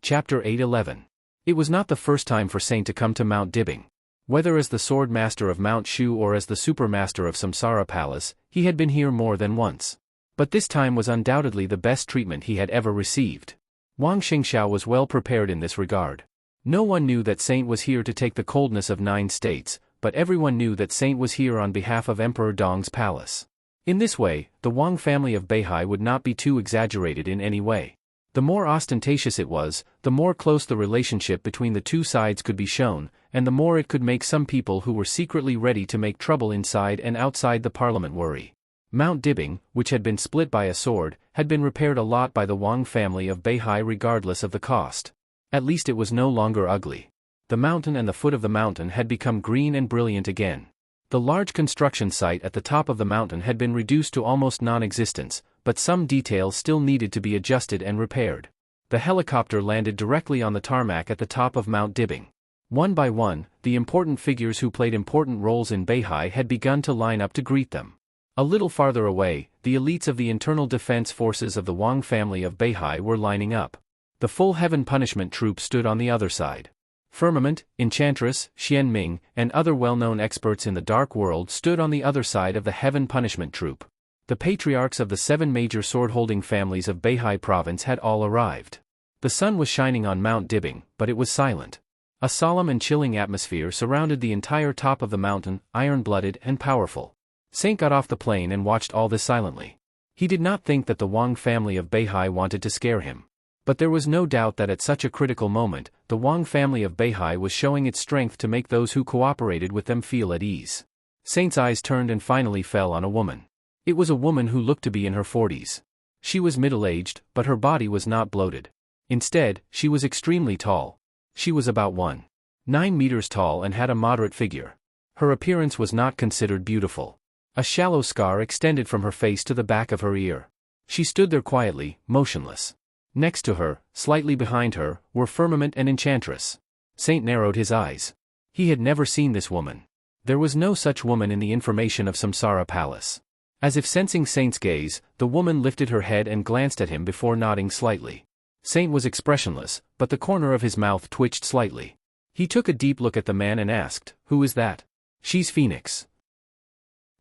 Chapter 8:11. It was not the first time for Saint to come to Mount Dibbing. Whether as the sword master of Mount Shu or as the supermaster of Samsara Palace, he had been here more than once. But this time was undoubtedly the best treatment he had ever received. Wang Xingxiao was well prepared in this regard. No one knew that Saint was here to take the coldness of 9 states, but everyone knew that Saint was here on behalf of Emperor Dong's palace. In this way, the Wang family of Beihai would not be too exaggerated in any way. The more ostentatious it was, the more close the relationship between the two sides could be shown, and the more it could make some people who were secretly ready to make trouble inside and outside the parliament worry. Mount Dibbing, which had been split by a sword, had been repaired a lot by the Wang family of Beihai regardless of the cost. At least it was no longer ugly. The mountain and the foot of the mountain had become green and brilliant again. The large construction site at the top of the mountain had been reduced to almost non-existence, but some details still needed to be adjusted and repaired. The helicopter landed directly on the tarmac at the top of Mount Dibbing. One by one, the important figures who played important roles in Beihai had begun to line up to greet them. A little farther away, the elites of the internal defense forces of the Wang family of Beihai were lining up. The full heaven punishment troop stood on the other side. Firmament, Enchantress, Xian Ming, and other well-known experts in the dark world stood on the other side of the heaven punishment troop. The patriarchs of the 7 major sword-holding families of Beihai province had all arrived. The sun was shining on Mount Dibbing, but it was silent. A solemn and chilling atmosphere surrounded the entire top of the mountain, iron-blooded and powerful. Saint got off the plane and watched all this silently. He did not think that the Wang family of Beihai wanted to scare him. But there was no doubt that at such a critical moment, the Wang family of Beihai was showing its strength to make those who cooperated with them feel at ease. Saint's eyes turned and finally fell on a woman. It was a woman who looked to be in her 40s. She was middle-aged, but her body was not bloated. Instead, she was extremely tall. She was about 1.9 meters tall and had a moderate figure. Her appearance was not considered beautiful. A shallow scar extended from her face to the back of her ear. She stood there quietly, motionless. Next to her, slightly behind her, were Firmament and Enchantress. Saint narrowed his eyes. He had never seen this woman. There was no such woman in the information of Samsara Palace. As if sensing Saint's gaze, the woman lifted her head and glanced at him before nodding slightly. Saint was expressionless, but the corner of his mouth twitched slightly. He took a deep look at the man and asked, "Who is that?" "She's Phoenix."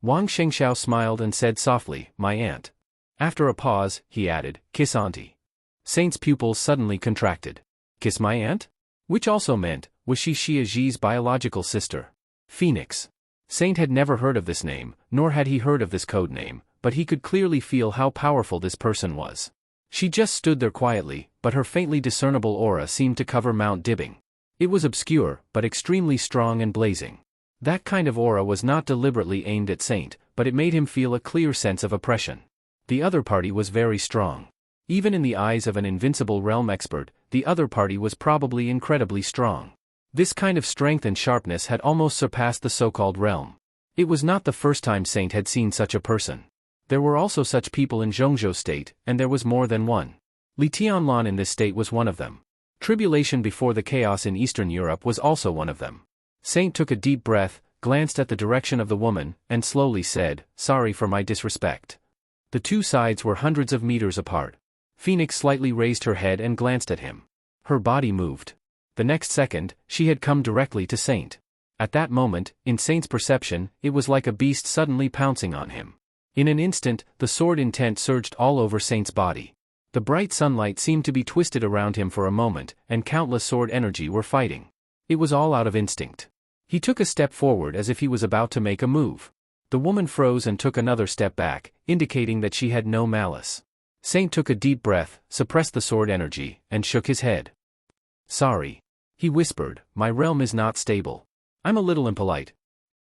Wang Shengxiao smiled and said softly, "My aunt." After a pause, he added, "Kiss auntie." Saint's pupils suddenly contracted. Kiss my aunt? Which also meant, was she Xia Zhi's biological sister? Phoenix. Saint had never heard of this name, nor had he heard of this code name, but he could clearly feel how powerful this person was. She just stood there quietly, but her faintly discernible aura seemed to cover Mount Dibbing. It was obscure, but extremely strong and blazing. That kind of aura was not deliberately aimed at Saint, but it made him feel a clear sense of oppression. The other party was very strong. Even in the eyes of an invincible realm expert, the other party was probably incredibly strong. This kind of strength and sharpness had almost surpassed the so-called realm. It was not the first time Saint had seen such a person. There were also such people in Zhongzhou state, and there was more than one. Li Tianlan in this state was one of them. Tribulation before the chaos in Eastern Europe was also one of them. Saint took a deep breath, glanced at the direction of the woman, and slowly said, "Sorry for my disrespect." The two sides were hundreds of meters apart. Phoenix slightly raised her head and glanced at him. Her body moved. The next second, she had come directly to Saint. At that moment, in Saint's perception, it was like a beast suddenly pouncing on him. In an instant, the sword intent surged all over Saint's body. The bright sunlight seemed to be twisted around him for a moment, and countless sword energy were fighting. It was all out of instinct. He took a step forward as if he was about to make a move. The woman froze and took another step back, indicating that she had no malice. Saint took a deep breath, suppressed the sword energy, and shook his head. "Sorry," he whispered, "my realm is not stable. I'm a little impolite."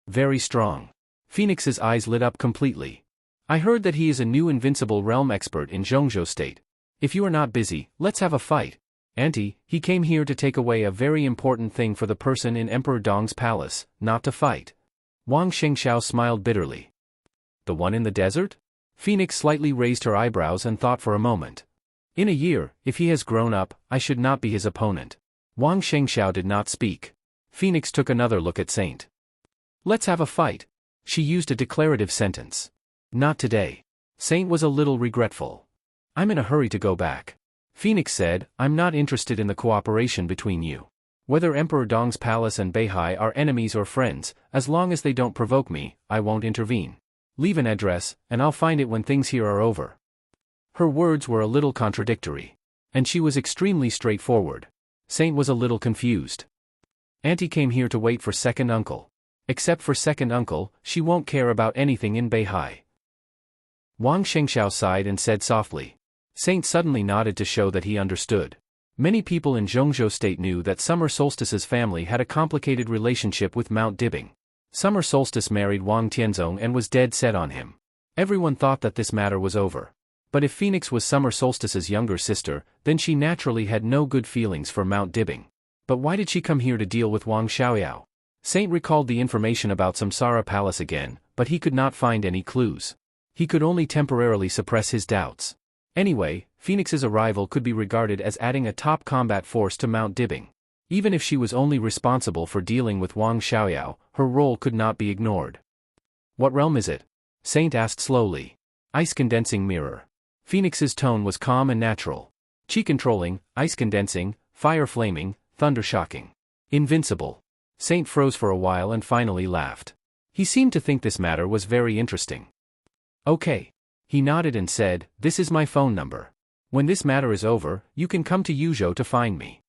"Very strong." Phoenix's eyes lit up completely. "I heard that he is a new invincible realm expert in Zhongzhou state. If you are not busy, let's have a fight. Auntie, he came here to take away a very important thing for the person in Emperor Dong's palace, not to fight." Wang Xingxiao smiled bitterly. "The one in the desert?" Phoenix slightly raised her eyebrows and thought for a moment. "In a year, if he has grown up, I should not be his opponent." Wang Shengxiao did not speak. Phoenix took another look at Saint. "Let's have a fight." She used a declarative sentence. "Not today." Saint was a little regretful. "I'm in a hurry to go back." Phoenix said, I'm not interested in the cooperation between you. Whether Emperor Dong's palace and Beihai are enemies or friends, as long as they don't provoke me, I won't intervene. Leave an address, and I'll find it when things here are over. Her words were a little contradictory. And she was extremely straightforward. Saint was a little confused. Auntie came here to wait for second uncle. Except for second uncle, she won't care about anything in Beihai. Wang Shengxiao sighed and said softly. Saint suddenly nodded to show that he understood. Many people in Zhongzhou State knew that Summer Solstice's family had a complicated relationship with Mount Dibing. Summer Solstice married Wang Tianzong and was dead set on him. Everyone thought that this matter was over. But if Phoenix was Summer Solstice's younger sister, then she naturally had no good feelings for Mount Dibing. But why did she come here to deal with Wang Xiaoyao? Saint recalled the information about Samsara Palace again, but he could not find any clues. He could only temporarily suppress his doubts. Anyway, Phoenix's arrival could be regarded as adding a top combat force to Mount Dibing. Even if she was only responsible for dealing with Wang Xiaoyao, her role could not be ignored. What realm is it? Saint asked slowly. Ice condensing mirror. Phoenix's tone was calm and natural. Chi controlling, ice condensing, fire flaming, thunder shocking. Invincible. Saint froze for a while and finally laughed. He seemed to think this matter was very interesting. Okay. He nodded and said, this is my phone number. When this matter is over, you can come to Yuzhou to find me.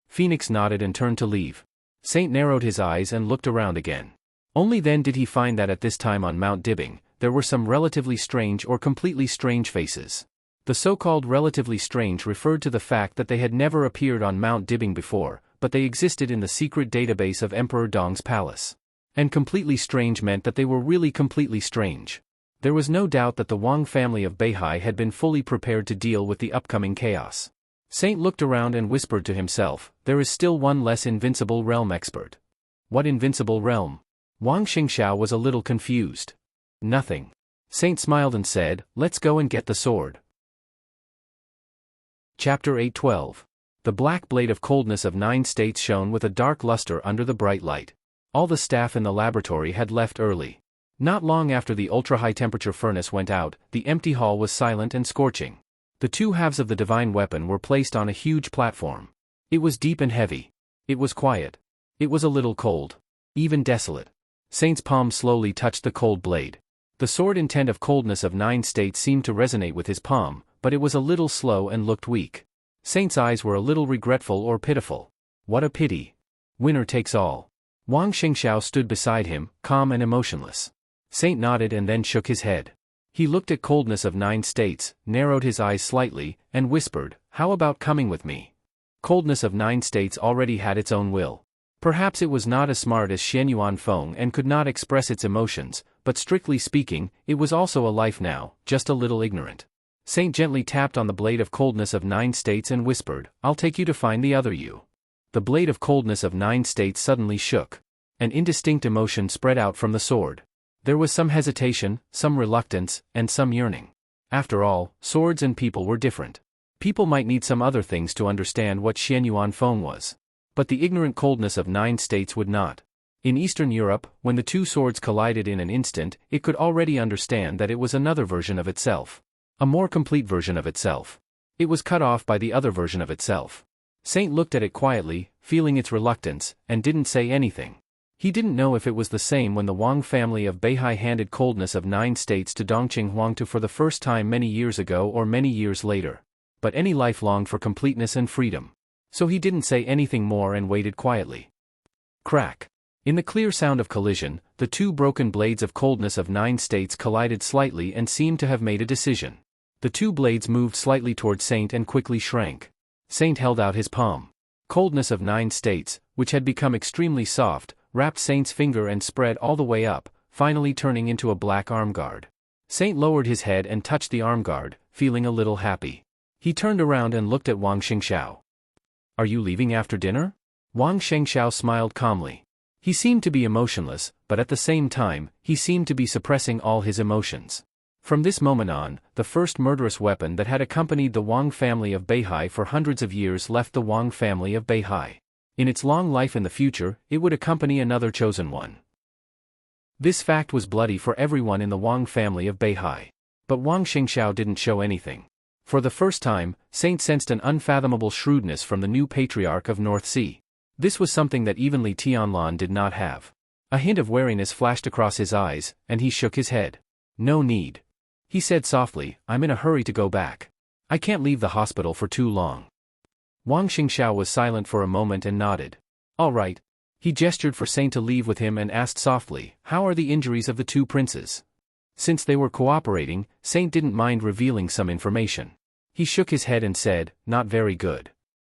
Phoenix nodded and turned to leave. Saint narrowed his eyes and looked around again. Only then did he find that at this time on Mount Dibing, there were some relatively strange or completely strange faces. The so-called relatively strange referred to the fact that they had never appeared on Mount Dibing before, but they existed in the secret database of Emperor Dong's palace. And completely strange meant that they were really completely strange. There was no doubt that the Wang family of Beihai had been fully prepared to deal with the upcoming chaos. Saint looked around and whispered to himself, there is still one less invincible realm expert. What invincible realm? Wang Xingxiao was a little confused. Nothing. Saint smiled and said, let's go and get the sword. Chapter 8:12. The black blade of coldness of 9 states shone with a dark luster under the bright light. All the staff in the laboratory had left early. Not long after the ultra-high temperature furnace went out, the empty hall was silent and scorching. The two halves of the divine weapon were placed on a huge platform. It was deep and heavy. It was quiet. It was a little cold. Even desolate. Saint's palm slowly touched the cold blade. The sword intent of coldness of 9 states seemed to resonate with his palm, but it was a little slow and looked weak. Saint's eyes were a little regretful or pitiful. What a pity. Winner takes all. Wang Xingxiao stood beside him, calm and emotionless. Saint nodded and then shook his head. He looked at coldness of 9 states, narrowed his eyes slightly, and whispered, how about coming with me? Coldness of 9 states already had its own will. Perhaps it was not as smart as Xianyuan Feng and could not express its emotions, but strictly speaking, it was also a life now, just a little ignorant. Saint gently tapped on the blade of coldness of 9 states and whispered, I'll take you to find the other you. The blade of coldness of 9 states suddenly shook. An indistinct emotion spread out from the sword. There was some hesitation, some reluctance, and some yearning. After all, swords and people were different. People might need some other things to understand what Xianyuan Feng was. But the ignorant coldness of 9 states would not. In Eastern Europe, when the two swords collided in an instant, it could already understand that it was another version of itself. A more complete version of itself. It was cut off by the other version of itself. Saint looked at it quietly, feeling its reluctance, and didn't say anything. He didn't know if it was the same when the Wang family of Beihai handed coldness of 9 states to Dongqing Huangtu for the first time many years ago or many years later. But any life longed for completeness and freedom. So he didn't say anything more and waited quietly. Crack. In the clear sound of collision, the two broken blades of coldness of 9 states collided slightly and seemed to have made a decision. The two blades moved slightly toward Saint and quickly shrank. Saint held out his palm. Coldness of 9 states, which had become extremely soft, wrapped Saint's finger and spread all the way up, finally turning into a black arm guard. Saint lowered his head and touched the arm guard, feeling a little happy. He turned around and looked at Wang Xingxiao. Are you leaving after dinner? Wang Xingxiao smiled calmly. He seemed to be emotionless, but at the same time, he seemed to be suppressing all his emotions. From this moment on, the first murderous weapon that had accompanied the Wang family of Beihai for hundreds of years left the Wang family of Beihai. In its long life in the future, it would accompany another chosen one. This fact was bloody for everyone in the Wang family of Beihai. But Wang Xingxiao didn't show anything. For the first time, Saint sensed an unfathomable shrewdness from the new patriarch of North Sea. This was something that even Li Tianlan did not have. A hint of wariness flashed across his eyes, and he shook his head. No need. He said softly, I'm in a hurry to go back. I can't leave the hospital for too long. Wang Xingxiao was silent for a moment and nodded. All right. He gestured for Saint to leave with him and asked softly, how are the injuries of the two princes? Since they were cooperating, Saint didn't mind revealing some information. He shook his head and said, not very good.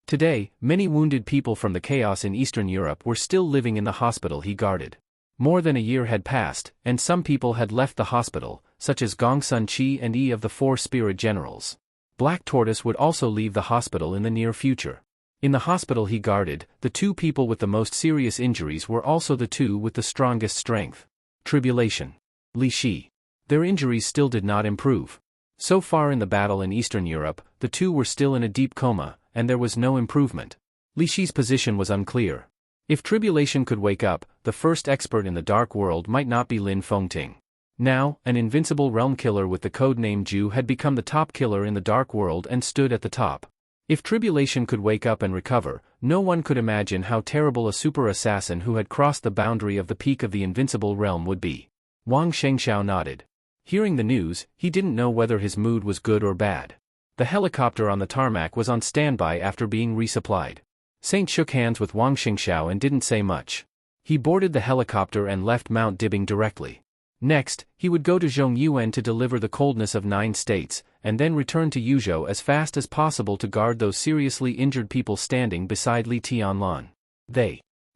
Today, many wounded people from the chaos in Eastern Europe were still living in the hospital he guarded. More than a year had passed, and some people had left the hospital, such as Gong Sun Chi and Yi of the Four Spirit Generals. Black Tortoise would also leave the hospital in the near future. In the hospital he guarded, the two people with the most serious injuries were also the two with the strongest strength. Tribulation. Li Shi. Their injuries still did not improve. So far in the battle in Eastern Europe, the two were still in a deep coma, and there was no improvement. Li Shi's position was unclear. If Tribulation could wake up, the first expert in the Dark World might not be Lin Fengting. Now, an invincible realm killer with the codename Ju had become the top killer in the Dark World and stood at the top. If Tribulation could wake up and recover, no one could imagine how terrible a super assassin who had crossed the boundary of the peak of the invincible realm would be. Wang Shengxiao nodded. Hearing the news, he didn't know whether his mood was good or bad. The helicopter on the tarmac was on standby after being resupplied. Saint shook hands with Wang Xingxiao and didn't say much. He boarded the helicopter and left Mount Dibbing directly. Next, he would go to Zhongyuan to deliver the coldness of 9 states, and then return to Yuzhou as fast as possible to guard those seriously injured people standing beside Li Tianlan.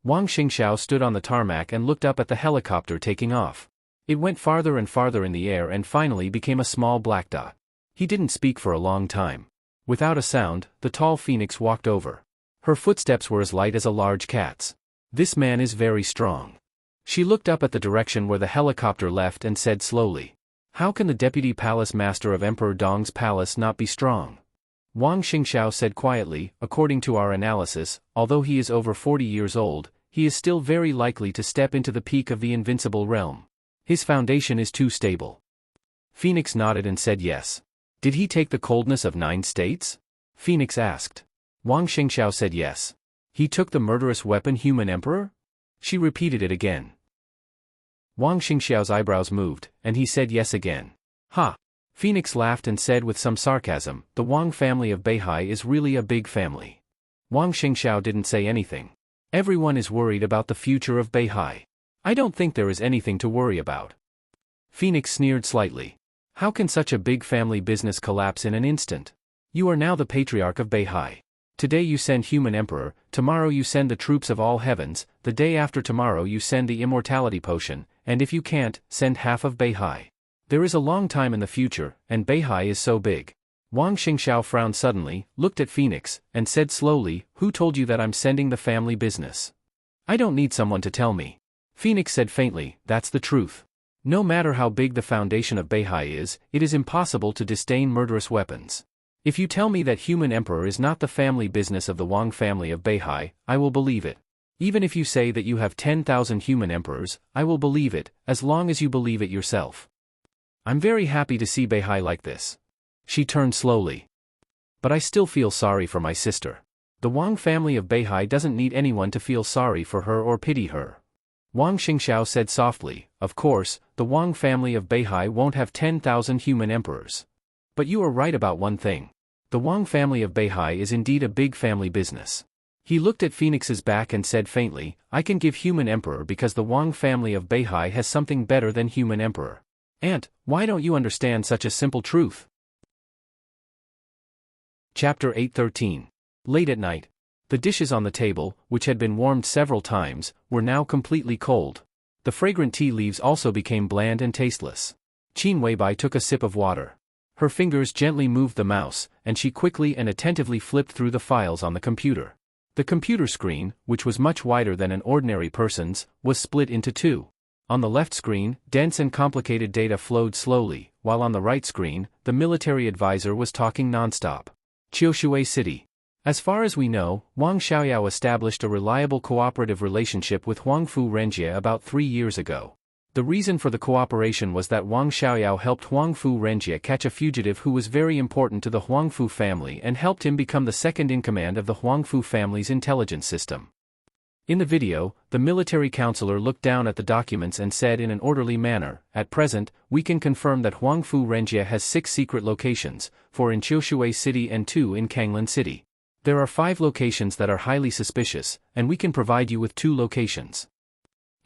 Wang Xingxiao stood on the tarmac and looked up at the helicopter taking off. It went farther and farther in the air and finally became a small black dot. He didn't speak for a long time. Without a sound, the tall phoenix walked over. Her footsteps were as light as a large cat's. This man is very strong. She looked up at the direction where the helicopter left and said slowly, how can the deputy palace master of Emperor Dong's palace not be strong? Wang Xingxiao said quietly, according to our analysis, although he is over 40 years old, he is still very likely to step into the peak of the invincible realm. His foundation is too stable. Phoenix nodded and said yes. Did he take the coldness of 9 states? Phoenix asked. Wang Xingxiao said yes. He took the murderous weapon Human Emperor? She repeated it again. Wang Xingxiao's eyebrows moved, and he said yes again. Ha! Phoenix laughed and said with some sarcasm, the Wang family of Beihai is really a big family. Wang Xingxiao didn't say anything. Everyone is worried about the future of Beihai. I don't think there is anything to worry about. Phoenix sneered slightly. How can such a big family business collapse in an instant? You are now the patriarch of Beihai. Today you send Human Emperor, tomorrow you send the troops of all heavens, the day after tomorrow you send the immortality potion, and if you can't, send half of Beihai. There is a long time in the future, and Beihai is so big. Wang Xingxiao frowned suddenly, looked at Phoenix, and said slowly, who told you that I'm sending the family business? I don't need someone to tell me. Phoenix said faintly, that's the truth. No matter how big the foundation of Beihai is, it is impossible to disdain murderous weapons. If you tell me that Human Emperor is not the family business of the Wang family of Beihai, I will believe it. Even if you say that you have 10,000 Human Emperors, I will believe it, as long as you believe it yourself. I'm very happy to see Beihai like this. She turned slowly. But I still feel sorry for my sister. The Wang family of Beihai doesn't need anyone to feel sorry for her or pity her. Wang Xingxiao said softly, of course, the Wang family of Beihai won't have 10,000 Human Emperors. But you are right about one thing. The Wang family of Beihai is indeed a big family business. He looked at Phoenix's back and said faintly, I can give Human Emperor because the Wang family of Beihai has something better than Human Emperor. Aunt, why don't you understand such a simple truth? Chapter 8:13. Late at night. The dishes on the table, which had been warmed several times, were now completely cold. The fragrant tea leaves also became bland and tasteless. Qin Weibai took a sip of water. Her fingers gently moved the mouse, and she quickly and attentively flipped through the files on the computer. The computer screen, which was much wider than an ordinary person's, was split into 2. On the left screen, dense and complicated data flowed slowly, while on the right screen, the military advisor was talking nonstop. Qiushui City. As far as we know, Wang Xiaoyao established a reliable cooperative relationship with Huangfu Renjie about 3 years ago. The reason for the cooperation was that Wang Xiaoyao helped Huangfu Renjie catch a fugitive who was very important to the Huangfu family and helped him become the second-in-command of the Huangfu family's intelligence system. In the video, the military counselor looked down at the documents and said in an orderly manner, "At present, we can confirm that Huangfu Renjie has 6 secret locations, 4 in Qiushui City and 2 in Kanglan City. There are 5 locations that are highly suspicious, and we can provide you with 2 locations."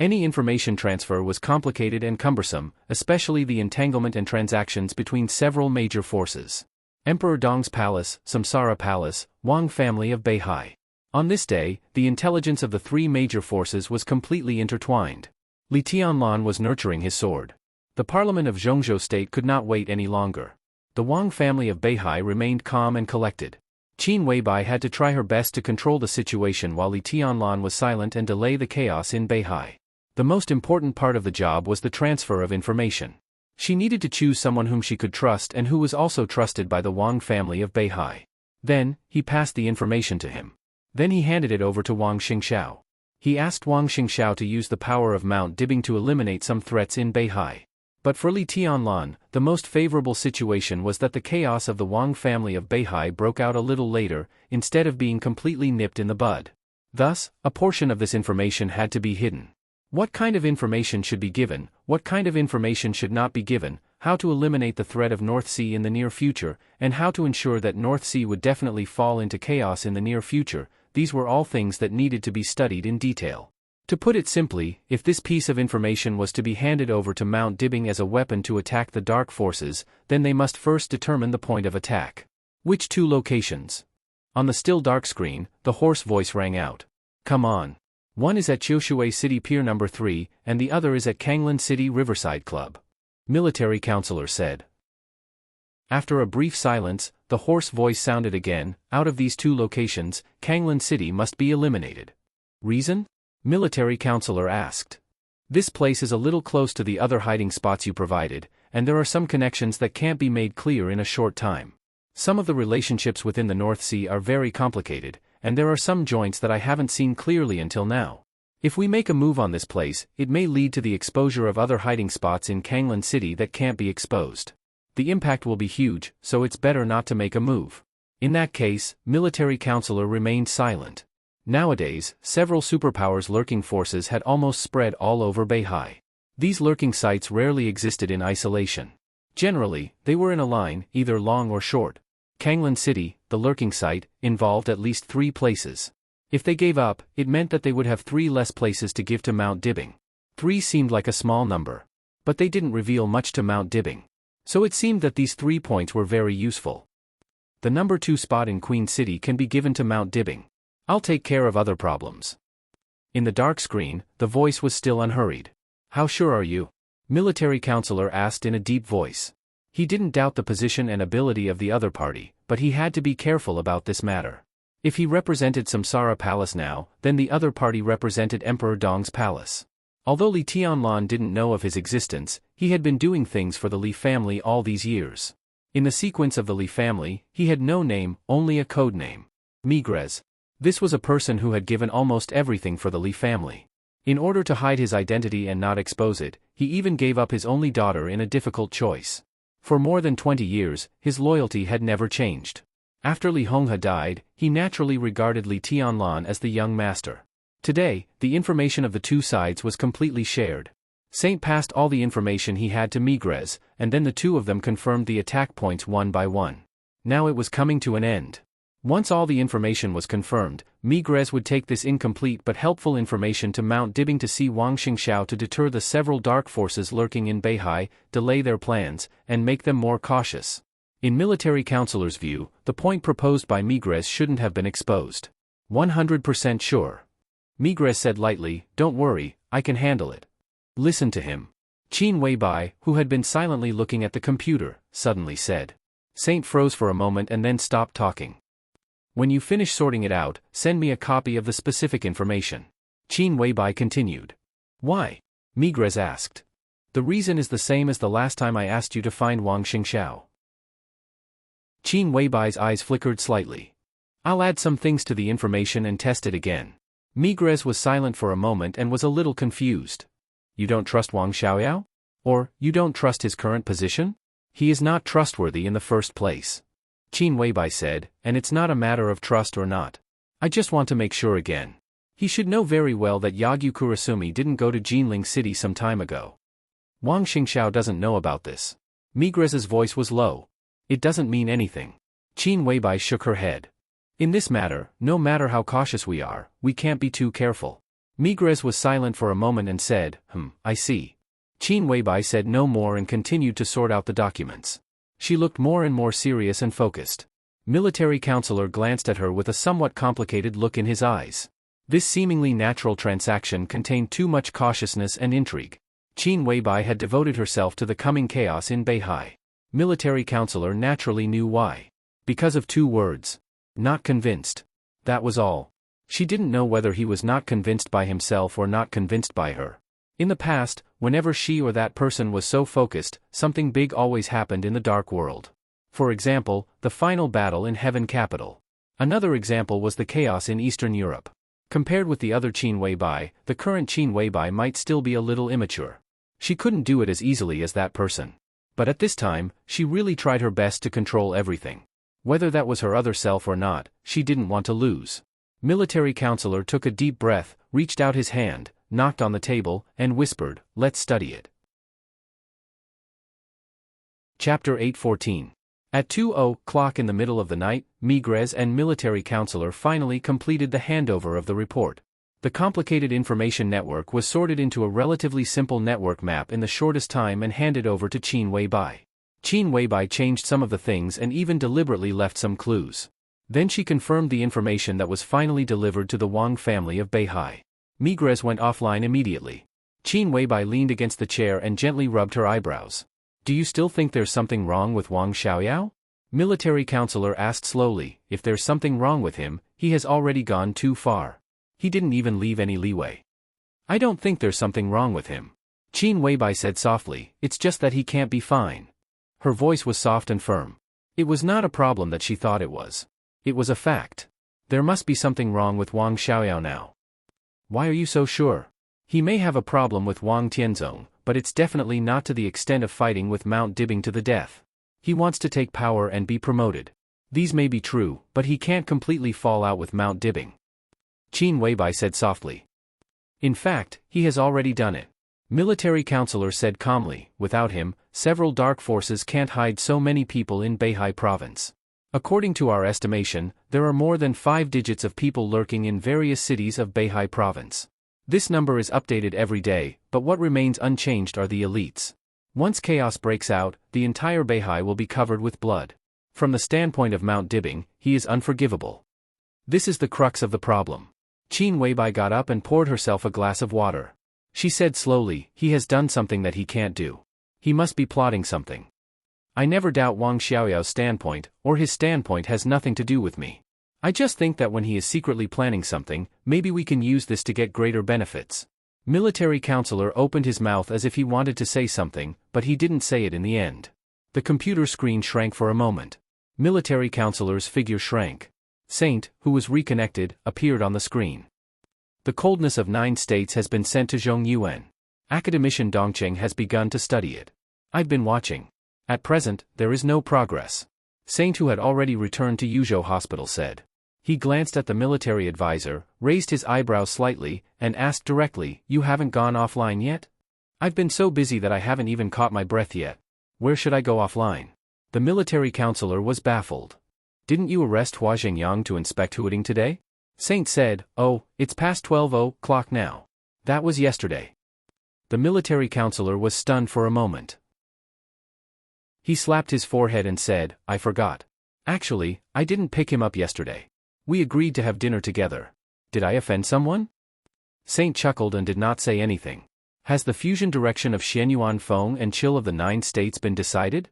Any information transfer was complicated and cumbersome, especially the entanglement and transactions between several major forces. Emperor Dong's palace, Samsara Palace, Wang family of Beihai. On this day, the intelligence of the 3 major forces was completely intertwined. Li Tianlan was nurturing his sword. The parliament of Zhongzhou state could not wait any longer. The Wang family of Beihai remained calm and collected. Qin Weibai had to try her best to control the situation while Li Tianlan was silent and delay the chaos in Beihai. The most important part of the job was the transfer of information. She needed to choose someone whom she could trust and who was also trusted by the Wang family of Beihai. Then, he passed the information to him. Then he handed it over to Wang Xingxiao. He asked Wang Xingxiao to use the power of Mount Dibbing to eliminate some threats in Beihai. But for Li Tianlan, the most favorable situation was that the chaos of the Wang family of Beihai broke out a little later, instead of being completely nipped in the bud. Thus, a portion of this information had to be hidden. What kind of information should be given, what kind of information should not be given, how to eliminate the threat of North Sea in the near future, and how to ensure that North Sea would definitely fall into chaos in the near future, these were all things that needed to be studied in detail. To put it simply, if this piece of information was to be handed over to Mount Dibbing as a weapon to attack the dark forces, then they must first determine the point of attack. Which 2 locations? On the still dark screen, the hoarse voice rang out. "Come on. One is at Qiushui City Pier number 3, and the other is at Kanglan City Riverside Club," military counselor said. After a brief silence, the hoarse voice sounded again, "Out of these 2 locations, Kanglan City must be eliminated." "Reason?" military counselor asked. "This place is a little close to the other hiding spots you provided, and there are some connections that can't be made clear in a short time. Some of the relationships within the North Sea are very complicated, and there are some joints that I haven't seen clearly until now. If we make a move on this place, it may lead to the exposure of other hiding spots in Kanglan City that can't be exposed. The impact will be huge, so it's better not to make a move." In that case, military counselor remained silent. Nowadays, several superpowers' lurking forces had almost spread all over Beihai. These lurking sites rarely existed in isolation. Generally, they were in a line, either long or short. Kanglan City, the lurking site, involved at least 3 places. If they gave up, it meant that they would have 3 less places to give to Mount Dibbing. 3 seemed like a small number. But they didn't reveal much to Mount Dibbing. So it seemed that these 3 points were very useful. The number 2 spot in Queen City can be given to Mount Dibbing. I'll take care of other problems. In the dark screen, the voice was still unhurried. "How sure are you?" military counselor asked in a deep voice. He didn't doubt the position and ability of the other party, but he had to be careful about this matter. If he represented Samsara Palace now, then the other party represented Emperor Dong's palace. Although Li Tianlan didn't know of his existence, he had been doing things for the Li family all these years. In the sequence of the Li family, he had no name, only a code name. Migrez. This was a person who had given almost everything for the Li family. In order to hide his identity and not expose it, he even gave up his only daughter in a difficult choice. For more than 20 years, his loyalty had never changed. After Li Honghe died, he naturally regarded Li Tianlan as the young master. Today, the information of the 2 sides was completely shared. Saint passed all the information he had to Migrez, and then the 2 of them confirmed the attack points one by one. Now it was coming to an end. Once all the information was confirmed, Migrez would take this incomplete but helpful information to Mount Dibbing to see Wang Xingxiao to deter the several dark forces lurking in Beihai, delay their plans, and make them more cautious. In military counselor's view, the point proposed by Migrez shouldn't have been exposed. 100% sure. Migrez said lightly, "Don't worry, I can handle it." Listen to him. Qin Weibai, who had been silently looking at the computer, suddenly said. Saint froze for a moment and then stopped talking. "When you finish sorting it out, send me a copy of the specific information." Qin Weibai continued. "Why?" Migrez asked. "The reason is the same as the last time I asked you to find Wang Xingxiao." Qin Weibai's eyes flickered slightly. "I'll add some things to the information and test it again." Migrez was silent for a moment and was a little confused. You don't trust Wang Xiaoyao? Or, you don't trust his current position? He is not trustworthy in the first place. Qin Weibai said, and it's not a matter of trust or not. I just want to make sure again. He should know very well that Yagyu Kurasumi didn't go to Jinling City some time ago. Wang Xingxiao doesn't know about this. Migrez's voice was low. It doesn't mean anything. Qin Weibai shook her head. In this matter, no matter how cautious we are, we can't be too careful. Migrez was silent for a moment and said, I see. Qin Weibai said no more and continued to sort out the documents. She looked more and more serious and focused. Military counselor glanced at her with a somewhat complicated look in his eyes. This seemingly natural transaction contained too much cautiousness and intrigue. Qin Weibai had devoted herself to the coming chaos in Beihai. Military counselor naturally knew why. Because of 2 words. Not convinced. That was all. She didn't know whether he was not convinced by himself or not convinced by her. In the past, whenever she or that person was so focused, something big always happened in the dark world. For example, the final battle in Heaven Capital. Another example was the chaos in Eastern Europe. Compared with the other Qin Weibai, the current Qin Weibai might still be a little immature. She couldn't do it as easily as that person. But at this time, she really tried her best to control everything. Whether that was her other self or not, she didn't want to lose. Military counselor took a deep breath, reached out his hand, knocked on the table, and whispered, "Let's study it." Chapter 8:14. At 2:00 in the middle of the night, Migrez and military counselor finally completed the handover of the report. The complicated information network was sorted into a relatively simple network map in the shortest time and handed over to Qin Weibai. Qin Weibai changed some of the things and even deliberately left some clues. Then she confirmed the information that was finally delivered to the Wang family of Beihai. Migrez went offline immediately. Qin Weibai leaned against the chair and gently rubbed her eyebrows. "Do you still think there's something wrong with Wang Xiaoyao?" Military counselor asked slowly. "If there's something wrong with him, he has already gone too far. He didn't even leave any leeway." "I don't think there's something wrong with him," Qin Weibai said softly. "It's just that he can't be fine." Her voice was soft and firm. It was not a problem that she thought it was. It was a fact. There must be something wrong with Wang Xiaoyao now. "Why are you so sure?" "He may have a problem with Wang Tianzong, but it's definitely not to the extent of fighting with Mount Dibbing to the death. He wants to take power and be promoted. These may be true, but he can't completely fall out with Mount Dibbing," Qin Weibai said softly. "In fact, he has already done it," military counselor said calmly. "Without him, several dark forces can't hide so many people in Beihai province. According to our estimation, there are more than 5 digits of people lurking in various cities of Beihai province. This number is updated every day, but what remains unchanged are the elites. Once chaos breaks out, the entire Beihai will be covered with blood. From the standpoint of Mount Dibbing, he is unforgivable. This is the crux of the problem." Qin Weibai got up and poured herself a glass of water. She said slowly, "He has done something that he can't do. He must be plotting something. I never doubt Wang Xiaoyao's standpoint, or his standpoint has nothing to do with me. I just think that when he is secretly planning something, maybe we can use this to get greater benefits." Military counselor opened his mouth as if he wanted to say something, but he didn't say it in the end. The computer screen shrank for a moment. Military counselor's figure shrank. Saint, who was reconnected, appeared on the screen. "The coldness of 9 states has been sent to Zhongyuan. Academician Dongcheng has begun to study it. I've been watching. At present, there is no progress," Saint, who had already returned to Yuzhou Hospital, said. He glanced at the military advisor, raised his eyebrows slightly, and asked directly, "You haven't gone offline yet?" "I've been so busy that I haven't even caught my breath yet. Where should I go offline?" The military counselor was baffled. "Didn't you arrest Hua Zhengyang to inspect Huading today?" Saint said, "Oh, it's past 12:00 now. That was yesterday." The military counselor was stunned for a moment. He slapped his forehead and said, "I forgot. Actually, I didn't pick him up yesterday. We agreed to have dinner together. Did I offend someone?" Saint chuckled and did not say anything. "Has the fusion direction of Xianyuan Feng and Chill of the 9 states been decided?"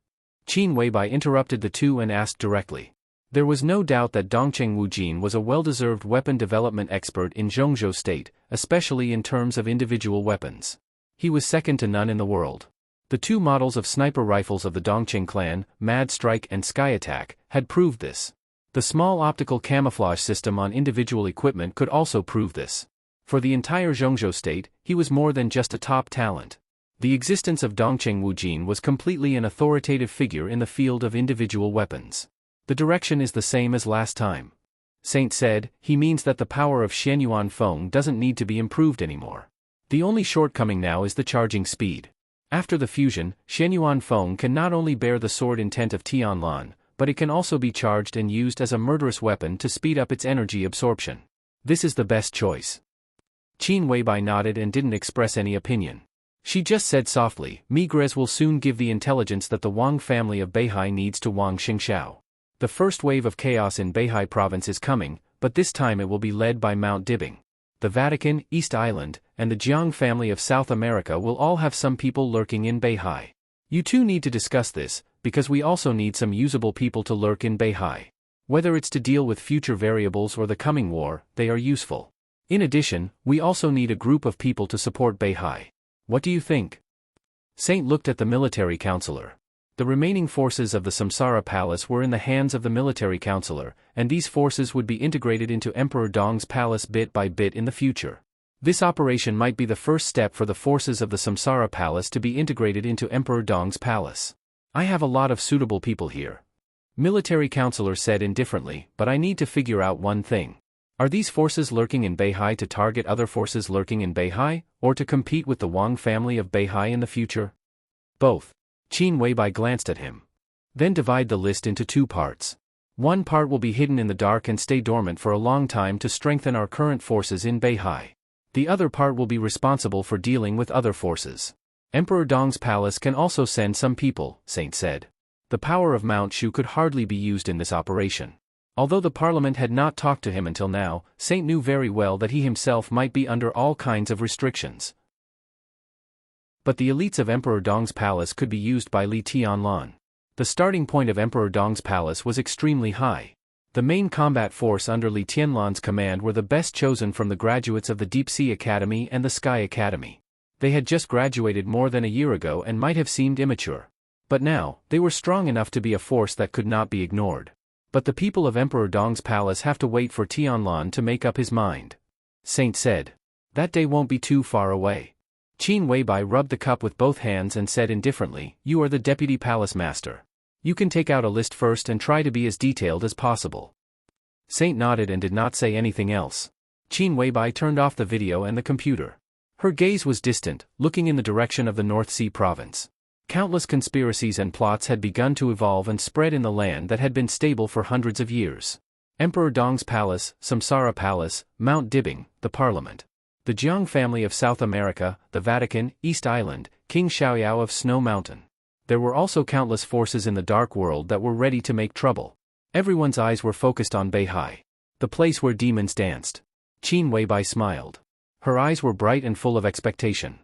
Qin Weibai interrupted the two and asked directly. There was no doubt that Dongcheng Wujin was a well-deserved weapon development expert in Zhongzhou State, especially in terms of individual weapons. He was second to none in the world. The 2 models of sniper rifles of the Dongcheng clan, Mad Strike and Sky Attack, had proved this. The small optical camouflage system on individual equipment could also prove this. For the entire Zhongzhou state, he was more than just a top talent. The existence of Dongcheng Wujin was completely an authoritative figure in the field of individual weapons. The direction is the same as last time. Saint said, he means that the power of Xianyuan Feng doesn't need to be improved anymore. The only shortcoming now is the charging speed. After the fusion, Xianyuan Feng can not only bear the sword intent of Tianlan, but it can also be charged and used as a murderous weapon to speed up its energy absorption. This is the best choice. Qin Weibai nodded and didn't express any opinion. She just said softly, Migres will soon give the intelligence that the Wang family of Beihai needs to Wang Xingxiao. The first wave of chaos in Beihai province is coming, but this time it will be led by Mount Dibing. The Vatican, East Island, and the Jiang family of South America will all have some people lurking in Beihai. You two need to discuss this, because we also need some usable people to lurk in Beihai. Whether it's to deal with future variables or the coming war, they are useful. In addition, we also need a group of people to support Beihai. What do you think? Saint looked at the military counselor. The remaining forces of the Samsara Palace were in the hands of the military counselor, and these forces would be integrated into Emperor Dong's palace bit by bit in the future. This operation might be the first step for the forces of the Samsara Palace to be integrated into Emperor Dong's palace. I have a lot of suitable people here. Military counselor said indifferently, but I need to figure out one thing. Are these forces lurking in Beihai to target other forces lurking in Beihai, or to compete with the Wang family of Beihai in the future? Both. Qin Weibai glanced at him. Then divide the list into two parts. One part will be hidden in the dark and stay dormant for a long time to strengthen our current forces in Beihai. The other part will be responsible for dealing with other forces. Emperor Dong's palace can also send some people, Saint said. The power of Mount Shu could hardly be used in this operation. Although the parliament had not talked to him until now, Saint knew very well that he himself might be under all kinds of restrictions. But the elites of Emperor Dong's palace could be used by Li Tianlan. The starting point of Emperor Dong's palace was extremely high. The main combat force under Li Tianlan's command were the best chosen from the graduates of the Deep Sea Academy and the Sky Academy. They had just graduated more than a year ago and might have seemed immature. But now, they were strong enough to be a force that could not be ignored. But the people of Emperor Dong's palace have to wait for Tianlan to make up his mind. Saint said. That day won't be too far away. Qin Weibai rubbed the cup with both hands and said indifferently, You are the deputy palace master. You can take out a list first and try to be as detailed as possible. Saint nodded and did not say anything else. Qin Weibai turned off the video and the computer. Her gaze was distant, looking in the direction of the North Sea province. Countless conspiracies and plots had begun to evolve and spread in the land that had been stable for hundreds of years. Emperor Dong's palace, Samsara Palace, Mount Dibing, the parliament. The Jiang family of South America, the Vatican, East Island, King Xiaoyao of Snow Mountain. There were also countless forces in the dark world that were ready to make trouble. Everyone's eyes were focused on Beihai, the place where demons danced. Qin Weibai smiled. Her eyes were bright and full of expectation.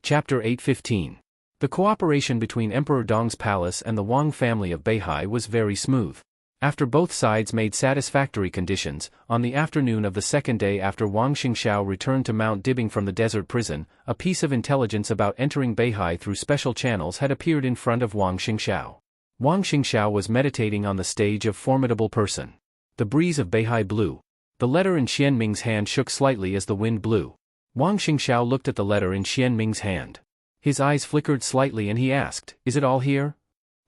Chapter 8:15. The cooperation between Emperor Dong's palace and the Wang family of Beihai was very smooth. After both sides made satisfactory conditions, on the afternoon of the second day after Wang Xingxiao returned to Mount Dibing from the desert prison, a piece of intelligence about entering Beihai through special channels had appeared in front of Wang Xingxiao. Wang Xingxiao was meditating on the stage of formidable person. The breeze of Beihai blew. The letter in Xian Ming's hand shook slightly as the wind blew. Wang Xingxiao looked at the letter in Xian Ming's hand. His eyes flickered slightly and he asked, Is it all here?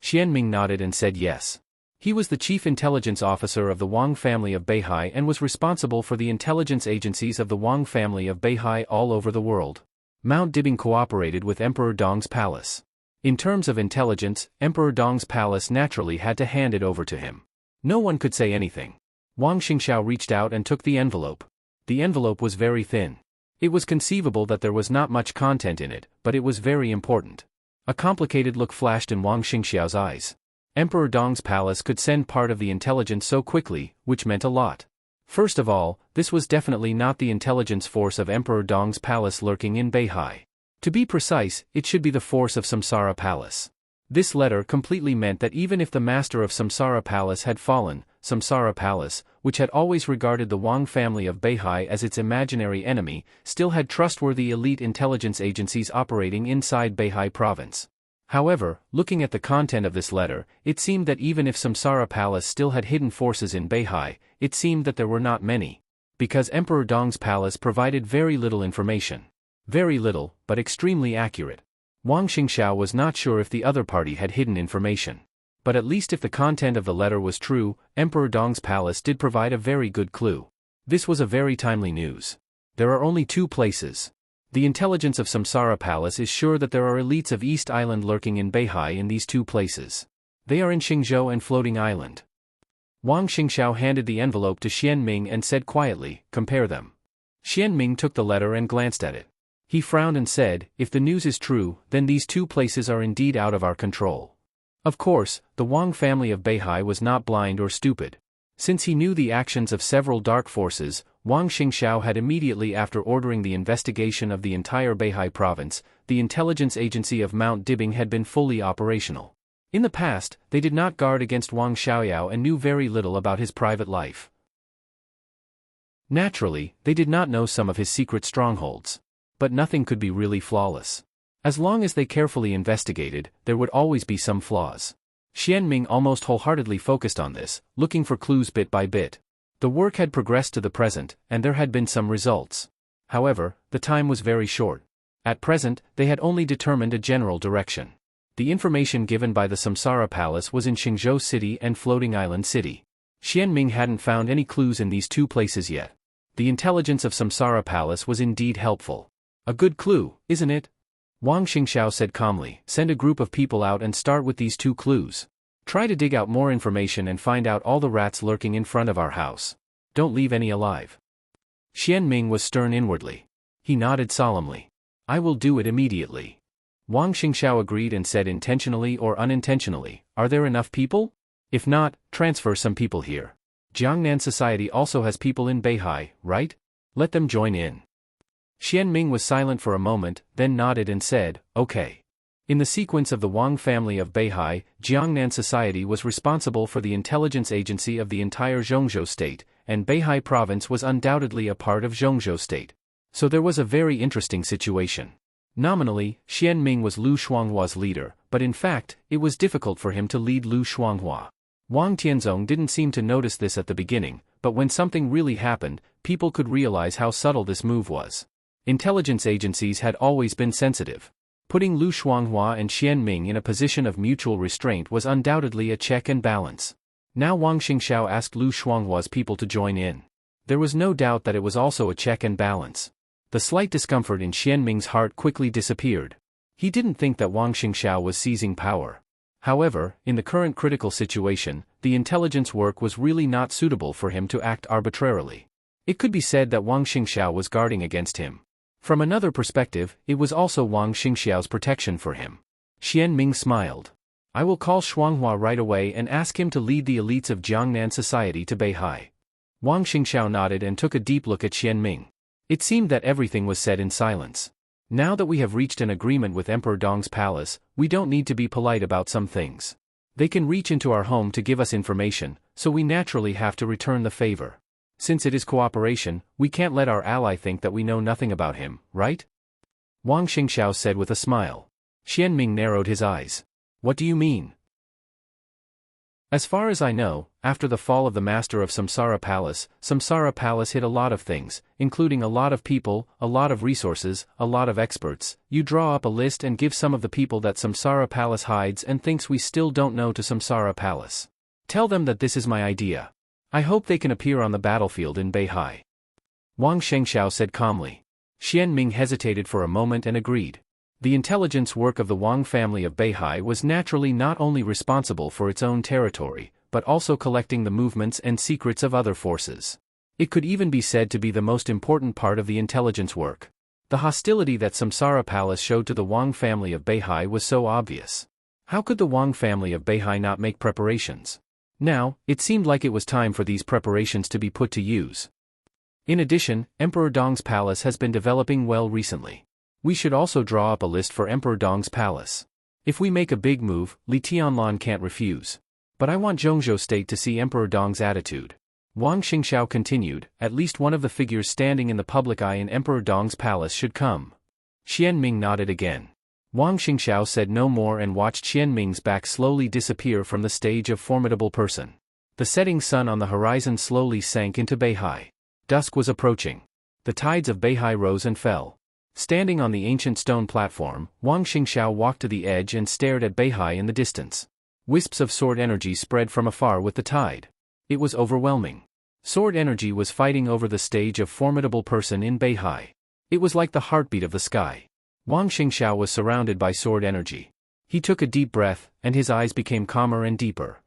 Xian Ming nodded and said yes. He was the chief intelligence officer of the Wang family of Beihai and was responsible for the intelligence agencies of the Wang family of Beihai all over the world. Mount Dibing cooperated with Emperor Dong's palace. In terms of intelligence, Emperor Dong's palace naturally had to hand it over to him. No one could say anything. Wang Xingxiao reached out and took the envelope. The envelope was very thin. It was conceivable that there was not much content in it, but it was very important. A complicated look flashed in Wang Xingxiao's eyes. Emperor Dong's palace could send part of the intelligence so quickly, which meant a lot. First of all, this was definitely not the intelligence force of Emperor Dong's palace lurking in Beihai. To be precise, it should be the force of Samsara Palace. This letter completely meant that even if the master of Samsara Palace had fallen, Samsara Palace, which had always regarded the Wang family of Beihai as its imaginary enemy, still had trustworthy elite intelligence agencies operating inside Beihai province. However, looking at the content of this letter, it seemed that even if Samsara Palace still had hidden forces in Beihai, it seemed that there were not many. Because Emperor Dong's palace provided very little information. Very little, but extremely accurate. Wang Xingxiao was not sure if the other party had hidden information. But at least if the content of the letter was true, Emperor Dong's palace did provide a very good clue. This was a very timely news. There are only 2 places. The intelligence of Samsara Palace is sure that there are elites of East Island lurking in Beihai in these 2 places. They are in Xingzhou and Floating Island. Wang Xingxiao handed the envelope to Xian Ming and said quietly, "Compare them." Xian Ming took the letter and glanced at it. He frowned and said, "If the news is true, then these 2 places are indeed out of our control." Of course, the Wang family of Beihai was not blind or stupid. Since he knew the actions of several dark forces, Wang Xingxiao had immediately after ordering the investigation of the entire Beihai province, the intelligence agency of Mount Dibing had been fully operational. In the past, they did not guard against Wang Xiaoyao and knew very little about his private life. Naturally, they did not know some of his secret strongholds. But nothing could be really flawless. As long as they carefully investigated, there would always be some flaws. Xian Ming almost wholeheartedly focused on this, looking for clues bit by bit. The work had progressed to the present, and there had been some results. However, the time was very short. At present, they had only determined a general direction. The information given by the Samsara Palace was in Xingzhou City and Floating Island City. Xian Ming hadn't found any clues in these 2 places yet. The intelligence of Samsara Palace was indeed helpful. A good clue, isn't it? Wang Xingxiao said calmly, "Send a group of people out and start with these 2 clues. Try to dig out more information and find out all the rats lurking in front of our house. Don't leave any alive." Xian Ming was stern inwardly. He nodded solemnly. "I will do it immediately." Wang Xingxiao agreed and said intentionally or unintentionally, "Are there enough people? If not, transfer some people here. Jiangnan Society also has people in Beihai, right? Let them join in." Xian Ming was silent for a moment, then nodded and said, "Okay." In the sequence of the Wang family of Beihai, Jiangnan Society was responsible for the intelligence agency of the entire Zhongzhou state, and Beihai province was undoubtedly a part of Zhongzhou state. So there was a very interesting situation. Nominally, Xian Ming was Lu Shuanghua's leader, but in fact, it was difficult for him to lead Lu Shuanghua. Wang Tianzong didn't seem to notice this at the beginning, but when something really happened, people could realize how subtle this move was. Intelligence agencies had always been sensitive. Putting Lu Shuanghua and Xian Ming in a position of mutual restraint was undoubtedly a check and balance. Now Wang Xingxiao asked Lu Shuanghua's people to join in. There was no doubt that it was also a check and balance. The slight discomfort in Xian Ming's heart quickly disappeared. He didn't think that Wang Xingxiao was seizing power. However, in the current critical situation, the intelligence work was really not suitable for him to act arbitrarily. It could be said that Wang Xingxiao was guarding against him. From another perspective, it was also Wang Xingxiao's protection for him. Xian Ming smiled. "I will call Shuanghua right away and ask him to lead the elites of Jiangnan Society to Beihai." Wang Xingxiao nodded and took a deep look at Xian Ming. It seemed that everything was said in silence. Now that we have reached an agreement with Emperor Dong's palace, we don't need to be polite about some things. They can reach into our home to give us information, so we naturally have to return the favor. Since it is cooperation, we can't let our ally think that we know nothing about him, right? Wang Xingxiao said with a smile. Xian Ming narrowed his eyes. "What do you mean?" "As far as I know, after the fall of the master of Samsara Palace hid a lot of things, including a lot of people, a lot of resources, a lot of experts. You draw up a list and give some of the people that Samsara Palace hides and thinks we still don't know to Samsara Palace. Tell them that this is my idea. I hope they can appear on the battlefield in Beihai." Wang Xingxiao said calmly. Xian Ming hesitated for a moment and agreed. The intelligence work of the Wang family of Beihai was naturally not only responsible for its own territory, but also collecting the movements and secrets of other forces. It could even be said to be the most important part of the intelligence work. The hostility that Samsara Palace showed to the Wang family of Beihai was so obvious. How could the Wang family of Beihai not make preparations? Now, it seemed like it was time for these preparations to be put to use. In addition, Emperor Dong's palace has been developing well recently. We should also draw up a list for Emperor Dong's palace. If we make a big move, Li Tianlan can't refuse. But I want Zhongzhou State to see Emperor Dong's attitude. Wang Xingxiao continued, at least one of the figures standing in the public eye in Emperor Dong's palace should come. Xian Ming nodded again. Wang Xingxiao said no more and watched Xian Ming's back slowly disappear from the stage of formidable person. The setting sun on the horizon slowly sank into Beihai. Dusk was approaching. The tides of Beihai rose and fell. Standing on the ancient stone platform, Wang Xingxiao walked to the edge and stared at Beihai in the distance. Wisps of sword energy spread from afar with the tide. It was overwhelming. Sword energy was fighting over the stage of formidable person in Beihai. It was like the heartbeat of the sky. Wang Xingxiao was surrounded by sword energy. He took a deep breath, and his eyes became calmer and deeper.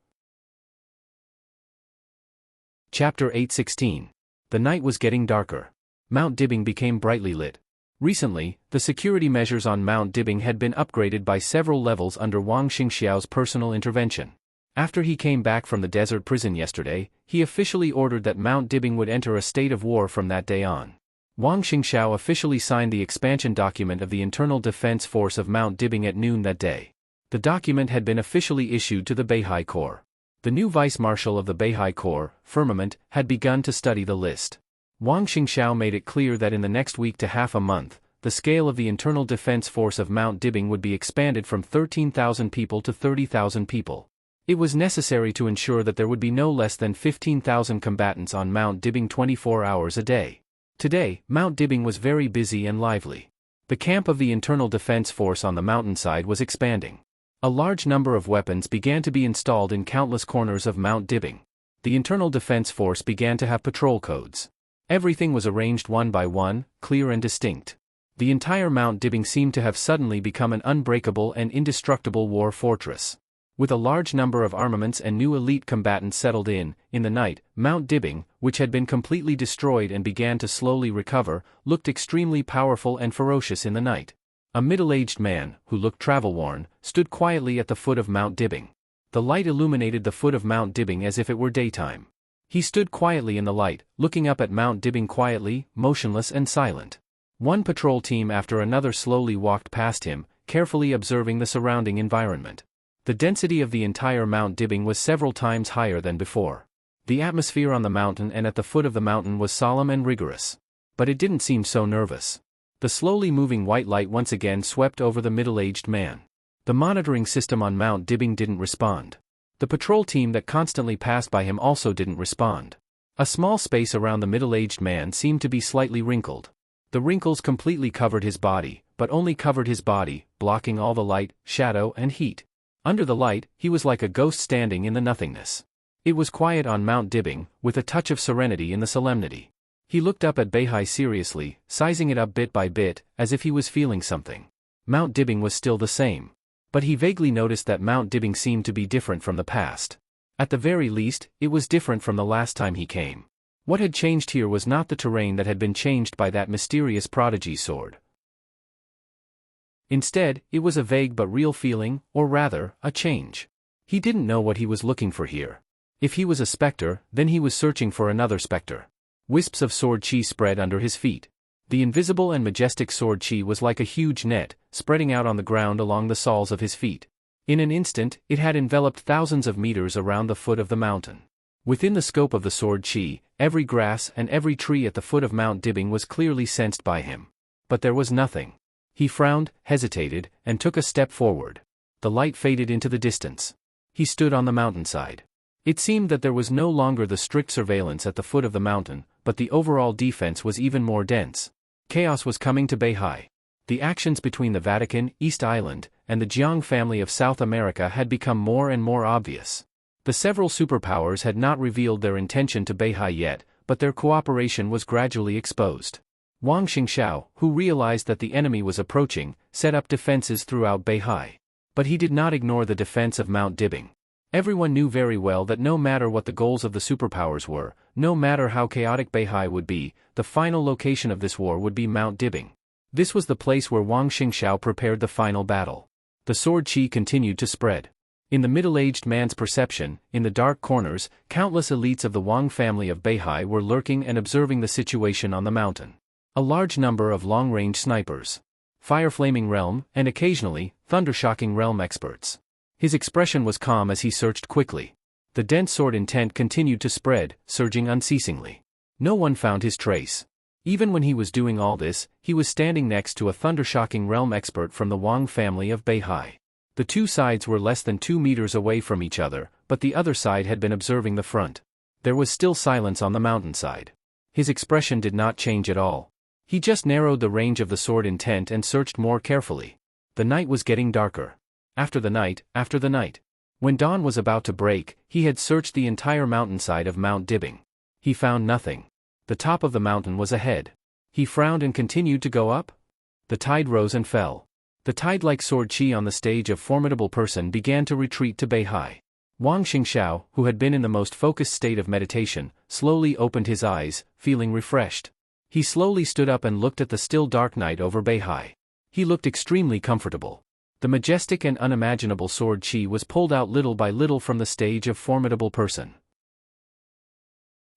Chapter 8:16. The night was getting darker. Mount Dibing became brightly lit. Recently, the security measures on Mount Dibing had been upgraded by several levels under Wang Xingxiao's personal intervention. After he came back from the desert prison yesterday, he officially ordered that Mount Dibing would enter a state of war from that day on. Wang Xingxiao officially signed the expansion document of the Internal Defense Force of Mount Dibing at noon that day. The document had been officially issued to the Beihai Corps. The new vice-marshal of the Beihai Corps, Firmament, had begun to study the list. Wang Xingxiao made it clear that in the next week to half a month, the scale of the Internal Defense Force of Mount Dibing would be expanded from 13,000 people to 30,000 people. It was necessary to ensure that there would be no less than 15,000 combatants on Mount Dibing 24 hours a day. Today, Mount Dibing was very busy and lively. The camp of the Internal Defense Force on the mountainside was expanding. A large number of weapons began to be installed in countless corners of Mount Dibing. The Internal Defense Force began to have patrol codes. Everything was arranged one by one, clear and distinct. The entire Mount Dibing seemed to have suddenly become an unbreakable and indestructible war fortress. With a large number of armaments and new elite combatants settled in the night, Mount Dibing, which had been completely destroyed and began to slowly recover, looked extremely powerful and ferocious in the night. A middle-aged man, who looked travel-worn, stood quietly at the foot of Mount Dibing. The light illuminated the foot of Mount Dibing as if it were daytime. He stood quietly in the light, looking up at Mount Dibing quietly, motionless and silent. One patrol team after another slowly walked past him, carefully observing the surrounding environment. The density of the entire Mount Dibing was several times higher than before. The atmosphere on the mountain and at the foot of the mountain was solemn and rigorous. But it didn't seem so nervous. The slowly moving white light once again swept over the middle-aged man. The monitoring system on Mount Dibing didn't respond. The patrol team that constantly passed by him also didn't respond. A small space around the middle-aged man seemed to be slightly wrinkled. The wrinkles completely covered his body, but only covered his body, blocking all the light, shadow and heat. Under the light, he was like a ghost standing in the nothingness. It was quiet on Mount Dibing, with a touch of serenity in the solemnity. He looked up at Beihai seriously, sizing it up bit by bit, as if he was feeling something. Mount Dibing was still the same. But he vaguely noticed that Mount Dibing seemed to be different from the past. At the very least, it was different from the last time he came. What had changed here was not the terrain that had been changed by that mysterious prodigy sword. Instead, it was a vague but real feeling, or rather, a change. He didn't know what he was looking for here. If he was a specter, then he was searching for another specter. Wisps of sword chi spread under his feet. The invisible and majestic sword chi was like a huge net, spreading out on the ground along the soles of his feet. In an instant, it had enveloped thousands of meters around the foot of the mountain. Within the scope of the sword chi, every grass and every tree at the foot of Mount Dibing was clearly sensed by him. But there was nothing. He frowned, hesitated, and took a step forward. The light faded into the distance. He stood on the mountainside. It seemed that there was no longer the strict surveillance at the foot of the mountain, but the overall defense was even more dense. Chaos was coming to Beihai. The actions between the Vatican, East Island, and the Jiang family of South America had become more and more obvious. The several superpowers had not revealed their intention to Beihai yet, but their cooperation was gradually exposed. Wang Xingxiao, who realized that the enemy was approaching, set up defenses throughout Beihai. But he did not ignore the defense of Mount Dibing. Everyone knew very well that no matter what the goals of the superpowers were, no matter how chaotic Beihai would be, the final location of this war would be Mount Dibing. This was the place where Wang Xingxiao prepared the final battle. The sword chi continued to spread. In the middle-aged man's perception, in the dark corners, countless elites of the Wang family of Beihai were lurking and observing the situation on the mountain. A large number of long-range snipers, fire-flaming realm, and occasionally, thunder-shocking realm experts. His expression was calm as he searched quickly. The dense sword intent continued to spread, surging unceasingly. No one found his trace. Even when he was doing all this, he was standing next to a thunder-shocking realm expert from the Wang family of Beihai. The two sides were less than 2 meters away from each other, but the other side had been observing the front. There was still silence on the mountainside. His expression did not change at all. He just narrowed the range of the sword intent and searched more carefully. The night was getting darker. After the night. When dawn was about to break, he had searched the entire mountainside of Mount Dibbing. He found nothing. The top of the mountain was ahead. He frowned and continued to go up. The tide rose and fell. The tide-like sword qi on the stage of formidable person began to retreat to Beihai. Wang Xingxiao, who had been in the most focused state of meditation, slowly opened his eyes, feeling refreshed. He slowly stood up and looked at the still dark night over Beihai. He looked extremely comfortable. The majestic and unimaginable sword qi was pulled out little by little from the stage of formidable person.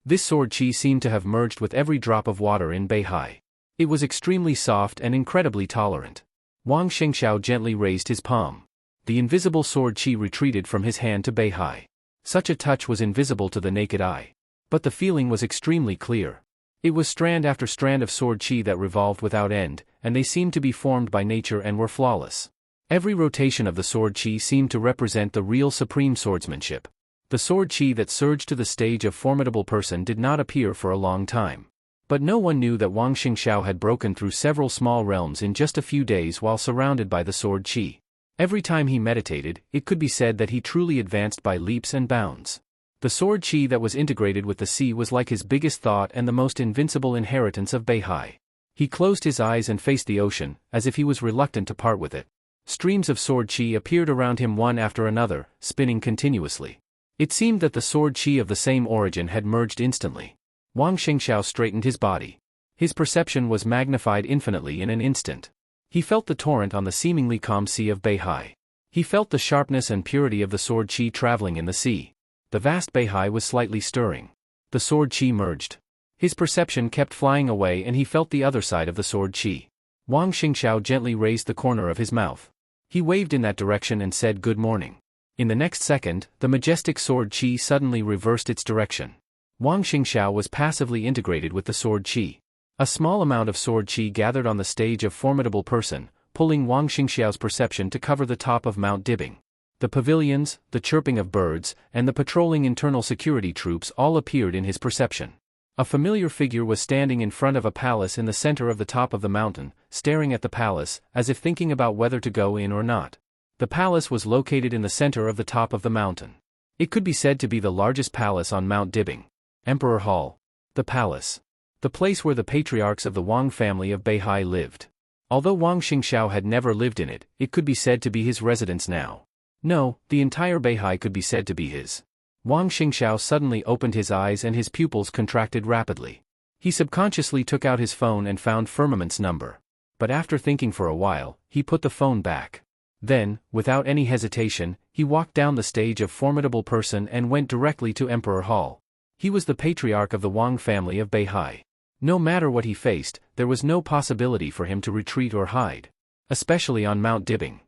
This sword qi seemed to have merged with every drop of water in Beihai. It was extremely soft and incredibly tolerant. Wang Xingxiao gently raised his palm. The invisible sword qi retreated from his hand to Beihai. Such a touch was invisible to the naked eye. But the feeling was extremely clear. It was strand after strand of sword qi that revolved without end, and they seemed to be formed by nature and were flawless. Every rotation of the sword qi seemed to represent the real supreme swordsmanship. The sword qi that surged to the stage of formidable person did not appear for a long time. But no one knew that Wang Xingxiao had broken through several small realms in just a few days while surrounded by the sword qi. Every time he meditated, it could be said that he truly advanced by leaps and bounds. The sword qi that was integrated with the sea was like his biggest thought and the most invincible inheritance of Beihai. He closed his eyes and faced the ocean, as if he was reluctant to part with it. Streams of sword qi appeared around him one after another, spinning continuously. It seemed that the sword qi of the same origin had merged instantly. Wang Xingxiao straightened his body. His perception was magnified infinitely in an instant. He felt the torrent on the seemingly calm sea of Beihai. He felt the sharpness and purity of the sword qi traveling in the sea. The vast Beihai was slightly stirring. The sword qi merged. His perception kept flying away and he felt the other side of the sword qi. Wang Xingxiao gently raised the corner of his mouth. He waved in that direction and said good morning. In the next second, the majestic sword qi suddenly reversed its direction. Wang Xingxiao was passively integrated with the sword qi. A small amount of sword qi gathered on the stage of formidable person, pulling Wang Xingxiao's perception to cover the top of Mount Dibbing. The pavilions, the chirping of birds, and the patrolling internal security troops all appeared in his perception. A familiar figure was standing in front of a palace in the center of the top of the mountain, staring at the palace, as if thinking about whether to go in or not. The palace was located in the center of the top of the mountain. It could be said to be the largest palace on Mount Dibbing. Emperor Hall. The palace. The place where the patriarchs of the Wang family of Beihai lived. Although Wang Xingxiao had never lived in it, it could be said to be his residence now. No, the entire Beihai could be said to be his. Wang Xingxiao suddenly opened his eyes and his pupils contracted rapidly. He subconsciously took out his phone and found Firmament's number. But after thinking for a while, he put the phone back. Then, without any hesitation, he walked down the stage of formidable person and went directly to Emperor Hall. He was the patriarch of the Wang family of Beihai. No matter what he faced, there was no possibility for him to retreat or hide. Especially on Mount Dibbing.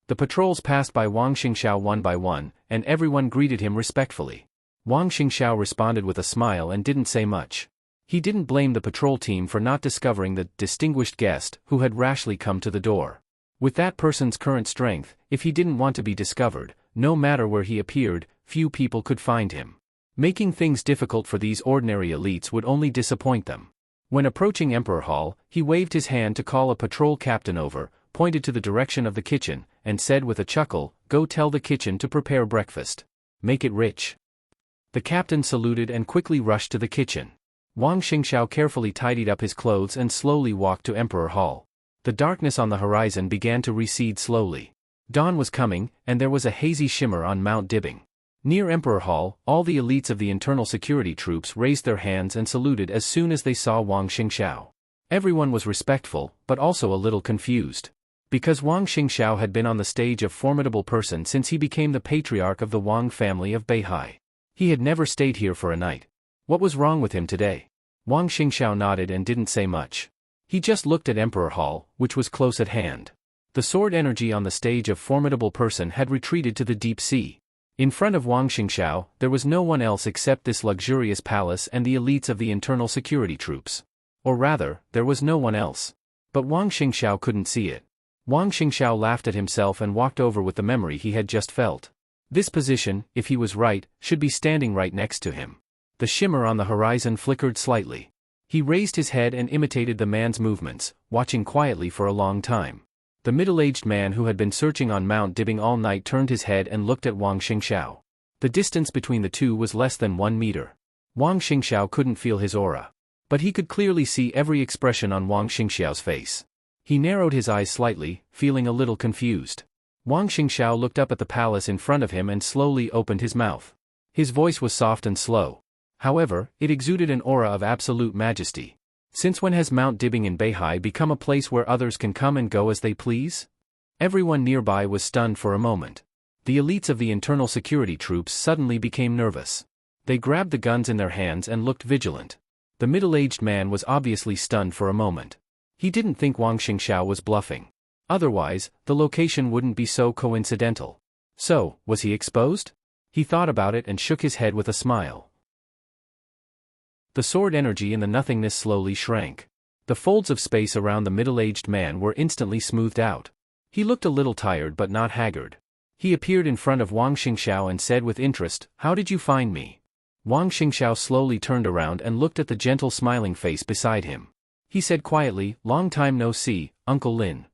The patrols passed by Wang Xingxiao one by one, and everyone greeted him respectfully. Wang Xingxiao responded with a smile and didn't say much. He didn't blame the patrol team for not discovering the distinguished guest who had rashly come to the door. With that person's current strength, if he didn't want to be discovered, no matter where he appeared, few people could find him. Making things difficult for these ordinary elites would only disappoint them. When approaching Emperor Hall, he waved his hand to call a patrol captain over, pointed to the direction of the kitchen, and said with a chuckle, "Go tell the kitchen to prepare breakfast. Make it rich." The captain saluted and quickly rushed to the kitchen. Wang Xingxiao carefully tidied up his clothes and slowly walked to Emperor Hall. The darkness on the horizon began to recede slowly. Dawn was coming, and there was a hazy shimmer on Mount Dibbing. Near Emperor Hall, all the elites of the internal security troops raised their hands and saluted as soon as they saw Wang Xingxiao. Everyone was respectful, but also a little confused. Because Wang Xingxiao had been on the stage of formidable person since he became the patriarch of the Wang family of Beihai. He had never stayed here for a night. What was wrong with him today? Wang Xingxiao nodded and didn't say much. He just looked at Emperor Hall, which was close at hand. The sword energy on the stage of formidable person had retreated to the deep sea. In front of Wang Xingxiao, there was no one else except this luxurious palace and the elites of the internal security troops. Or rather, there was no one else. But Wang Xingxiao couldn't see it. Wang Xingxiao laughed at himself and walked over with the memory he had just felt. This position, if he was right, should be standing right next to him. The shimmer on the horizon flickered slightly. He raised his head and imitated the man's movements, watching quietly for a long time. The middle-aged man who had been searching on Mount Dibbing all night turned his head and looked at Wang Xingxiao. The distance between the two was less than 1 meter. Wang Xingxiao couldn't feel his aura, but he could clearly see every expression on Wang Xingxiao's face. He narrowed his eyes slightly, feeling a little confused. Wang Xingxiao looked up at the palace in front of him and slowly opened his mouth. His voice was soft and slow. However, it exuded an aura of absolute majesty. Since when has Mount Dibbing in Beihai become a place where others can come and go as they please? Everyone nearby was stunned for a moment. The elites of the internal security troops suddenly became nervous. They grabbed the guns in their hands and looked vigilant. The middle-aged man was obviously stunned for a moment. He didn't think Wang Xingxiao was bluffing. Otherwise, the location wouldn't be so coincidental. So, was he exposed? He thought about it and shook his head with a smile. The sword energy in the nothingness slowly shrank. The folds of space around the middle-aged man were instantly smoothed out. He looked a little tired but not haggard. He appeared in front of Wang Xingxiao and said with interest, "How did you find me?" Wang Xingxiao slowly turned around and looked at the gentle smiling face beside him. He said quietly, "Long time no see, Uncle Lin."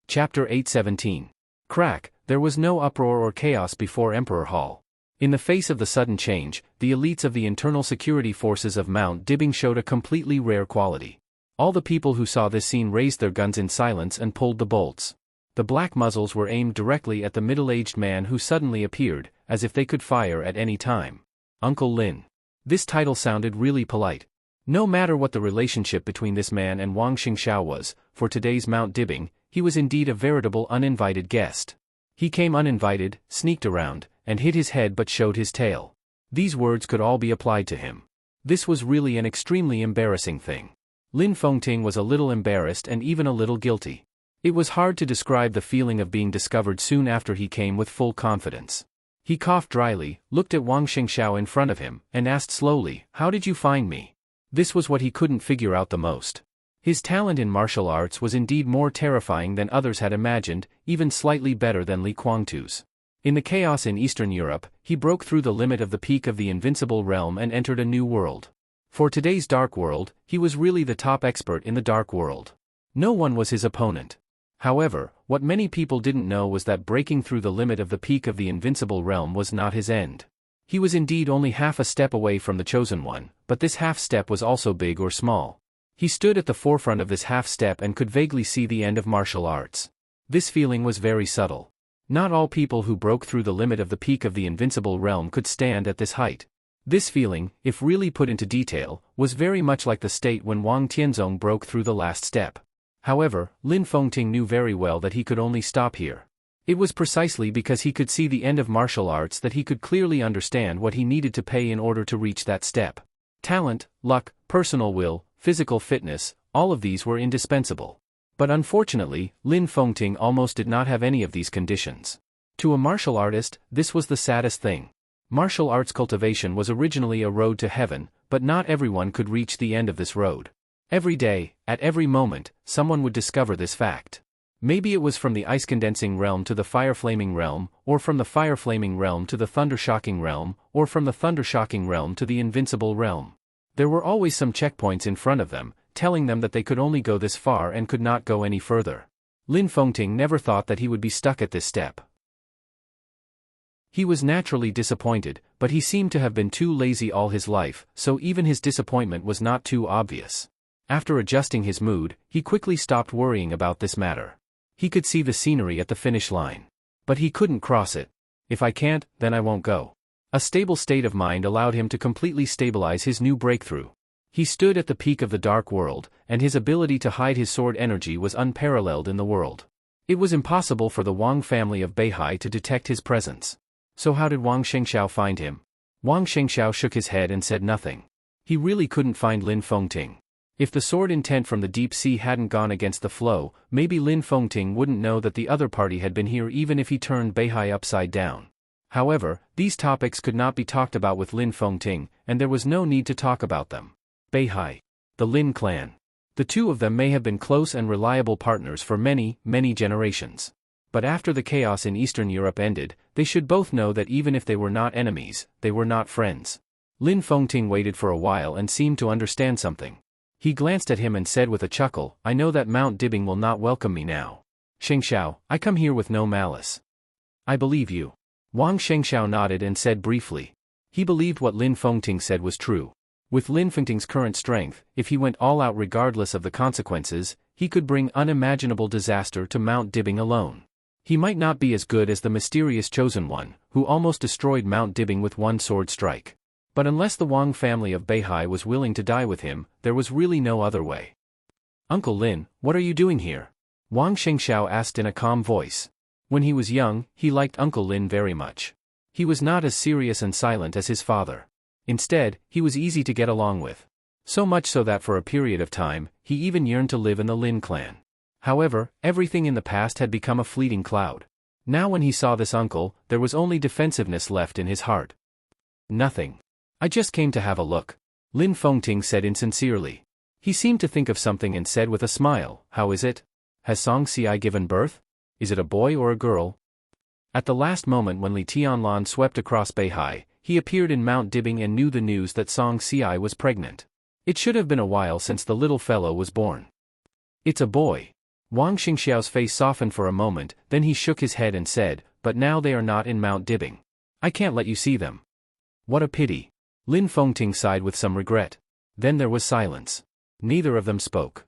Chapter 817. Crack. There was no uproar or chaos before Emperor Hall. In the face of the sudden change, the elites of the internal security forces of Mount Dibbing showed a completely rare quality. All the people who saw this scene raised their guns in silence and pulled the bolts. The black muzzles were aimed directly at the middle-aged man who suddenly appeared, as if they could fire at any time. Uncle Lin. This title sounded really polite. No matter what the relationship between this man and Wang Xingxiao was, for today's Mount Dibbing, he was indeed a veritable uninvited guest. He came uninvited, sneaked around, and hid his head but showed his tail. These words could all be applied to him. This was really an extremely embarrassing thing. Lin Fengting was a little embarrassed and even a little guilty. It was hard to describe the feeling of being discovered soon after he came with full confidence. He coughed dryly, looked at Wang Xingxiao in front of him, and asked slowly, "How did you find me?" This was what he couldn't figure out the most. His talent in martial arts was indeed more terrifying than others had imagined, even slightly better than Li Kuangtu's. In the chaos in Eastern Europe, he broke through the limit of the peak of the invincible realm and entered a new world. For today's dark world, he was really the top expert in the dark world. No one was his opponent. However, what many people didn't know was that breaking through the limit of the peak of the invincible realm was not his end. He was indeed only half a step away from the chosen one, but this half step was also big or small. He stood at the forefront of this half step and could vaguely see the end of martial arts. This feeling was very subtle. Not all people who broke through the limit of the peak of the invincible realm could stand at this height. This feeling, if really put into detail, was very much like the state when Wang Tianzong broke through the last step. However, Lin Fengting knew very well that he could only stop here. It was precisely because he could see the end of martial arts that he could clearly understand what he needed to pay in order to reach that step. Talent, luck, personal will, physical fitness, all of these were indispensable. But unfortunately, Lin Fengting almost did not have any of these conditions. To a martial artist, this was the saddest thing. Martial arts cultivation was originally a road to heaven, but not everyone could reach the end of this road. Every day, at every moment, someone would discover this fact. Maybe it was from the ice-condensing realm to the fire-flaming realm, or from the fire-flaming realm to the thunder-shocking realm, or from the thunder-shocking realm to the invincible realm. There were always some checkpoints in front of them, telling them that they could only go this far and could not go any further. Lin Fengting never thought that he would be stuck at this step. He was naturally disappointed, but he seemed to have been too lazy all his life, so even his disappointment was not too obvious. After adjusting his mood, he quickly stopped worrying about this matter. He could see the scenery at the finish line. But he couldn't cross it. If I can't, then I won't go. A stable state of mind allowed him to completely stabilize his new breakthrough. He stood at the peak of the dark world, and his ability to hide his sword energy was unparalleled in the world. It was impossible for the Wang family of Beihai to detect his presence. So how did Wang Xingxiao find him? Wang Xingxiao shook his head and said nothing. He really couldn't find Lin Fengting. If the sword intent from the deep sea hadn't gone against the flow, maybe Lin Fengting wouldn't know that the other party had been here even if he turned Beihai upside down. However, these topics could not be talked about with Lin Fengting, and there was no need to talk about them. Beihai. The Lin clan. The two of them may have been close and reliable partners for many, many generations. But after the chaos in Eastern Europe ended, they should both know that even if they were not enemies, they were not friends. Lin Fengting waited for a while and seemed to understand something. He glanced at him and said with a chuckle, I know that Mount Dibbing will not welcome me now. Shengxiao, I come here with no malice. I believe you. Wang Shengxiao nodded and said briefly. He believed what Lin Fengting said was true. With Lin Fengting's current strength, if he went all out regardless of the consequences, he could bring unimaginable disaster to Mount Dibbing alone. He might not be as good as the mysterious Chosen One, who almost destroyed Mount Dibbing with one sword strike. But unless the Wang family of Beihai was willing to die with him, there was really no other way. Uncle Lin, what are you doing here? Wang Shengxiao asked in a calm voice. When he was young, he liked Uncle Lin very much. He was not as serious and silent as his father. Instead, he was easy to get along with. So much so that for a period of time, he even yearned to live in the Lin clan. However, everything in the past had become a fleeting cloud. Now when he saw this uncle, there was only defensiveness left in his heart. Nothing. I just came to have a look. Lin Fengting said insincerely. He seemed to think of something and said with a smile, how is it? Has Song Xi given birth? Is it a boy or a girl? At the last moment when Li Tianlan swept across Beihai, he appeared in Mount Dibbing and knew the news that Song Xi was pregnant. It should have been a while since the little fellow was born. It's a boy. Wang Xingxiao's face softened for a moment, then he shook his head and said, but now they are not in Mount Dibbing. I can't let you see them. What a pity. Lin Fengting sighed with some regret. Then there was silence. Neither of them spoke.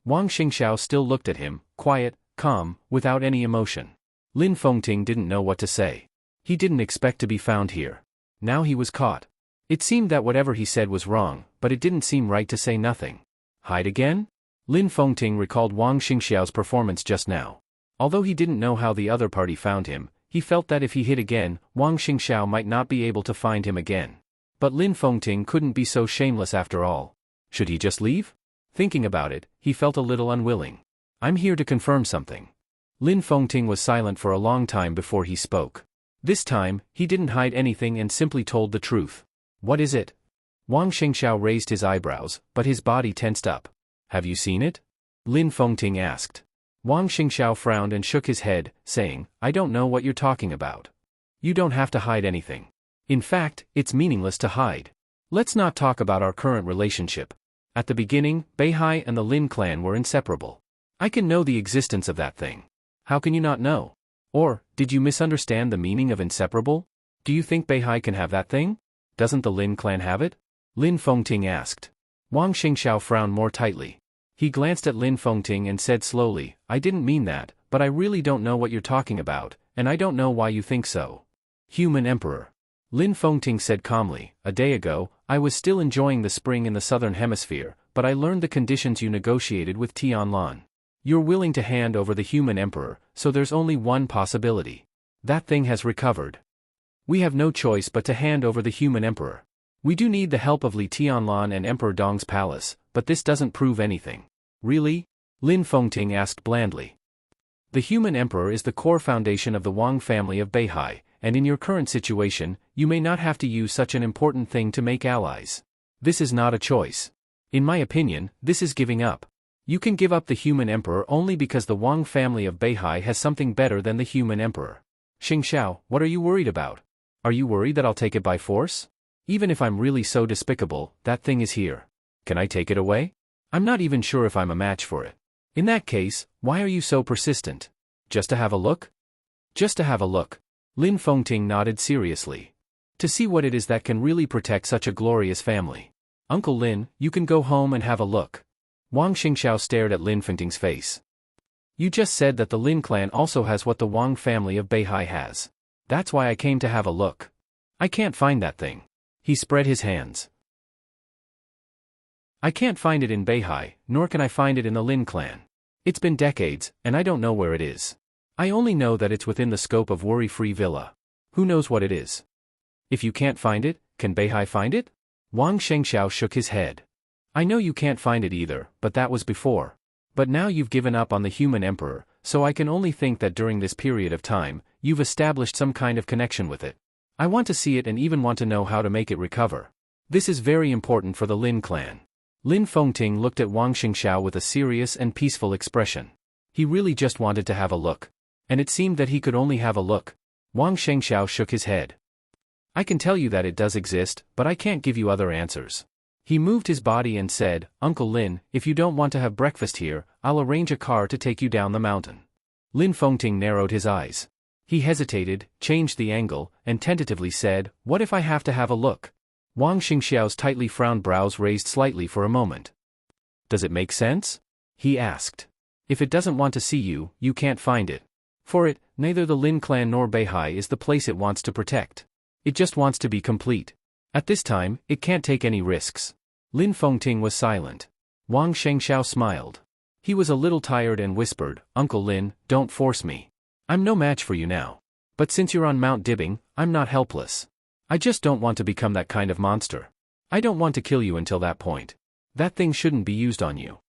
Wang Xingxiao still looked at him, quiet, calm, without any emotion. Lin Fengting didn't know what to say. He didn't expect to be found here. Now he was caught. It seemed that whatever he said was wrong, but it didn't seem right to say nothing. Hide again? Lin Fengting recalled Wang Xingxiao's performance just now. Although he didn't know how the other party found him, he felt that if he hid again, Wang Xingxiao might not be able to find him again. But Lin Fengting couldn't be so shameless after all. Should he just leave? Thinking about it, he felt a little unwilling. I'm here to confirm something. Lin Fengting was silent for a long time before he spoke. This time, he didn't hide anything and simply told the truth. What is it? Wang Xingxiao raised his eyebrows, but his body tensed up. Have you seen it? Lin Fengting asked. Wang Xingxiao frowned and shook his head, saying, I don't know what you're talking about. You don't have to hide anything. In fact, it's meaningless to hide. Let's not talk about our current relationship. At the beginning, Beihai and the Lin clan were inseparable. I can know the existence of that thing. How can you not know? Or, did you misunderstand the meaning of inseparable? Do you think Beihai can have that thing? Doesn't the Lin clan have it? Lin Fengting asked. Wang Xingxiao frowned more tightly. He glanced at Lin Fengting and said slowly, I didn't mean that, but I really don't know what you're talking about, and I don't know why you think so. Human Emperor. Lin Fengting said calmly, a day ago, I was still enjoying the spring in the southern hemisphere, but I learned the conditions you negotiated with Tianlan. You're willing to hand over the Human Emperor, so there's only one possibility. That thing has recovered. We have no choice but to hand over the Human Emperor. We do need the help of Li Tianlan and Emperor Dong's palace, but this doesn't prove anything. Really? Lin Fengting asked blandly. The Human Emperor is the core foundation of the Wang family of Beihai, and in your current situation, you may not have to use such an important thing to make allies. This is not a choice. In my opinion, this is giving up. You can give up the Human Emperor only because the Wang family of Beihai has something better than the Human Emperor. Xingxiao, what are you worried about? Are you worried that I'll take it by force? Even if I'm really so despicable, that thing is here. Can I take it away? I'm not even sure if I'm a match for it. In that case, why are you so persistent? Just to have a look? Just to have a look. Lin Fengting nodded seriously. To see what it is that can really protect such a glorious family. Uncle Lin, you can go home and have a look. Wang Xingxiao stared at Lin Fengting's face. You just said that the Lin clan also has what the Wang family of Beihai has. That's why I came to have a look. I can't find that thing. He spread his hands. I can't find it in Beihai, nor can I find it in the Lin clan. It's been decades, and I don't know where it is. I only know that it's within the scope of Worry-Free Villa. Who knows what it is? If you can't find it, can Beihai find it? Wang Shengxiao shook his head. I know you can't find it either, but that was before. But now you've given up on the Human Emperor, so I can only think that during this period of time, you've established some kind of connection with it. I want to see it and even want to know how to make it recover. This is very important for the Lin clan. Lin Fengting looked at Wang Xingxiao with a serious and peaceful expression. He really just wanted to have a look. And it seemed that he could only have a look. Wang Shengxiao shook his head. I can tell you that it does exist, but I can't give you other answers. He moved his body and said, Uncle Lin, if you don't want to have breakfast here, I'll arrange a car to take you down the mountain. Lin Fengting narrowed his eyes. He hesitated, changed the angle, and tentatively said, what if I have to have a look? Wang Xingxiao's tightly frowned brows raised slightly for a moment. Does it make sense? He asked. If it doesn't want to see you, you can't find it. For it, neither the Lin clan nor Beihai is the place it wants to protect. It just wants to be complete. At this time, it can't take any risks. Lin Fengting was silent. Wang Shengxiao smiled. He was a little tired and whispered, Uncle Lin, don't force me. I'm no match for you now. But since you're on Mount Dibbing, I'm not helpless. I just don't want to become that kind of monster. I don't want to kill you until that point. That thing shouldn't be used on you.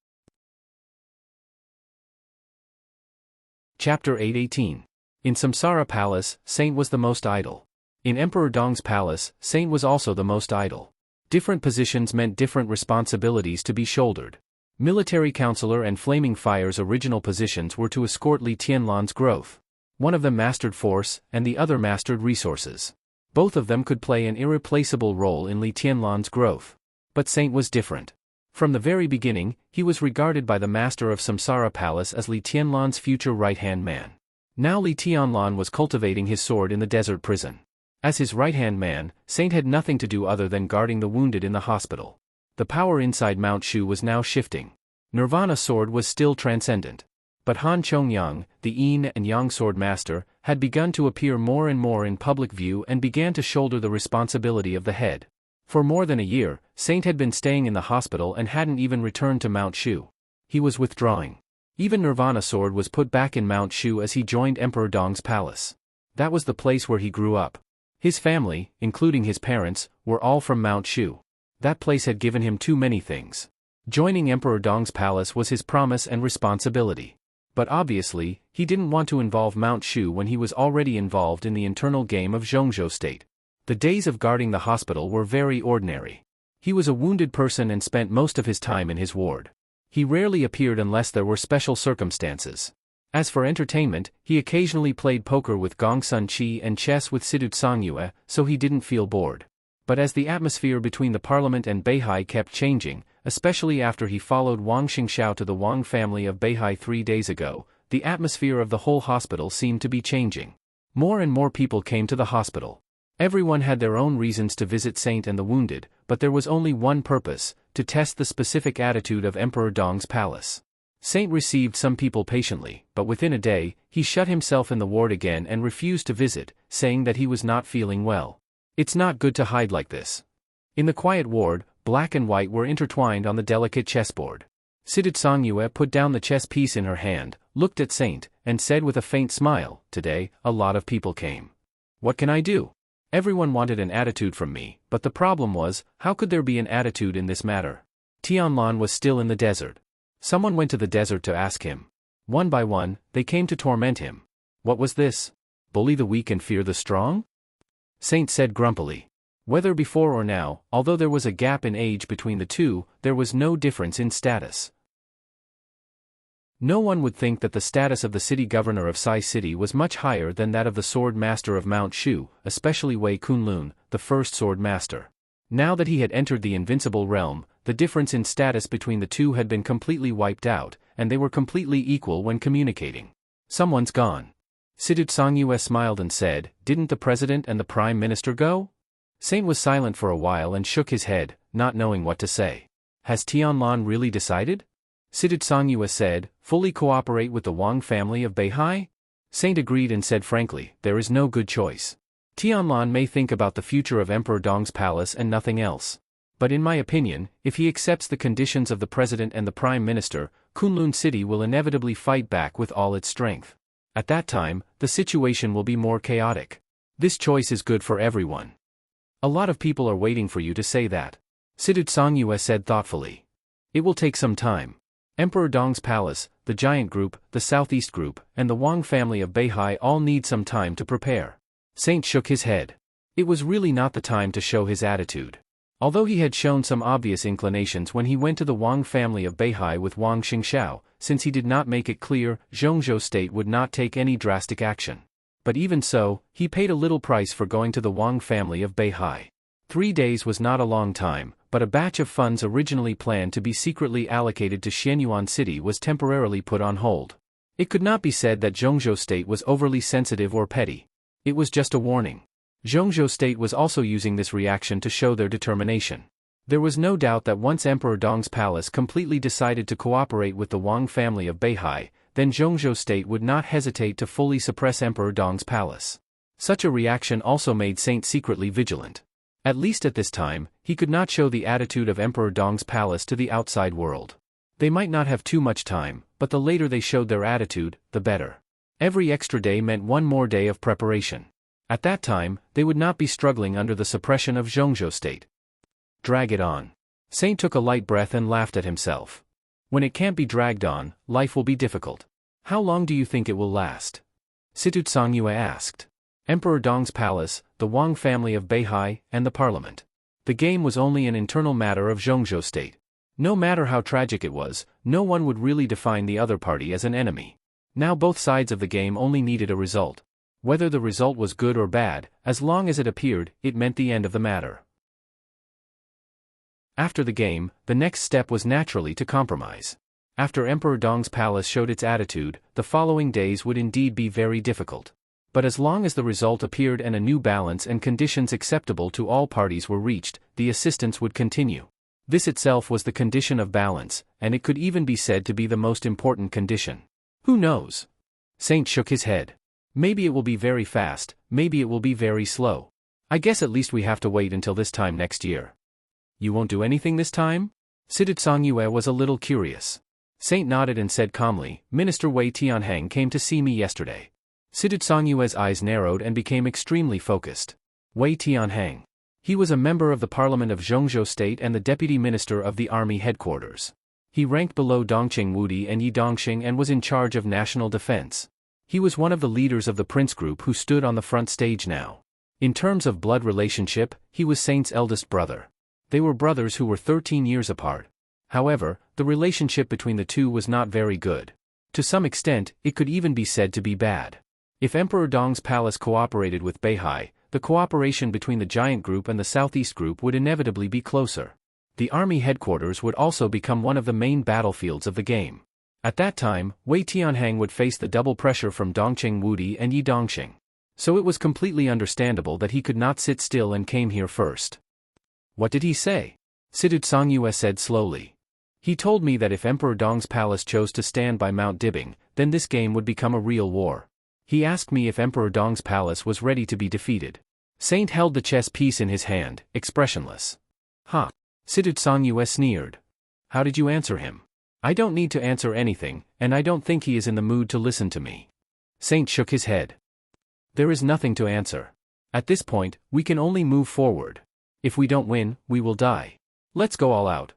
Chapter 8:18. In Samsara Palace, Saint was the most idle. In Emperor Dong's palace, Saint was also the most idle. Different positions meant different responsibilities to be shouldered. Military counselor and Flaming Fire's original positions were to escort Li Tianlan's growth. One of them mastered force, and the other mastered resources. Both of them could play an irreplaceable role in Li Tianlan's growth. But Saint was different. From the very beginning, he was regarded by the master of Samsara Palace as Li Tianlan's future right-hand man. Now Li Tianlan was cultivating his sword in the desert prison. As his right-hand man, Saint had nothing to do other than guarding the wounded in the hospital. The power inside Mount Shu was now shifting. Nirvana sword was still transcendent. But Han Chongyang, the Yin and Yang sword master, had begun to appear more and more in public view and began to shoulder the responsibility of the head. For more than a year, Saint had been staying in the hospital and hadn't even returned to Mount Shu. He was withdrawing. Even Nirvana sword was put back in Mount Shu as he joined Emperor Dong's palace. That was the place where he grew up. His family, including his parents, were all from Mount Shu. That place had given him too many things. Joining Emperor Dong's palace was his promise and responsibility. But obviously, he didn't want to involve Mount Shu when he was already involved in the internal game of Zhongzhou State. The days of guarding the hospital were very ordinary. He was a wounded person and spent most of his time in his ward. He rarely appeared unless there were special circumstances. As for entertainment, he occasionally played poker with Gong Sun Qi and chess with Sidut Songyue, so he didn't feel bored. But as the atmosphere between the parliament and Beihai kept changing, especially after he followed Wang Xingxiao to the Wang family of Beihai 3 days ago, the atmosphere of the whole hospital seemed to be changing. More and more people came to the hospital. Everyone had their own reasons to visit Saint and the wounded, but there was only one purpose, to test the specific attitude of Emperor Dong's palace. Saint received some people patiently, but within a day, he shut himself in the ward again and refused to visit, saying that he was not feeling well. It's not good to hide like this. In the quiet ward, black and white were intertwined on the delicate chessboard. Sidut Songyue put down the chess piece in her hand, looked at Saint, and said with a faint smile, "Today, a lot of people came. What can I do? Everyone wanted an attitude from me, but the problem was, how could there be an attitude in this matter?" Tianlan was still in the desert. Someone went to the desert to ask him. One by one, they came to torment him. What was this? Bully the weak and fear the strong? Saint said grumpily. Whether before or now, although there was a gap in age between the two, there was no difference in status. No one would think that the status of the city governor of Sai City was much higher than that of the sword master of Mount Shu, especially Wei Kunlun, the first sword master. Now that he had entered the invincible realm, the difference in status between the two had been completely wiped out, and they were completely equal when communicating. Someone's gone. Sidut Songyue smiled and said, "Didn't the president and the prime minister go?" Saint was silent for a while and shook his head, not knowing what to say. Has Tianlan really decided? Sidut Songyue said, "Fully cooperate with the Wang family of Beihai?" Saint agreed and said frankly, "There is no good choice. Tianlan may think about the future of Emperor Dong's palace and nothing else. But in my opinion, if he accepts the conditions of the president and the prime minister, Kunlun City will inevitably fight back with all its strength. At that time, the situation will be more chaotic. This choice is good for everyone." "A lot of people are waiting for you to say that," Sidut Songyue said thoughtfully. "It will take some time. Emperor Dong's palace, the Giant Group, the Southeast Group, and the Wang family of Beihai all need some time to prepare." Saint shook his head. It was really not the time to show his attitude. Although he had shown some obvious inclinations when he went to the Wang family of Beihai with Wang Xingxiao, since he did not make it clear, Zhongzhou state would not take any drastic action. But even so, he paid a little price for going to the Wang family of Beihai. 3 days was not a long time, but a batch of funds originally planned to be secretly allocated to Xianyuan City was temporarily put on hold. It could not be said that Zhongzhou state was overly sensitive or petty. It was just a warning. Zhongzhou state was also using this reaction to show their determination. There was no doubt that once Emperor Dong's palace completely decided to cooperate with the Wang family of Beihai, then Zhongzhou state would not hesitate to fully suppress Emperor Dong's palace. Such a reaction also made Saint secretly vigilant. At least at this time, he could not show the attitude of Emperor Dong's palace to the outside world. They might not have too much time, but the later they showed their attitude, the better. Every extra day meant one more day of preparation. At that time, they would not be struggling under the suppression of Zhongzhou state. Drag it on. Saint took a light breath and laughed at himself. When it can't be dragged on, life will be difficult. How long do you think it will last? Situ Songyue asked. Emperor Dong's palace, the Wang family of Beihai, and the parliament. The game was only an internal matter of Zhongzhou state. No matter how tragic it was, no one would really define the other party as an enemy. Now both sides of the game only needed a result. Whether the result was good or bad, as long as it appeared, it meant the end of the matter. After the game, the next step was naturally to compromise. After Emperor Dong's palace showed its attitude, the following days would indeed be very difficult. But as long as the result appeared and a new balance and conditions acceptable to all parties were reached, the assistance would continue. This itself was the condition of balance, and it could even be said to be the most important condition. Who knows? Saint shook his head. Maybe it will be very fast, maybe it will be very slow. I guess at least we have to wait until this time next year. You won't do anything this time? Situ Songyue was a little curious. Saint nodded and said calmly, Minister Wei Tianheng came to see me yesterday. Situ Songyue's eyes narrowed and became extremely focused. Wei Tianheng. He was a member of the parliament of Zhongzhou state and the deputy minister of the army headquarters. He ranked below Dongqing Wudi and Yi Dongxing and was in charge of national defense. He was one of the leaders of the prince group who stood on the front stage now. In terms of blood relationship, he was Saint's eldest brother. They were brothers who were 13 years apart. However, the relationship between the two was not very good. To some extent, it could even be said to be bad. If Emperor Dong's palace cooperated with Beihai, the cooperation between the giant group and the southeast group would inevitably be closer. The army headquarters would also become one of the main battlefields of the game. At that time, Wei Tianheng would face the double pressure from Dongqing Wudi and Yi Dongxing. So it was completely understandable that he could not sit still and came here first. What did he say? Situ Songyue said slowly. He told me that if Emperor Dong's palace chose to stand by Mount Dibing, then this game would become a real war. He asked me if Emperor Dong's palace was ready to be defeated. Saint held the chess piece in his hand, expressionless. Ha! Situ Songyue sneered. How did you answer him? I don't need to answer anything, and I don't think he is in the mood to listen to me. Saint shook his head. There is nothing to answer. At this point, we can only move forward. If we don't win, we will die. Let's go all out.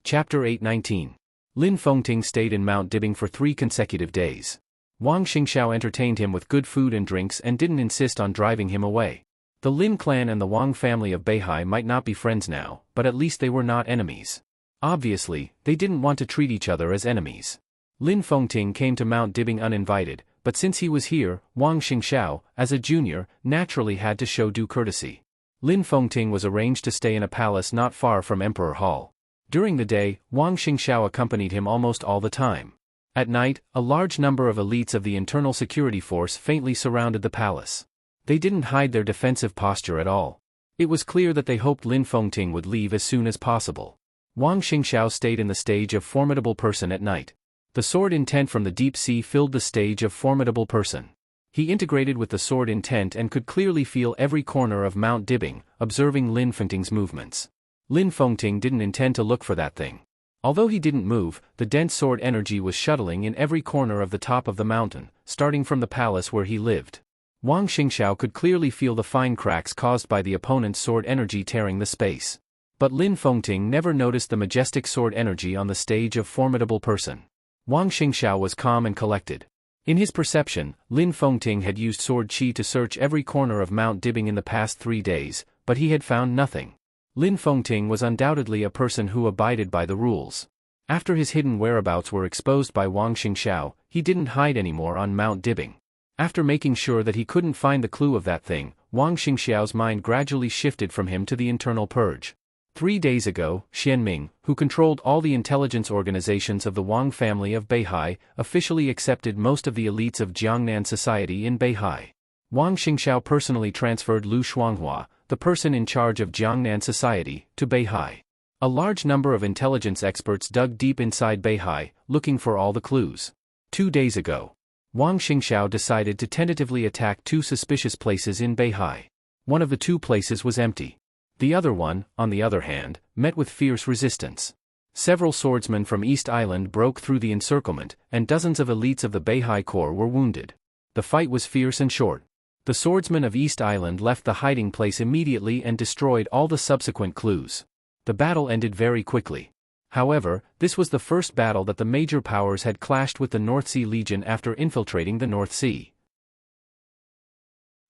Chapter 8:19. Lin Fengting stayed in Mount Dibing for 3 consecutive days. Wang Xingxiao entertained him with good food and drinks and didn't insist on driving him away. The Lin clan and the Wang family of Beihai might not be friends now, but at least they were not enemies. Obviously, they didn't want to treat each other as enemies. Lin Fengting came to Mount Dibing uninvited, but since he was here, Wang Xingxiao, as a junior, naturally had to show due courtesy. Lin Fengting was arranged to stay in a palace not far from Emperor Hall. During the day, Wang Xingxiao accompanied him almost all the time. At night, a large number of elites of the internal security force faintly surrounded the palace. They didn't hide their defensive posture at all. It was clear that they hoped Lin Fengting would leave as soon as possible. Wang Xingxiao stayed in the stage of formidable person at night. The sword intent from the deep sea filled the stage of formidable person. He integrated with the sword intent and could clearly feel every corner of Mount Dibing, observing Lin Fengting's movements. Lin Fengting didn't intend to look for that thing. Although he didn't move, the dense sword energy was shuttling in every corner of the top of the mountain, starting from the palace where he lived. Wang Xingxiao could clearly feel the fine cracks caused by the opponent's sword energy tearing the space. But Lin Fengting never noticed the majestic sword energy on the stage of formidable person. Wang Xingxiao was calm and collected. In his perception, Lin Fengting had used sword qi to search every corner of Mount Dibbing in the past 3 days, but he had found nothing. Lin Fengting was undoubtedly a person who abided by the rules. After his hidden whereabouts were exposed by Wang Xingxiao, he didn't hide anymore on Mount Dibbing. After making sure that he couldn't find the clue of that thing, Wang Xingxiao's mind gradually shifted from him to the internal purge. 3 days ago, Xian Ming, who controlled all the intelligence organizations of the Wang family of Beihai, officially accepted most of the elites of Jiangnan society in Beihai. Wang Xingxiao personally transferred Lu Shuanghua, the person in charge of Jiangnan society, to Beihai. A large number of intelligence experts dug deep inside Beihai, looking for all the clues. 2 days ago, Wang Xingxiao decided to tentatively attack 2 suspicious places in Beihai. One of the 2 places was empty. The other one, on the other hand, met with fierce resistance. Several swordsmen from East Island broke through the encirclement, and dozens of elites of the Beihai Corps were wounded. The fight was fierce and short. The swordsmen of East Island left the hiding place immediately and destroyed all the subsequent clues. The battle ended very quickly. However, this was the first battle that the major powers had clashed with the North Sea Legion after infiltrating the North Sea.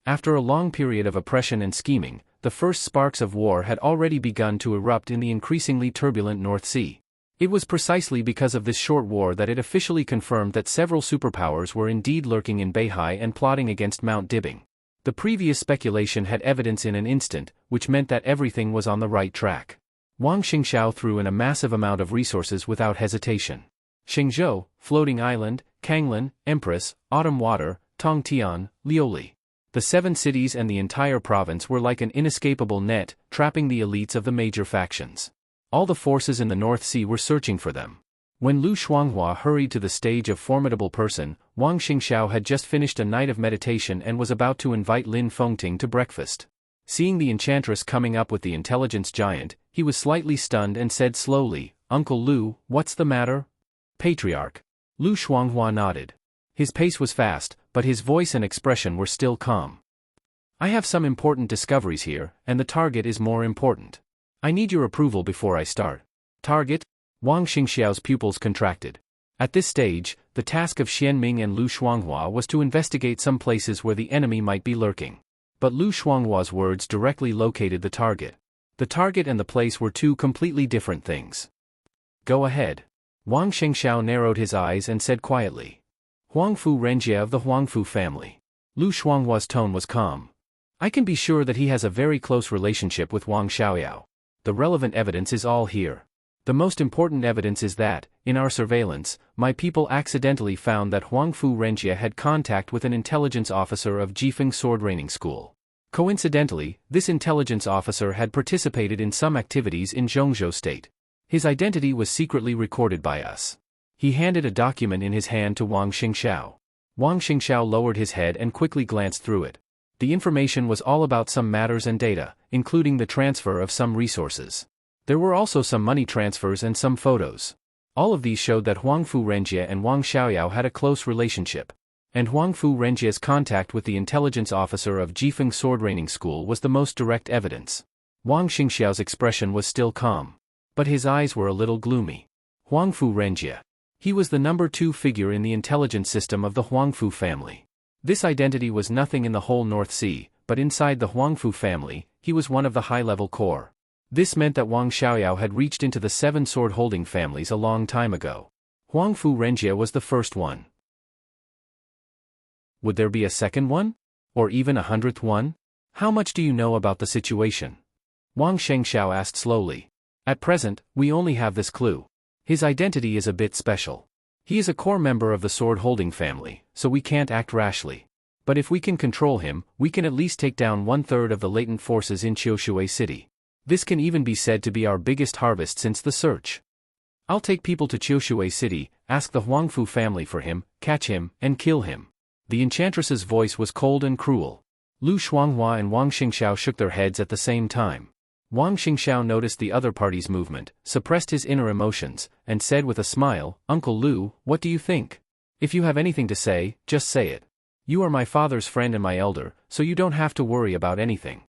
After a long period of oppression and scheming, the first sparks of war had already begun to erupt in the increasingly turbulent North Sea. It was precisely because of this short war that it officially confirmed that several superpowers were indeed lurking in Beihai and plotting against Mount Dibbing. The previous speculation had evidence in an instant, which meant that everything was on the right track. Wang Xingxiao threw in a massive amount of resources without hesitation. Xingzhou, Floating Island, Kanglan, Empress, Autumn Water, Tongtian, Lioli. The 7 cities and the entire province were like an inescapable net, trapping the elites of the major factions. All the forces in the North Sea were searching for them. When Lu Shuanghua hurried to the stage of formidable person, Wang Xingxiao had just finished a night of meditation and was about to invite Lin Fengting to breakfast. Seeing the enchantress coming up with the intelligence giant, he was slightly stunned and said slowly, "Uncle Lu, what's the matter?" "Patriarch." Lu Shuanghua nodded. His pace was fast, but his voice and expression were still calm. "I have some important discoveries here, and the target is more important. I need your approval before I start." "Target?" Wang Xingxiao's pupils contracted. At this stage, the task of Xian Ming and Lu Shuanghua was to investigate some places where the enemy might be lurking. But Lu Shuanghua's words directly located the target. The target and the place were 2 completely different things. "Go ahead." Wang Xingxiao narrowed his eyes and said quietly. "Huangfu Renjie of the Huangfu family." Lu Shuanghua's tone was calm. "I can be sure that he has a very close relationship with Wang Xiaoyao. The relevant evidence is all here. The most important evidence is that, in our surveillance, my people accidentally found that Huangfu Renjie had contact with an intelligence officer of Jifeng Sword Training School. Coincidentally, this intelligence officer had participated in some activities in Zhongzhou State. His identity was secretly recorded by us." He handed a document in his hand to Wang Xingxiao. Wang Xingxiao lowered his head and quickly glanced through it. The information was all about some matters and data, including the transfer of some resources. There were also some money transfers and some photos. All of these showed that Huangfu Renjie and Wang Xiaoyao had a close relationship. And Huangfu Renjie's contact with the intelligence officer of Jifeng Sword Training School was the most direct evidence. Wang Xingxiao's expression was still calm. But his eyes were a little gloomy. Huangfu Renjie. He was the number 2 figure in the intelligence system of the Huangfu family. This identity was nothing in the whole North Sea, but inside the Huangfu family, he was one of the high-level core. This meant that Wang Xiaoyao had reached into the 7 sword-holding families a long time ago. Huangfu Renjie was the first one. Would there be a second one? Or even a 100th one? How much do you know about the situation? Wang Xingxiao asked slowly. At present, we only have this clue. His identity is a bit special. He is a core member of the sword-holding family, so we can't act rashly. But if we can control him, we can at least take down 1/3 of the latent forces in Qiushui City. This can even be said to be our biggest harvest since the search. I'll take people to Qiushui City, ask the Huangfu family for him, catch him, and kill him. The enchantress's voice was cold and cruel. Lu Shuanghua and Wang Xingxiao shook their heads at the same time. Wang Xingxiao noticed the other party's movement, suppressed his inner emotions, and said with a smile, "Uncle Lu, what do you think? If you have anything to say, just say it. You are my father's friend and my elder, so you don't have to worry about anything."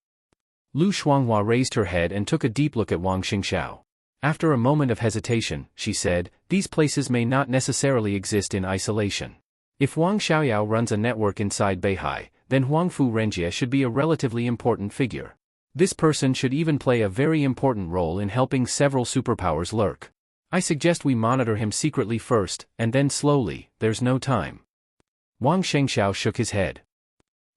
Lu Shuanghua raised her head and took a deep look at Wang Xingxiao. After a moment of hesitation, she said, "These places may not necessarily exist in isolation. If Wang Xiaoyao runs a network inside Beihai, then Huangfu Renjie should be a relatively important figure. This person should even play a very important role in helping several superpowers lurk. I suggest we monitor him secretly first, and then slowly. There's no time. Wang Shengxiao shook his head.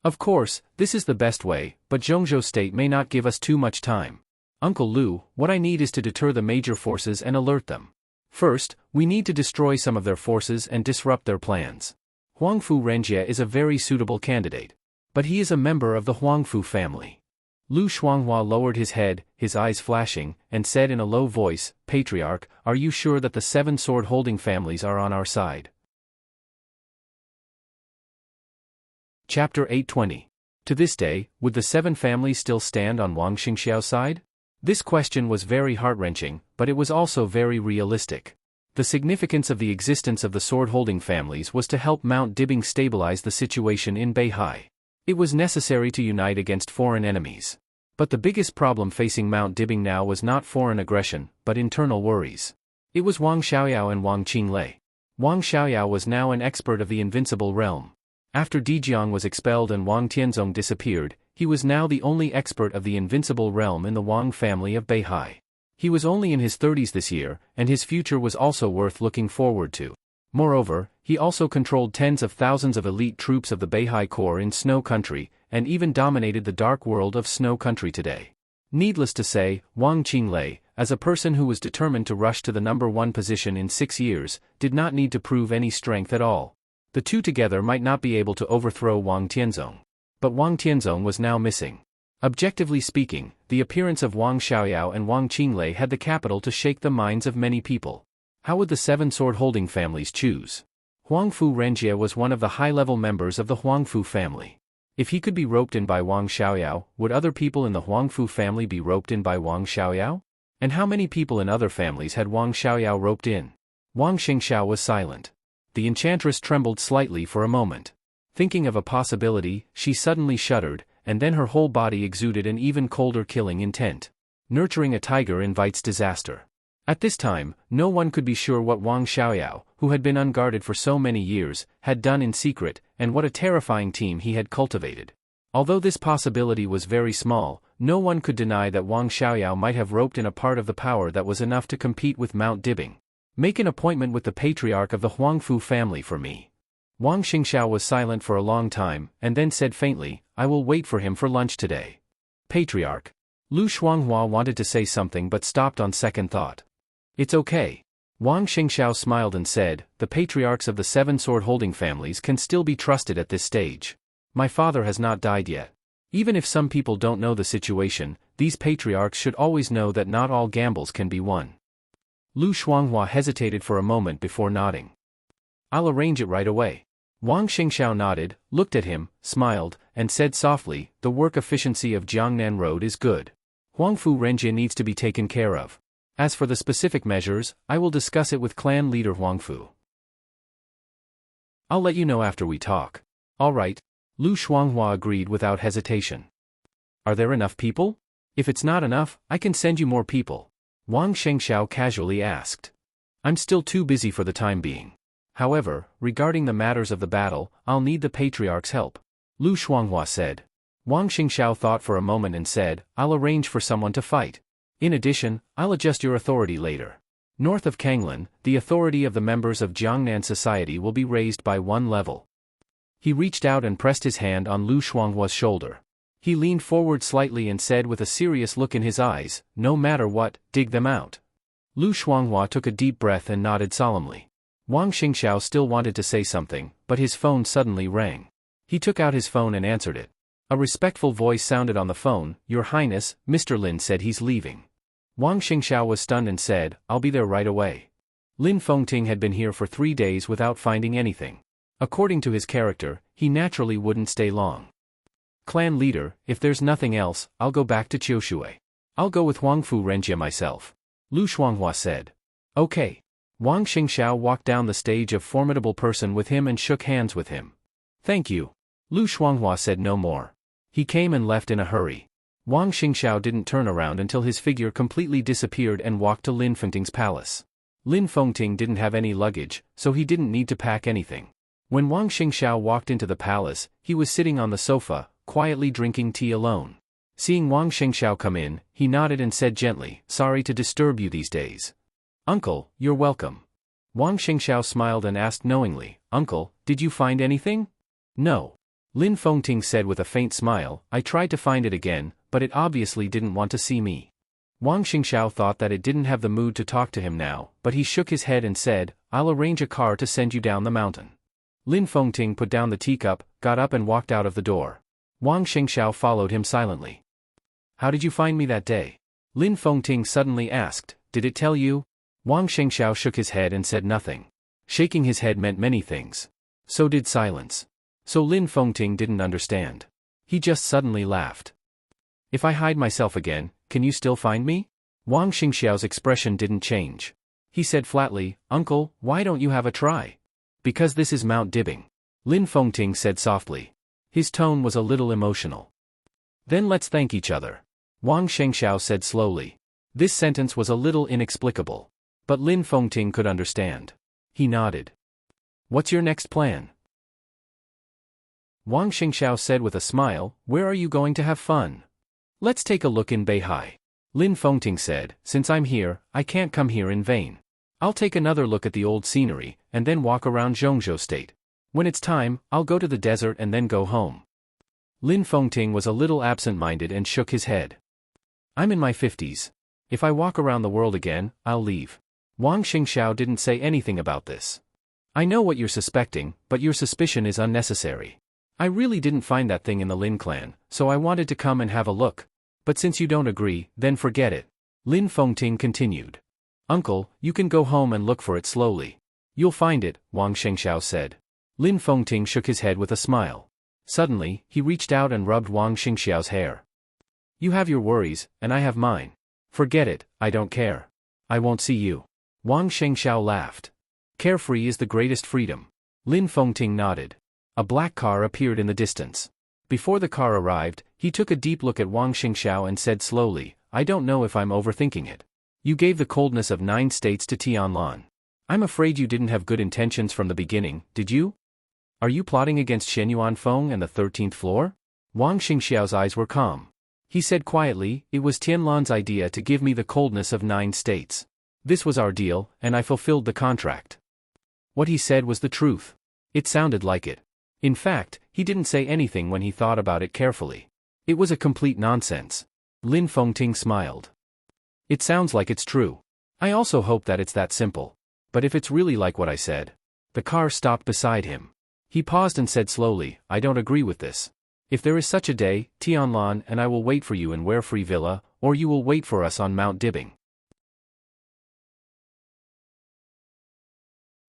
Of course, this is the best way, but Zhongzhou State may not give us too much time. Uncle Lu, what I need is to deter the major forces and alert them. First, we need to destroy some of their forces and disrupt their plans. Huangfu Renjie is a very suitable candidate. But he is a member of the Huangfu family. Lu Shuanghua lowered his head, his eyes flashing, and said in a low voice, Patriarch, are you sure that the 7 sword-holding families are on our side? Chapter 820. To this day, would the 7 families still stand on Wang Xingxiao's side? This question was very heart-wrenching, but it was also very realistic. The significance of the existence of the sword-holding families was to help Mount Dibing stabilize the situation in Beihai. It was necessary to unite against foreign enemies. But the biggest problem facing Mount Dibing now was not foreign aggression, but internal worries. It was Wang Xiaoyao and Wang Qinglei. Wang Xiaoyao was now an expert of the invincible realm. After Dijiang was expelled and Wang Tianzong disappeared, he was now the only expert of the invincible realm in the Wang family of Beihai. He was only in his 30s this year, and his future was also worth looking forward to. Moreover, he also controlled tens of thousands of elite troops of the Beihai Corps in Snow Country, and even dominated the dark world of Snow Country today. Needless to say, Wang Qinglei, as a person who was determined to rush to the number 1 position in 6 years, did not need to prove any strength at all. The two together might not be able to overthrow Wang Tianzong. But Wang Tianzong was now missing. Objectively speaking, the appearance of Wang Xiaoyao and Wang Qinglei had the capital to shake the minds of many people. How would the 7 sword-holding families choose? Huangfu Renjie was one of the high-level members of the Huangfu family. If he could be roped in by Wang Xiaoyao, would other people in the Huangfu family be roped in by Wang Xiaoyao? And how many people in other families had Wang Xiaoyao roped in? Wang Xingxiao was silent. The enchantress trembled slightly for a moment. Thinking of a possibility, she suddenly shuddered, and then her whole body exuded an even colder killing intent. Nurturing a tiger invites disaster. At this time, no one could be sure what Wang Xiaoyao, who had been unguarded for so many years, had done in secret, and what a terrifying team he had cultivated. Although this possibility was very small, no one could deny that Wang Xiaoyao might have roped in a part of the power that was enough to compete with Mount Dibing. Make an appointment with the patriarch of the Huangfu family for me. Wang Xingxiao was silent for a long time, and then said faintly, I will wait for him for lunch today. Patriarch. Lu Shuanghua wanted to say something but stopped on second thought. It's okay. Wang Xingxiao smiled and said, the patriarchs of the 7 sword-holding families can still be trusted at this stage. My father has not died yet. Even if some people don't know the situation, these patriarchs should always know that not all gambles can be won. Lu Shuanghua hesitated for a moment before nodding. I'll arrange it right away. Wang Xingxiao nodded, looked at him, smiled, and said softly, the work efficiency of Jiangnan Road is good. Huangfu Renjie needs to be taken care of. As for the specific measures, I will discuss it with clan leader Huangfu. I'll let you know after we talk. All right. Lu Shuanghua agreed without hesitation. Are there enough people? If it's not enough, I can send you more people. Wang Shengxiao casually asked. I'm still too busy for the time being. However, regarding the matters of the battle, I'll need the patriarch's help. Lu Shuanghua said. Wang Xingxiao thought for a moment and said, I'll arrange for someone to fight. In addition, I'll adjust your authority later. North of Kanglin, the authority of the members of Jiangnan society will be raised by 1 level. He reached out and pressed his hand on Lu Shuanghua's shoulder. He leaned forward slightly and said with a serious look in his eyes, no matter what, dig them out. Lu Shuanghua took a deep breath and nodded solemnly. Wang Xingxiao still wanted to say something, but his phone suddenly rang. He took out his phone and answered it. A respectful voice sounded on the phone, Your Highness, Mr. Lin said he's leaving. Wang Xingxiao was stunned and said, I'll be there right away. Lin Fengting had been here for 3 days without finding anything. According to his character, he naturally wouldn't stay long. Clan leader, if there's nothing else, I'll go back to Qiushui. I'll go with Huangfu Renjie myself. Lu Shuanghua said. Okay. Wang Xingxiao walked down the stage of formidable person with him and shook hands with him. Thank you. Lu Shuanghua said no more. He came and left in a hurry. Wang Xingxiao didn't turn around until his figure completely disappeared and walked to Lin Fengting's palace. Lin Fengting didn't have any luggage, so he didn't need to pack anything. When Wang Xingxiao walked into the palace, he was sitting on the sofa, quietly drinking tea alone. Seeing Wang Xingxiao come in, he nodded and said gently, "Sorry to disturb you these days." "Uncle, you're welcome." Wang Xingxiao smiled and asked knowingly, "Uncle, did you find anything?" "No." Lin Fengting said with a faint smile, "I tried to find it again, but it obviously didn't want to see me." Wang Xingxiao thought that it didn't have the mood to talk to him now, but he shook his head and said, "I'll arrange a car to send you down the mountain." Lin Fengting put down the teacup, got up and walked out of the door. Wang Xingxiao followed him silently. "How did you find me that day?" Lin Fengting suddenly asked. "Did it tell you?" Wang Xingxiao shook his head and said nothing. Shaking his head meant many things. So did silence. So Lin Fengting didn't understand. He just suddenly laughed. "If I hide myself again, can you still find me?" Wang Xingxiao's expression didn't change. He said flatly, "Uncle, why don't you have a try?" "Because this is Mount Dibbing," Lin Fengting said softly. His tone was a little emotional. "Then let's thank each other," Wang Xingxiao said slowly. This sentence was a little inexplicable. But Lin Fengting could understand. He nodded. "What's your next plan?" Wang Xingxiao said with a smile, "Where are you going to have fun?" "Let's take a look in Beihai." Lin Fengting said, "Since I'm here, I can't come here in vain. I'll take another look at the old scenery, and then walk around Zhongzhou State. When it's time, I'll go to the desert and then go home." Lin Fengting was a little absent-minded and shook his head. "I'm in my 50s. If I walk around the world again, I'll leave." Wang Xingxiao didn't say anything about this. "I know what you're suspecting, but your suspicion is unnecessary. I really didn't find that thing in the Lin clan, so I wanted to come and have a look. But since you don't agree, then forget it." Lin Fengting continued. "Uncle, you can go home and look for it slowly. You'll find it," Wang Xingxiao said. Lin Fengting shook his head with a smile. Suddenly, he reached out and rubbed Wang Xingxiao's hair. "You have your worries, and I have mine. Forget it, I don't care. I won't see you." Wang Xingxiao laughed. "Carefree is the greatest freedom." Lin Fengting nodded. A black car appeared in the distance. Before the car arrived, he took a deep look at Wang Xingxiao and said slowly, "I don't know if I'm overthinking it. You gave the coldness of 9 states to Tianlan. I'm afraid you didn't have good intentions from the beginning, did you? Are you plotting against Shen Yuanfeng and the 13th floor?" Wang Xingxiao's eyes were calm. He said quietly, "It was Tianlan's idea to give me the coldness of 9 states. This was our deal, and I fulfilled the contract." What he said was the truth. It sounded like it. In fact, he didn't say anything when he thought about it carefully. It was a complete nonsense. Lin Fengting smiled. "It sounds like it's true. I also hope that it's that simple. But if it's really like what I said." The car stopped beside him. He paused and said slowly, "I don't agree with this. If there is such a day, Tianlan and I will wait for you in Warefree Villa, or you will wait for us on Mount Dibbing."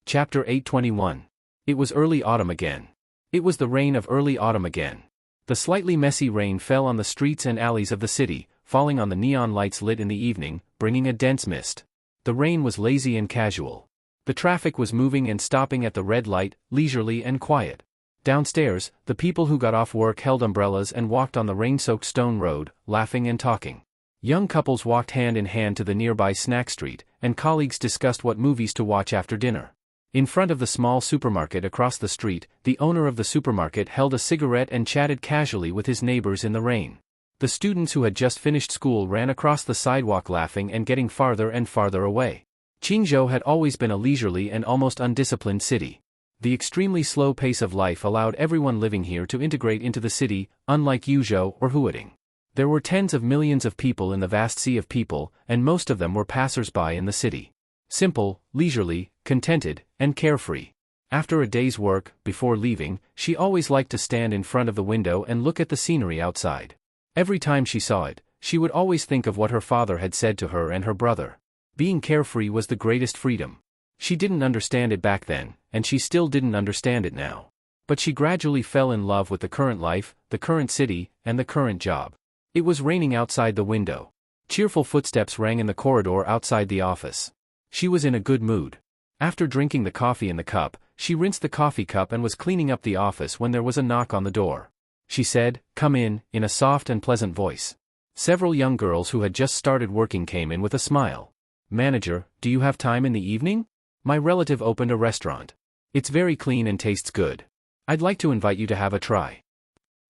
Chapter 821. It was early autumn again. It was the rain of early autumn again. The slightly messy rain fell on the streets and alleys of the city, falling on the neon lights lit in the evening, bringing a dense mist. The rain was lazy and casual. The traffic was moving and stopping at the red light, leisurely and quiet. Downstairs, the people who got off work held umbrellas and walked on the rain-soaked stone road, laughing and talking. Young couples walked hand in hand to the nearby snack street, and colleagues discussed what movies to watch after dinner. In front of the small supermarket across the street, the owner of the supermarket held a cigarette and chatted casually with his neighbors in the rain. The students who had just finished school ran across the sidewalk laughing and getting farther and farther away. Qingzhou had always been a leisurely and almost undisciplined city. The extremely slow pace of life allowed everyone living here to integrate into the city, unlike Yuzhou or Huading. There were tens of millions of people in the vast sea of people, and most of them were passers-by in the city. Simple, leisurely, contented, and carefree. After a day's work, before leaving, she always liked to stand in front of the window and look at the scenery outside. Every time she saw it, she would always think of what her father had said to her and her brother. Being carefree was the greatest freedom. She didn't understand it back then, and she still didn't understand it now. But she gradually fell in love with the current life, the current city, and the current job. It was raining outside the window. Cheerful footsteps rang in the corridor outside the office. She was in a good mood. After drinking the coffee in the cup, she rinsed the coffee cup and was cleaning up the office when there was a knock on the door. She said, "Come in," in a soft and pleasant voice. Several young girls who had just started working came in with a smile. "Manager, do you have time in the evening? My relative opened a restaurant. It's very clean and tastes good. I'd like to invite you to have a try.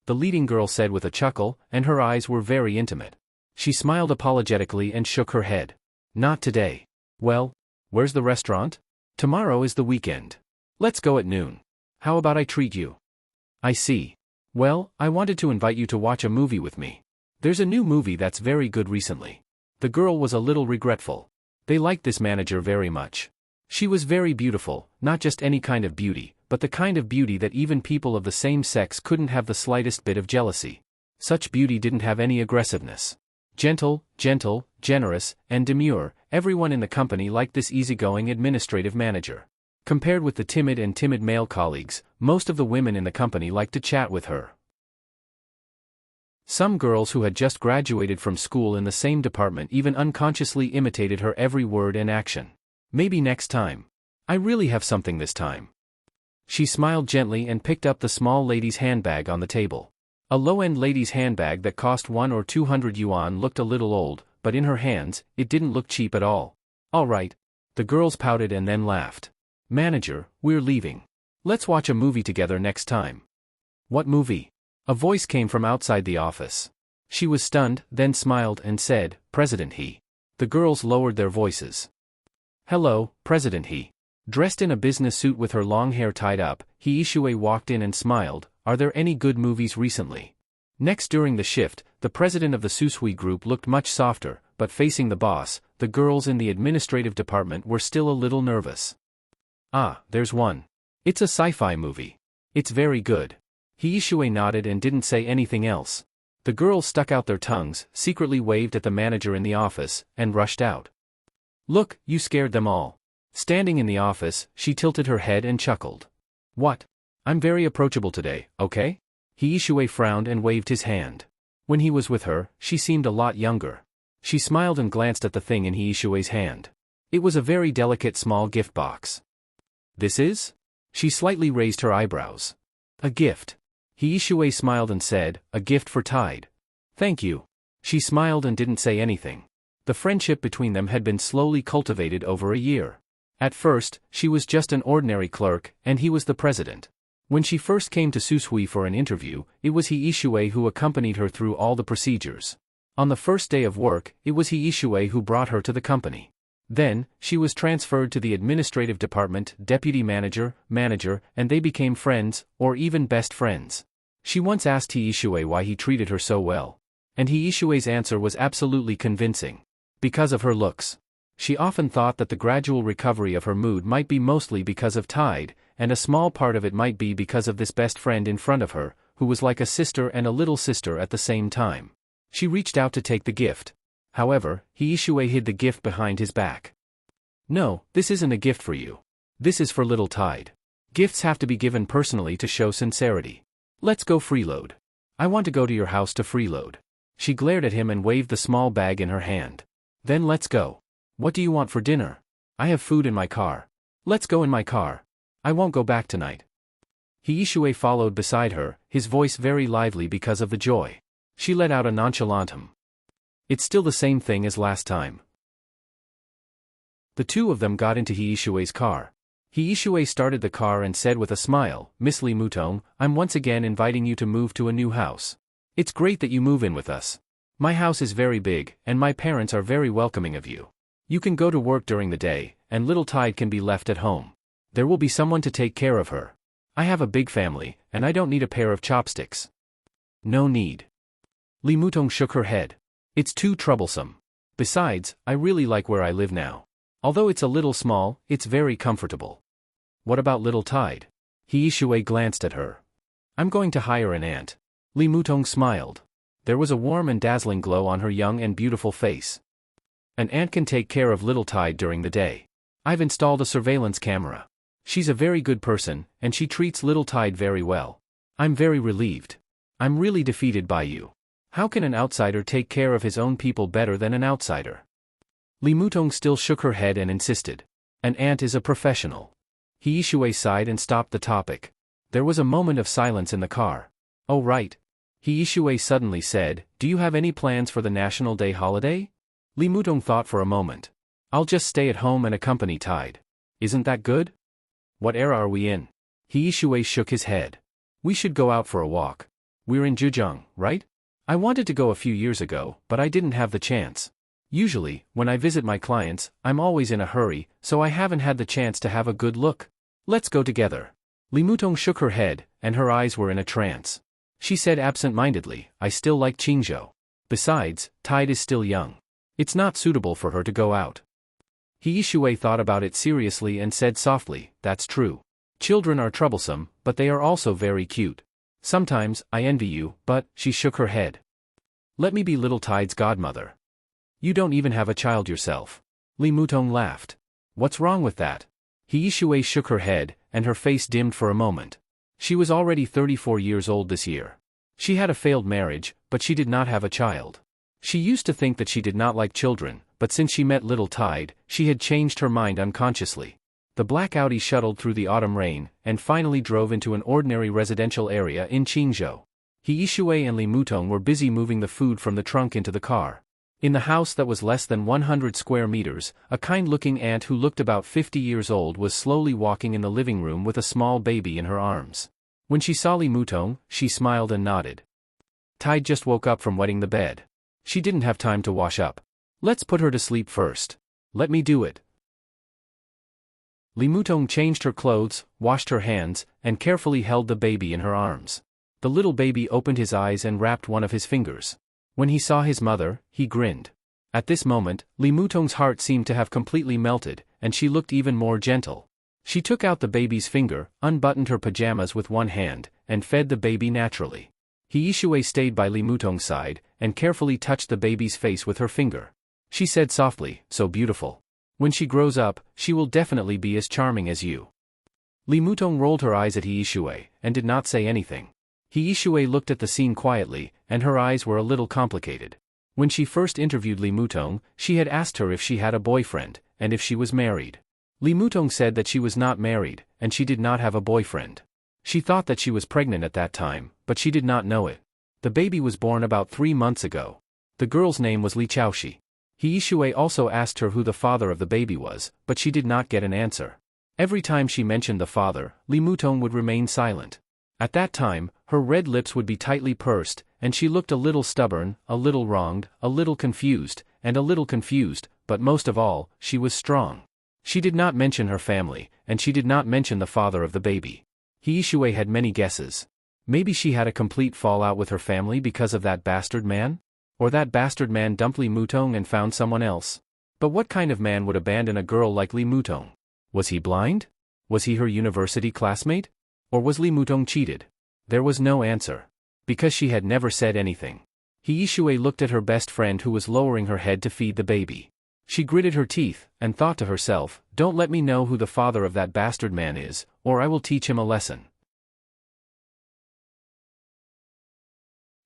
The leading girl said with a chuckle, and her eyes were very intimate. She smiled apologetically and shook her head. Not today. Well, where's the restaurant? Tomorrow is the weekend. Let's go at noon. How about I treat you? I see. Well, I wanted to invite you to watch a movie with me. There's a new movie that's very good recently. The girl was a little regretful. They liked this manager very much. She was very beautiful, not just any kind of beauty, but the kind of beauty that even people of the same sex couldn't have the slightest bit of jealousy. Such beauty didn't have any aggressiveness. Gentle, generous, and demure, everyone in the company liked this easygoing administrative manager. Compared with the timid male colleagues, most of the women in the company liked to chat with her. Some girls who had just graduated from school in the same department even unconsciously imitated her every word and action. Maybe next time. I really have something this time. She smiled gently and picked up the small lady's handbag on the table. A low-end lady's handbag that cost 1 or 200 yuan looked a little old, but in her hands, it didn't look cheap at all. All right. The girls pouted and then laughed. Manager, we're leaving. Let's watch a movie together next time. What movie? A voice came from outside the office. She was stunned, then smiled and said, President He. The girls lowered their voices. Hello, President He. Dressed in a business suit with her long hair tied up, He Ishui walked in and smiled. Are there any good movies recently? Next during the shift, the president of the Susui group looked much softer, but facing the boss, the girls in the administrative department were still a little nervous. Ah, there's one. It's a sci-fi movie. It's very good. He Ishui nodded and didn't say anything else. The girls stuck out their tongues, secretly waved at the manager in the office, and rushed out. Look, you scared them all. Standing in the office, she tilted her head and chuckled. What? I'm very approachable today, okay? He Ishui frowned and waved his hand. When he was with her, she seemed a lot younger. She smiled and glanced at the thing in He Ishui's hand. It was a very delicate small gift box. This is? She slightly raised her eyebrows. A gift. He Ishui smiled and said, a gift for Tide. Thank you. She smiled and didn't say anything. The friendship between them had been slowly cultivated over a year. At first, she was just an ordinary clerk, and he was the president. When she first came to Susui for an interview, it was He Ishui who accompanied her through all the procedures. On the first day of work, it was He Ishui who brought her to the company. Then, she was transferred to the administrative department, deputy manager, and they became friends, or even best friends. She once asked He Ishui why he treated her so well. And He Ishui's answer was absolutely convincing. Because of her looks. She often thought that the gradual recovery of her mood might be mostly because of Tide, and a small part of it might be because of this best friend in front of her, who was like a sister and a little sister at the same time. She reached out to take the gift. However, He Ishui hid the gift behind his back. No, this isn't a gift for you. This is for little Tide. Gifts have to be given personally to show sincerity. Let's go freeload. I want to go to your house to freeload. She glared at him and waved the small bag in her hand. Then let's go. What do you want for dinner? I have food in my car. Let's go in my car. I won't go back tonight. He Ishui followed beside her, his voice very lively because of the joy. She let out a nonchalant hum. It's still the same thing as last time. The two of them got into He Ishui's car. He Ishui started the car and said with a smile, Miss Li Mutong, I'm once again inviting you to move to a new house. It's great that you move in with us. My house is very big, and my parents are very welcoming of you. You can go to work during the day, and little Tide can be left at home. There will be someone to take care of her. I have a big family, and I don't need a pair of chopsticks. No need. Li Mutong shook her head. It's too troublesome. Besides, I really like where I live now. Although it's a little small, it's very comfortable. What about little Tide? He Ishui glanced at her. I'm going to hire an aunt. Li Mutong smiled. There was a warm and dazzling glow on her young and beautiful face. An aunt can take care of little Tide during the day. I've installed a surveillance camera. She's a very good person, and she treats little Tide very well. I'm very relieved. I'm really defeated by you. How can an outsider take care of his own people better than an outsider? Li Mutong still shook her head and insisted. An aunt is a professional. He Ishui sighed and stopped the topic. There was a moment of silence in the car. Oh right. He Ishui suddenly said, do you have any plans for the National Day holiday? Li Mutong thought for a moment. I'll just stay at home and accompany Tide. Isn't that good? What era are we in? He Yishui shook his head. We should go out for a walk. We're in Zhejiang, right? I wanted to go a few years ago, but I didn't have the chance. Usually, when I visit my clients, I'm always in a hurry, so I haven't had the chance to have a good look. Let's go together. Li Mutong shook her head, and her eyes were in a trance. She said absent-mindedly, I still like Qingzhou. Besides, Tide is still young. It's not suitable for her to go out. He Yishui thought about it seriously and said softly, that's true. Children are troublesome, but they are also very cute. Sometimes, I envy you, but, she shook her head. Let me be little Tide's godmother. You don't even have a child yourself. Li Mutong laughed. What's wrong with that? He Yishui shook her head, and her face dimmed for a moment. She was already 34 years old this year. She had a failed marriage, but she did not have a child. She used to think that she did not like children, but since she met little Tide, she had changed her mind unconsciously. The black Audi shuttled through the autumn rain, and finally drove into an ordinary residential area in Qingzhou. He Yishui and Li Mutong were busy moving the food from the trunk into the car. In the house that was less than 100 square meters, a kind-looking aunt who looked about 50 years old was slowly walking in the living room with a small baby in her arms. When she saw Li Mutong, she smiled and nodded. Tide just woke up from wetting the bed. She didn't have time to wash up. Let's put her to sleep first. Let me do it. Li Mutong changed her clothes, washed her hands, and carefully held the baby in her arms. The little baby opened his eyes and wrapped one of his fingers. When he saw his mother, he grinned. At this moment, Li Mutong's heart seemed to have completely melted, and she looked even more gentle. She took out the baby's finger, unbuttoned her pajamas with one hand, and fed the baby naturally. He Yishui stayed by Li Mutong's side, and carefully touched the baby's face with her finger. She said softly, so beautiful. When she grows up, she will definitely be as charming as you. Li Mutong rolled her eyes at He Yishui, and did not say anything. He Yishui looked at the scene quietly, and her eyes were a little complicated. When she first interviewed Li Mutong, she had asked her if she had a boyfriend, and if she was married. Li Mutong said that she was not married, and she did not have a boyfriend. She thought that she was pregnant at that time, but she did not know it. The baby was born about 3 months ago. The girl's name was Li Chaoshi. He Yishui also asked her who the father of the baby was, but she did not get an answer. Every time she mentioned the father, Li Mutong would remain silent. At that time, her red lips would be tightly pursed, and she looked a little stubborn, a little wronged, a little confused, but most of all, she was strong. She did not mention her family, and she did not mention the father of the baby. He Yishui had many guesses. Maybe she had a complete fallout with her family because of that bastard man? Or that bastard man dumped Li Mutong and found someone else? But what kind of man would abandon a girl like Li Mutong? Was he blind? Was he her university classmate? Or was Li Mutong cheated? There was no answer. Because she had never said anything. He Yishui looked at her best friend who was lowering her head to feed the baby. She gritted her teeth, and thought to herself, don't let me know who the father of that bastard man is, or I will teach him a lesson.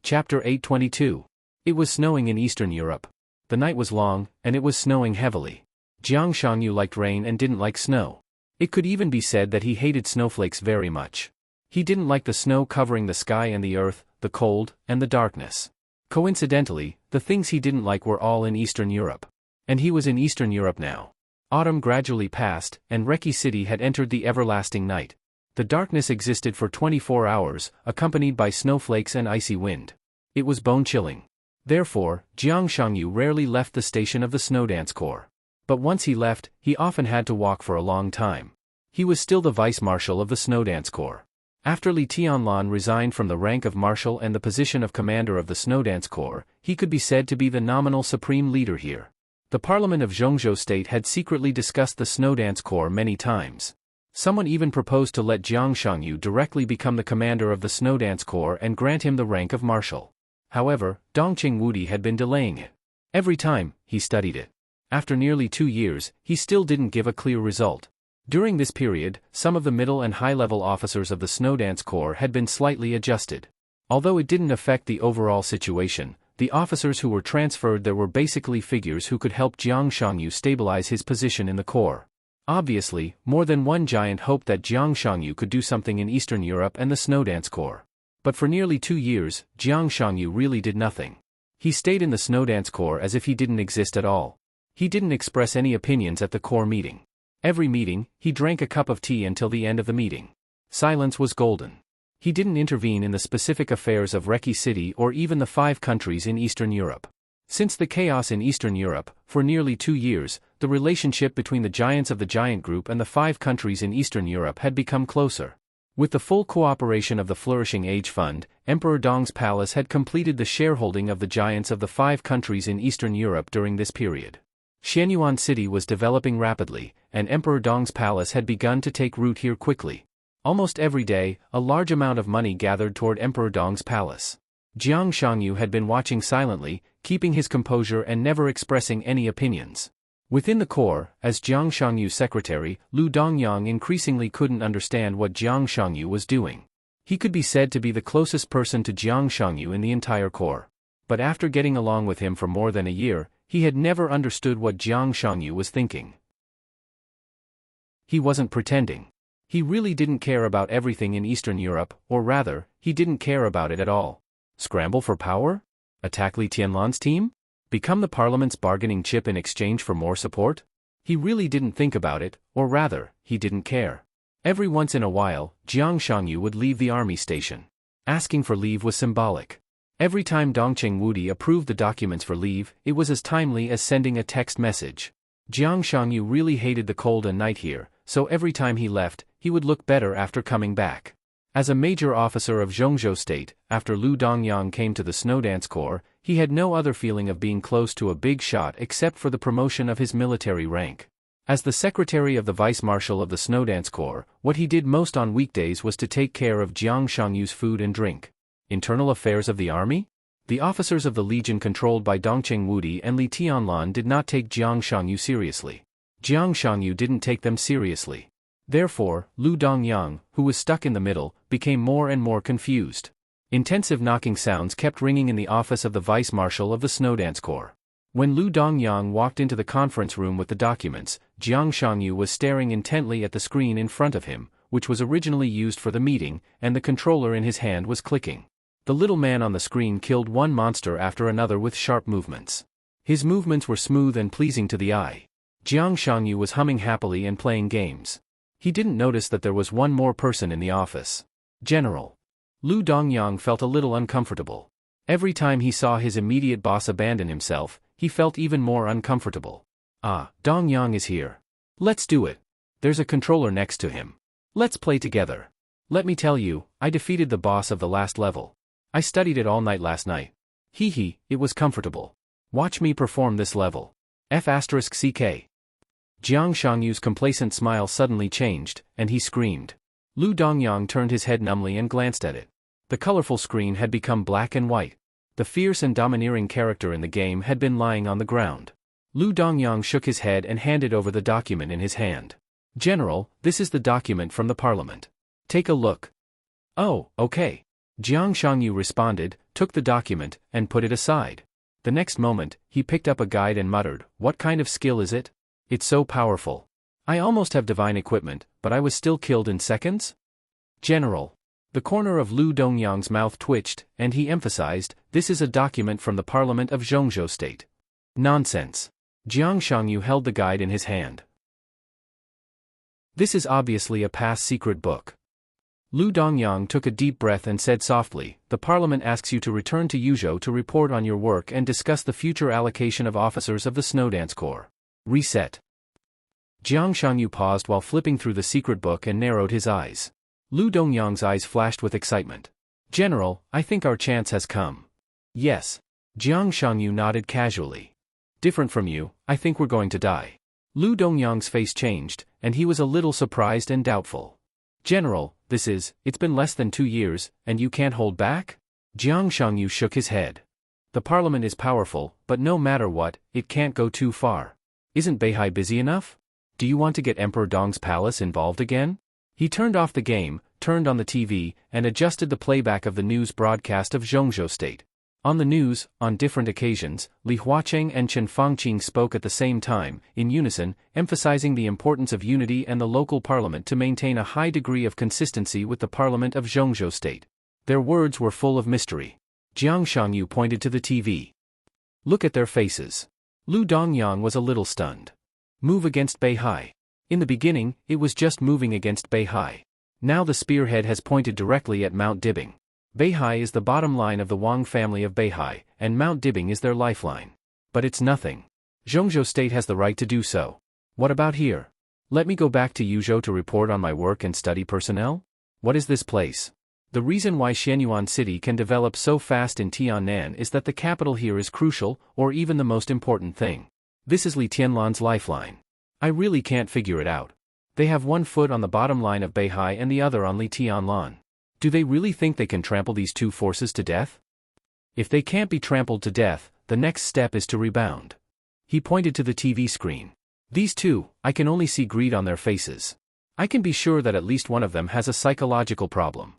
Chapter 822. It was snowing in Eastern Europe. The night was long, and it was snowing heavily. Jiang Shangyu liked rain and didn't like snow. It could even be said that he hated snowflakes very much. He didn't like the snow covering the sky and the earth, the cold, and the darkness. Coincidentally, the things he didn't like were all in Eastern Europe. And he was in Eastern Europe now. Autumn gradually passed, and Reki City had entered the everlasting night. The darkness existed for 24 hours, accompanied by snowflakes and icy wind. It was bone-chilling. Therefore, Jiang Shangyu rarely left the station of the Snowdance Corps. But once he left, he often had to walk for a long time. He was still the vice-marshal of the Snowdance Corps. After Li Tianlan resigned from the rank of marshal and the position of commander of the Snowdance Corps, he could be said to be the nominal supreme leader here. The parliament of Zhongzhou State had secretly discussed the Snowdance Corps many times. Someone even proposed to let Jiang Shangyu directly become the commander of the Snowdance Corps and grant him the rank of marshal. However, Dongqing Wudi had been delaying it. Every time, he studied it. After nearly 2 years, he still didn't give a clear result. During this period, some of the middle and high-level officers of the Snowdance Corps had been slightly adjusted. Although it didn't affect the overall situation, the officers who were transferred there were basically figures who could help Jiang Shangyu stabilize his position in the Corps. Obviously, more than one giant hoped that Jiang Shangyu could do something in Eastern Europe and the Snowdance Corps. But for nearly 2 years, Jiang Shangyu really did nothing. He stayed in the Snowdance Corps as if he didn't exist at all. He didn't express any opinions at the Corps meeting. Every meeting, he drank a cup of tea until the end of the meeting. Silence was golden. He didn't intervene in the specific affairs of Reki City or even the 5 countries in Eastern Europe. Since the chaos in Eastern Europe, for nearly 2 years, the relationship between the giants of the Giant Group and the 5 countries in Eastern Europe had become closer. With the full cooperation of the Flourishing Age Fund, Emperor Dong's palace had completed the shareholding of the giants of the 5 countries in Eastern Europe during this period. Xianyuan City was developing rapidly, and Emperor Dong's palace had begun to take root here quickly. Almost every day, a large amount of money gathered toward Emperor Dong's palace. Jiang Shangyu had been watching silently, keeping his composure and never expressing any opinions. Within the core, as Jiang Shangyu's secretary, Lu Dongyang increasingly couldn't understand what Jiang Shangyu was doing. He could be said to be the closest person to Jiang Shangyu in the entire core. But after getting along with him for more than a year, he had never understood what Jiang Shangyu was thinking. He wasn't pretending. He really didn't care about everything in Eastern Europe, or rather, he didn't care about it at all. Scramble for power? Attack Li Tianlan's team? Become the parliament's bargaining chip in exchange for more support? He really didn't think about it, or rather, he didn't care. Every once in a while, Jiang Shangyu would leave the army station. Asking for leave was symbolic. Every time Dongcheng Wudi approved the documents for leave, it was as timely as sending a text message. Jiang Shangyu really hated the cold and night here, so every time he left, he would look better after coming back. As a major officer of Zhongzhou State, after Lu Dongyang came to the Snowdance Corps, he had no other feeling of being close to a big shot except for the promotion of his military rank. As the secretary of the vice-marshal of the Snowdance Corps, what he did most on weekdays was to take care of Jiang Shangyu's food and drink. Internal affairs of the army? The officers of the legion controlled by Dongcheng Wudi and Li Tianlan did not take Jiang Shangyu seriously. Jiang Shangyu didn't take them seriously. Therefore, Lu Dongyang, who was stuck in the middle, became more and more confused. Intensive knocking sounds kept ringing in the office of the vice-marshal of the Snowdance Corps. When Lu Dongyang walked into the conference room with the documents, Jiang Shangyu was staring intently at the screen in front of him, which was originally used for the meeting, and the controller in his hand was clicking. The little man on the screen killed one monster after another with sharp movements. His movements were smooth and pleasing to the eye. Jiang Shangyu was humming happily and playing games. He didn't notice that there was one more person in the office. General. Lu Dongyang felt a little uncomfortable. Every time he saw his immediate boss abandon himself, he felt even more uncomfortable. Ah, Dongyang is here. Let's do it. There's a controller next to him. Let's play together. Let me tell you, I defeated the boss of the last level. I studied it all night last night. Hee, it was comfortable. Watch me perform this level. F***CK. Jiang Shangyu's complacent smile suddenly changed, and he screamed. Lu Dongyang turned his head numbly and glanced at it. The colorful screen had become black and white. The fierce and domineering character in the game had been lying on the ground. Lu Dongyang shook his head and handed over the document in his hand. General, this is the document from the parliament. Take a look. Oh, okay. Jiang Shangyu responded, took the document, and put it aside. The next moment, he picked up a guide and muttered, "What kind of skill is it? It's so powerful. I almost have divine equipment, but I was still killed in seconds?" General. The corner of Lu Dongyang's mouth twitched, and he emphasized, "This is a document from the Parliament of Zhongzhou State." Nonsense. Jiang Shangyu held the guide in his hand. This is obviously a pass-secret book. Lu Dongyang took a deep breath and said softly, "The Parliament asks you to return to Yuzhou to report on your work and discuss the future allocation of officers of the Snowdance Corps. Reset." Jiang Shangyu paused while flipping through the secret book and narrowed his eyes. Lu Dongyang's eyes flashed with excitement. "General, I think our chance has come." "Yes." Jiang Shangyu nodded casually. "Different from you, I think we're going to die." Lu Dongyang's face changed, and he was a little surprised and doubtful. "General, it's been less than 2 years, and you can't hold back?" Jiang Shangyu shook his head. "The parliament is powerful, but no matter what, it can't go too far. Isn't Beihai busy enough? Do you want to get Emperor Dong's palace involved again?" He turned off the game, turned on the TV, and adjusted the playback of the news broadcast of Zhongzhou State. On the news, on different occasions, Li Huacheng and Chen Fangqing spoke at the same time, in unison, emphasizing the importance of unity and the local parliament to maintain a high degree of consistency with the parliament of Zhongzhou State. Their words were full of mystery. Jiang Shangyu pointed to the TV. "Look at their faces." Lu Dongyang was a little stunned. "Move against Beihai." In the beginning, it was just moving against Beihai. Now the spearhead has pointed directly at Mount Dibing. Beihai is the bottom line of the Wang family of Beihai, and Mount Dibing is their lifeline. But it's nothing. Zhongzhou State has the right to do so. What about here? Let me go back to Yuzhou to report on my work and study personnel? What is this place? The reason why Xianyuan City can develop so fast in Tiannan is that the capital here is crucial, or even the most important thing. This is Li Tianlan's lifeline. I really can't figure it out. They have one foot on the bottom line of Beihai and the other on Li Tianlan. Do they really think they can trample these two forces to death? If they can't be trampled to death, the next step is to rebound. He pointed to the TV screen. These two, I can only see greed on their faces. I can be sure that at least one of them has a psychological problem.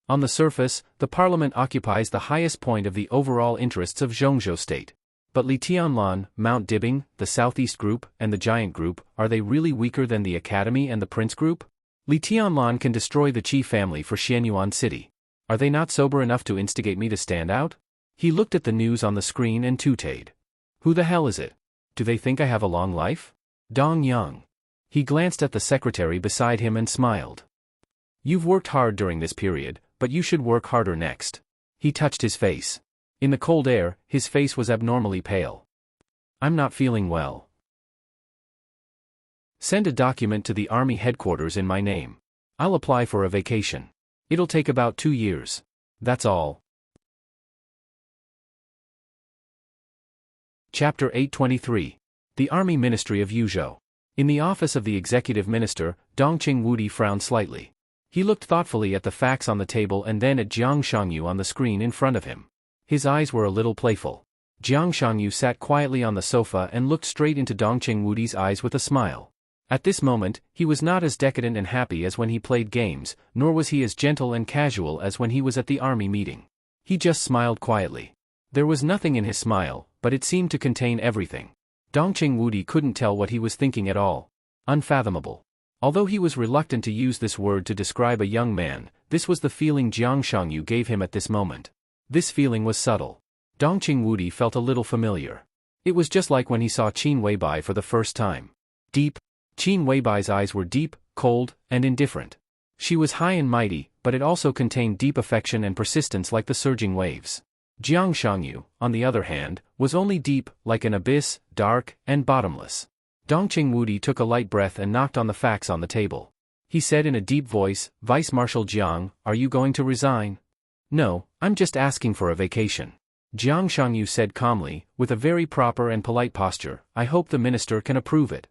On the surface, the parliament occupies the highest point of the overall interests of Zhongzhou State. But Li Tianlan, Mount Dibing, the Southeast Group, and the Giant Group, are they really weaker than the Academy and the Prince Group? Li Tianlan can destroy the Qi family for Xianyuan City. Are they not sober enough to instigate me to stand out? He looked at the news on the screen and tooted. Who the hell is it? Do they think I have a long life? Dong Yang. He glanced at the secretary beside him and smiled. You've worked hard during this period, but you should work harder next. He touched his face. In the cold air, his face was abnormally pale. I'm not feeling well. Send a document to the army headquarters in my name. I'll apply for a vacation. It'll take about 2 years. That's all. Chapter 823. The Army Ministry of Yuzhou. In the office of the executive minister, Dongqing Wudi frowned slightly. He looked thoughtfully at the facts on the table and then at Jiang Shangyu on the screen in front of him. His eyes were a little playful. Jiang Shangyu sat quietly on the sofa and looked straight into Dongqing Wudi's eyes with a smile. At this moment, he was not as decadent and happy as when he played games, nor was he as gentle and casual as when he was at the army meeting. He just smiled quietly. There was nothing in his smile, but it seemed to contain everything. Dongqing Wudi couldn't tell what he was thinking at all. Unfathomable. Although he was reluctant to use this word to describe a young man, this was the feeling Jiang Shangyu gave him at this moment. This feeling was subtle. Dongqing Wudi felt a little familiar. It was just like when he saw Qin Weibai for the first time. Deep. Qin Weibai's eyes were deep, cold, and indifferent. She was high and mighty, but it also contained deep affection and persistence like the surging waves. Jiang Shangyu, on the other hand, was only deep, like an abyss, dark, and bottomless. Dongqing Wudi took a light breath and knocked on the facts on the table. He said in a deep voice, Vice Marshal Jiang, are you going to resign? No, I'm just asking for a vacation. Jiang Shangyu said calmly, with a very proper and polite posture, I hope the minister can approve it.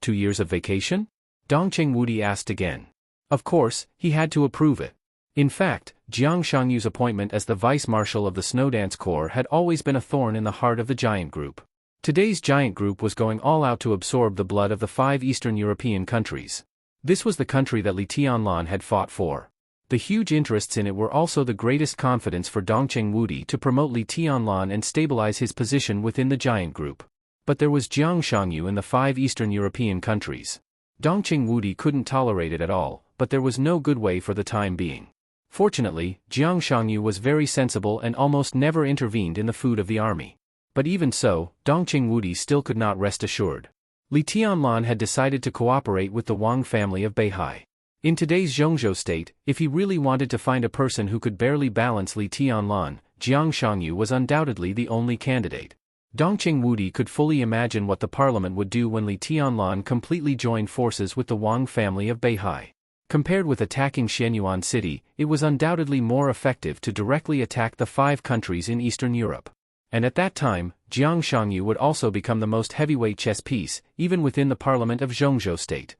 2 years of vacation? Dongqing Wudi asked again. Of course, he had to approve it. In fact, Jiang Shangyu's appointment as the vice marshal of the Snowdance Corps had always been a thorn in the heart of the Giant Group. Today's Giant Group was going all out to absorb the blood of the 5 Eastern European countries. This was the country that Li Tianlan had fought for. The huge interests in it were also the greatest confidence for Dongqing Wudi to promote Li Tianlan and stabilize his position within the Giant Group. But there was Jiang Shangyu in the 5 Eastern European countries. Dongqing Wudi couldn't tolerate it at all, but there was no good way for the time being. Fortunately, Jiang Shangyu was very sensible and almost never intervened in the food of the army. But even so, Dongqing Wudi still could not rest assured. Li Tianlan had decided to cooperate with the Wang family of Beihai. In today's Zhongzhou state, if he really wanted to find a person who could barely balance Li Tianlan, Jiang Shangyu was undoubtedly the only candidate. Dongqing Wudi could fully imagine what the parliament would do when Li Tianlan completely joined forces with the Wang family of Beihai. Compared with attacking Xianyuan City, it was undoubtedly more effective to directly attack the 5 countries in Eastern Europe. And at that time, Jiang Shangyu would also become the most heavyweight chess piece, even within the parliament of Zhongzhou state.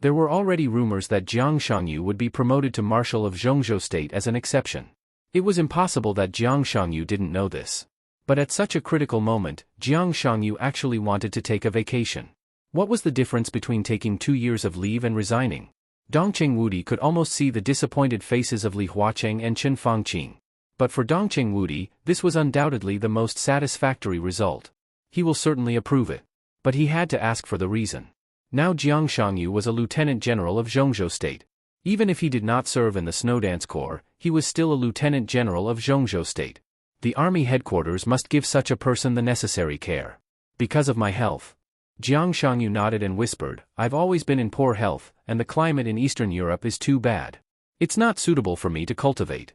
There were already rumors that Jiang Shangyu would be promoted to Marshal of Zhongzhou State as an exception. It was impossible that Jiang Shangyu didn't know this. But at such a critical moment, Jiang Shangyu actually wanted to take a vacation. What was the difference between taking 2 years of leave and resigning? Dongqing Wudi could almost see the disappointed faces of Li Huacheng and Chen Fangqing. But for Dongqing Wudi, this was undoubtedly the most satisfactory result. He will certainly approve it. But he had to ask for the reason. Now Jiang Shangyu was a lieutenant general of Zhongzhou State. Even if he did not serve in the Snowdance Corps, he was still a lieutenant general of Zhongzhou State. The army headquarters must give such a person the necessary care. Because of my health. Jiang Shangyu nodded and whispered, I've always been in poor health, and the climate in Eastern Europe is too bad. It's not suitable for me to cultivate.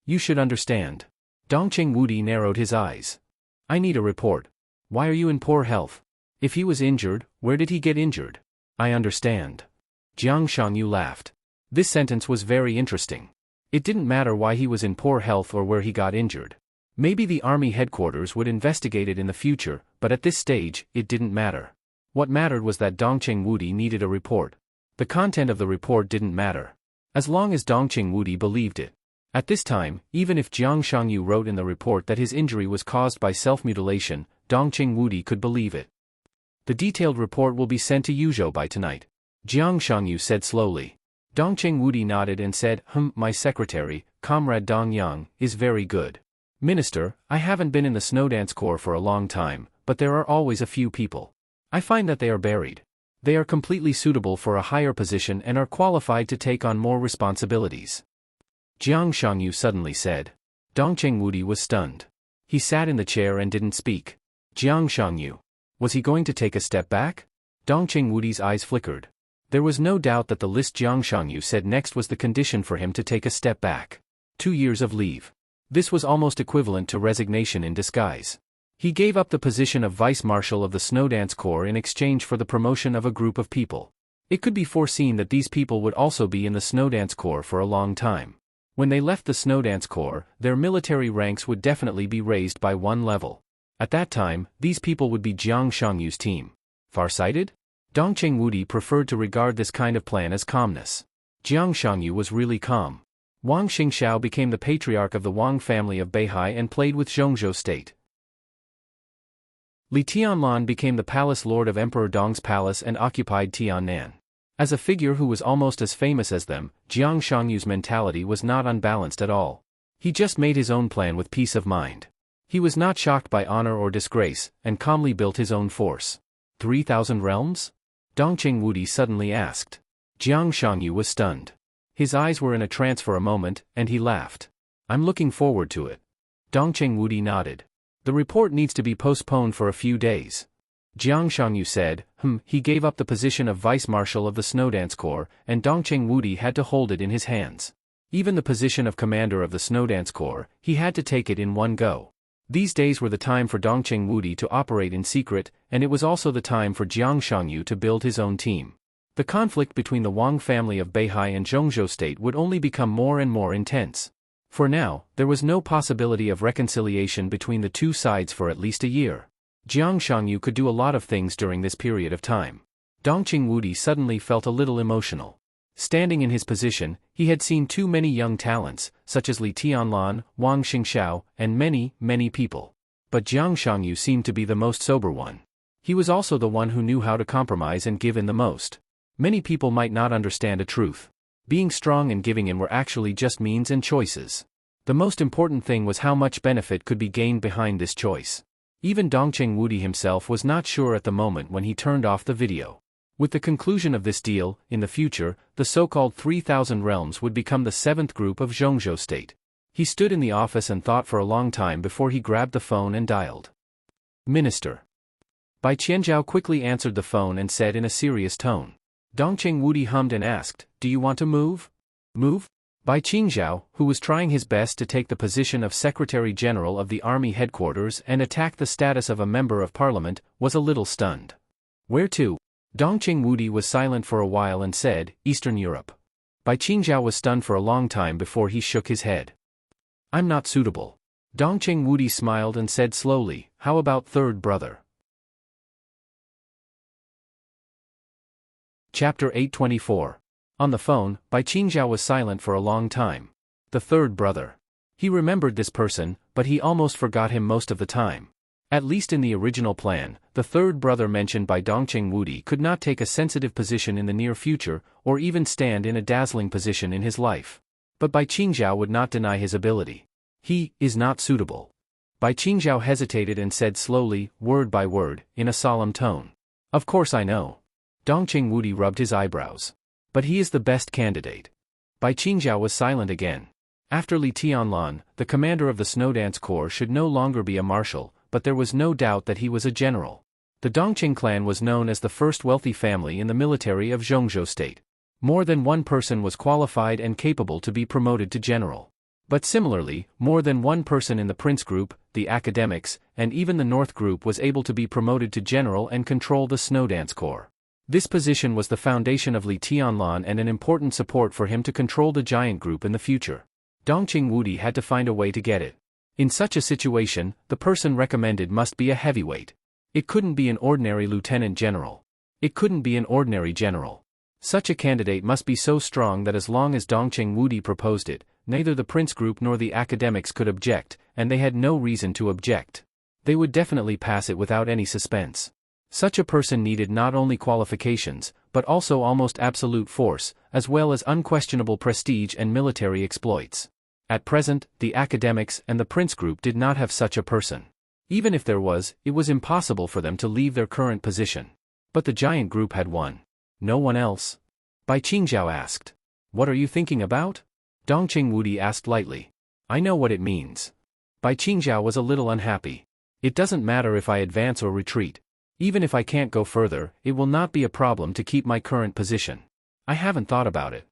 You should understand. Dongqing Wudi narrowed his eyes. I need a report. Why are you in poor health? If he was injured, where did he get injured? I understand. Jiang Shangyu laughed. This sentence was very interesting. It didn't matter why he was in poor health or where he got injured. Maybe the army headquarters would investigate it in the future, but at this stage, it didn't matter. What mattered was that Dongqing Wudi needed a report. The content of the report didn't matter. As long as Dongqing Wudi believed it. At this time, even if Jiang Shangyu wrote in the report that his injury was caused by self-mutilation, Dongqing Wudi could believe it. The detailed report will be sent to Yuzhou by tonight. Jiang Shangyu said slowly. Dongqing Wudi nodded and said, my secretary, Comrade Dong Yang, is very good. Minister, I haven't been in the Snowdance Corps for a long time, but there are always a few people. I find that they are buried. They are completely suitable for a higher position and are qualified to take on more responsibilities. Jiang Shangyu suddenly said. Dongqing Wudi was stunned. He sat in the chair and didn't speak. Jiang Shangyu. Was he going to take a step back? Dongqing Wudi's eyes flickered. There was no doubt that the list Jiang Shangyu said next was the condition for him to take a step back. 2 years of leave. This was almost equivalent to resignation in disguise. He gave up the position of Vice Marshal of the Snowdance Corps in exchange for the promotion of a group of people. It could be foreseen that these people would also be in the Snowdance Corps for a long time. When they left the Snowdance Corps, their military ranks would definitely be raised by 1 level. At that time, these people would be Jiang Shangyu's team. Farsighted? Dongqing Wudi preferred to regard this kind of plan as calmness. Jiang Shangyu was really calm. Wang Xingxiao became the patriarch of the Wang family of Beihai and played with Zhongzhou state. Li Tianlan became the palace lord of Emperor Dong's palace and occupied Tiannan. As a figure who was almost as famous as them, Jiang Shangyu's mentality was not unbalanced at all. He just made his own plan with peace of mind. He was not shocked by honor or disgrace, and calmly built his own force. 3,000 realms? Dongqing Wudi suddenly asked. Jiang Shangyu was stunned. His eyes were in a trance for a moment, and he laughed. I'm looking forward to it. Dongqing Wudi nodded. The report needs to be postponed for a few days. Jiang Shangyu said, he gave up the position of Vice Marshal of the Snowdance Corps, and Dongqing Wudi had to hold it in his hands. Even the position of Commander of the Snowdance Corps, he had to take it in one go. These days were the time for Dongqing Wudi to operate in secret, and it was also the time for Jiang Shangyu to build his own team. The conflict between the Wang family of Beihai and Zhongzhou state would only become more and more intense. For now, there was no possibility of reconciliation between the two sides for at least a year. Jiang Shangyu could do a lot of things during this period of time. Dongqing Wudi suddenly felt a little emotional. Standing in his position, he had seen too many young talents, such as Li Tianlan, Wang Xingxiao, and many, many people. But Jiang Shangyu seemed to be the most sober one. He was also the one who knew how to compromise and give in the most. Many people might not understand a truth. Being strong and giving in were actually just means and choices. The most important thing was how much benefit could be gained behind this choice. Even Dongqing Wudi himself was not sure at the moment when he turned off the video. With the conclusion of this deal, in the future, the so-called 3,000 realms would become the 7th group of Zhongzhou state. He stood in the office and thought for a long time before he grabbed the phone and dialed. Minister. Bai Qianzhao quickly answered the phone and said in a serious tone. Dongqing Wudi hummed and asked, do you want to move? Move? Bai Qianzhao, who was trying his best to take the position of Secretary General of the Army Headquarters and attack the status of a Member of Parliament, was a little stunned. Where to? Dongqing Wudi was silent for a while and said, Eastern Europe. Bai Qianzhao was stunned for a long time before he shook his head. I'm not suitable. Dongqing Wudi smiled and said slowly, how about third brother? Chapter 824. On the phone, Bai Qianzhao was silent for a long time. The third brother. He remembered this person, but he almost forgot him most of the time. At least in the original plan, the third brother mentioned by Dongqing Wudi could not take a sensitive position in the near future, or even stand in a dazzling position in his life. But Bai Qianzhao would not deny his ability. He is not suitable. Bai Qianzhao hesitated and said slowly, word by word, in a solemn tone. Of course I know. Dongqing Wudi rubbed his eyebrows. But he is the best candidate. Bai Qianzhao was silent again. After Li Tianlan, the commander of the Snowdance Corps should no longer be a marshal, but there was no doubt that he was a general. The Dongqing clan was known as the first wealthy family in the military of Zhongzhou state. More than one person was qualified and capable to be promoted to general. But similarly, more than one person in the Prince Group, the academics, and even the North Group was able to be promoted to general and control the Snowdance Corps. This position was the foundation of Li Tianlan and an important support for him to control the giant group in the future. Dongqing Wudi had to find a way to get it. In such a situation, the person recommended must be a heavyweight. It couldn't be an ordinary lieutenant general. It couldn't be an ordinary general. Such a candidate must be so strong that as long as Dongqing Wudi proposed it, neither the Prince Group nor the academics could object, and they had no reason to object. They would definitely pass it without any suspense. Such a person needed not only qualifications, but also almost absolute force, as well as unquestionable prestige and military exploits. At present, the academics and the Prince Group did not have such a person. Even if there was, it was impossible for them to leave their current position. But the giant group had one. No one else? Bai Qingzhao asked. What are you thinking about? Dongqing Wudi asked lightly. I know what it means. Bai Qingzhao was a little unhappy. It doesn't matter if I advance or retreat. Even if I can't go further, it will not be a problem to keep my current position. I haven't thought about it.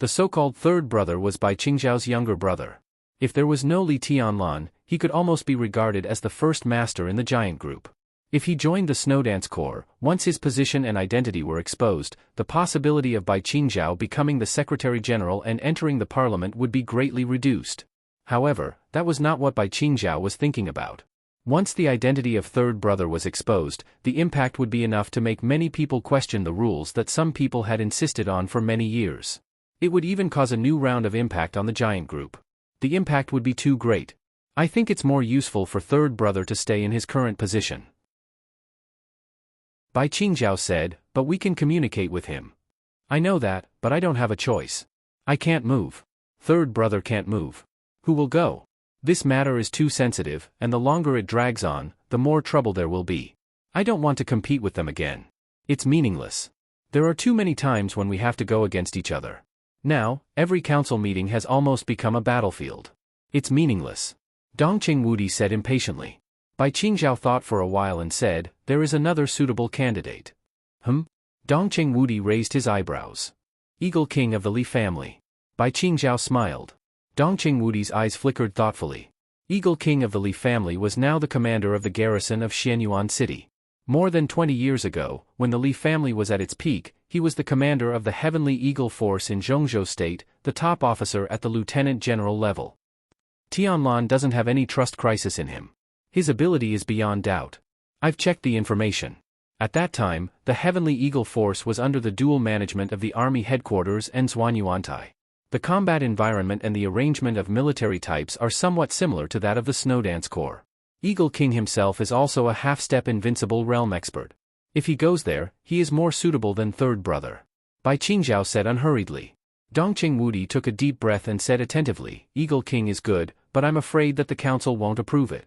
The so-called third brother was Bai Qingzhao's younger brother. If there was no Li Tianlan, he could almost be regarded as the first master in the giant group. If he joined the Snowdance Corps, once his position and identity were exposed, the possibility of Bai Qingzhao becoming the Secretary General and entering the parliament would be greatly reduced. However, that was not what Bai Qingzhao was thinking about. Once the identity of third brother was exposed, the impact would be enough to make many people question the rules that some people had insisted on for many years. It would even cause a new round of impact on the giant group. The impact would be too great. I think it's more useful for third brother to stay in his current position. Bai Qingzhao said, but we can communicate with him. I know that, but I don't have a choice. I can't move. Third brother can't move. Who will go? This matter is too sensitive, and the longer it drags on, the more trouble there will be. I don't want to compete with them again. It's meaningless. There are too many times when we have to go against each other. Now, every council meeting has almost become a battlefield. It's meaningless. Dongqing Wudi said impatiently. Bai Qingzhao thought for a while and said, there is another suitable candidate. Dongqing Wudi raised his eyebrows. Eagle King of the Li family. Bai Qingzhao smiled. Dongqing Wudi's eyes flickered thoughtfully. Eagle King of the Li family was now the commander of the garrison of Xianyuan City. More than 20 years ago, when the Li family was at its peak, he was the commander of the Heavenly Eagle Force in Zhongzhou State, the top officer at the lieutenant general level. Tianlan doesn't have any trust crisis in him. His ability is beyond doubt. I've checked the information. At that time, the Heavenly Eagle Force was under the dual management of the Army Headquarters and Zhuanyuantai. The combat environment and the arrangement of military types are somewhat similar to that of the Snowdance Corps. Eagle King himself is also a half-step invincible realm expert. If he goes there, he is more suitable than third brother. Bai Qingzhao said unhurriedly. Dongqing Wudi took a deep breath and said attentively, Eagle King is good, but I'm afraid that the council won't approve it.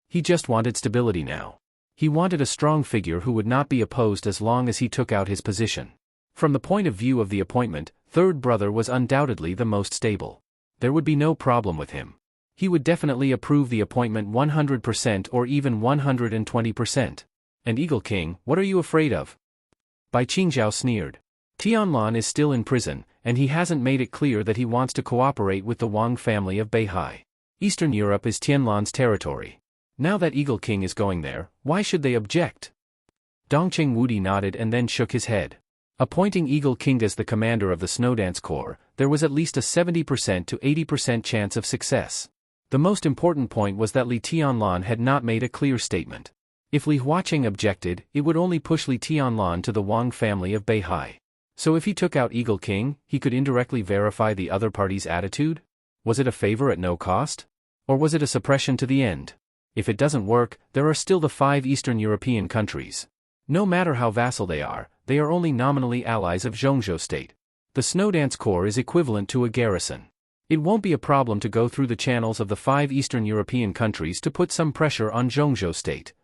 He just wanted stability now. He wanted a strong figure who would not be opposed as long as he took out his position. From the point of view of the appointment, third brother was undoubtedly the most stable. There would be no problem with him. He would definitely approve the appointment 100% or even 120%. And Eagle King, what are you afraid of? Bai Qingzhao sneered. Tianlan is still in prison, and he hasn't made it clear that he wants to cooperate with the Wang family of Beihai. Eastern Europe is Tianlan's territory. Now that Eagle King is going there, why should they object? Dongqing Wudi nodded and then shook his head. Appointing Eagle King as the commander of the Snowdance Corps, there was at least a 70% to 80% chance of success. The most important point was that Li Tianlan had not made a clear statement. If Li Huaqing objected, it would only push Li Tianlan to the Wang family of Beihai. So if he took out Eagle King, he could indirectly verify the other party's attitude? Was it a favor at no cost? Or was it a suppression to the end? If it doesn't work, there are still the 5 Eastern European countries. No matter how vassal they are only nominally allies of Zhongzhou State. The Snowdance Corps is equivalent to a garrison. It won't be a problem to go through the channels of the 5 Eastern European countries to put some pressure on Zhongzhou State.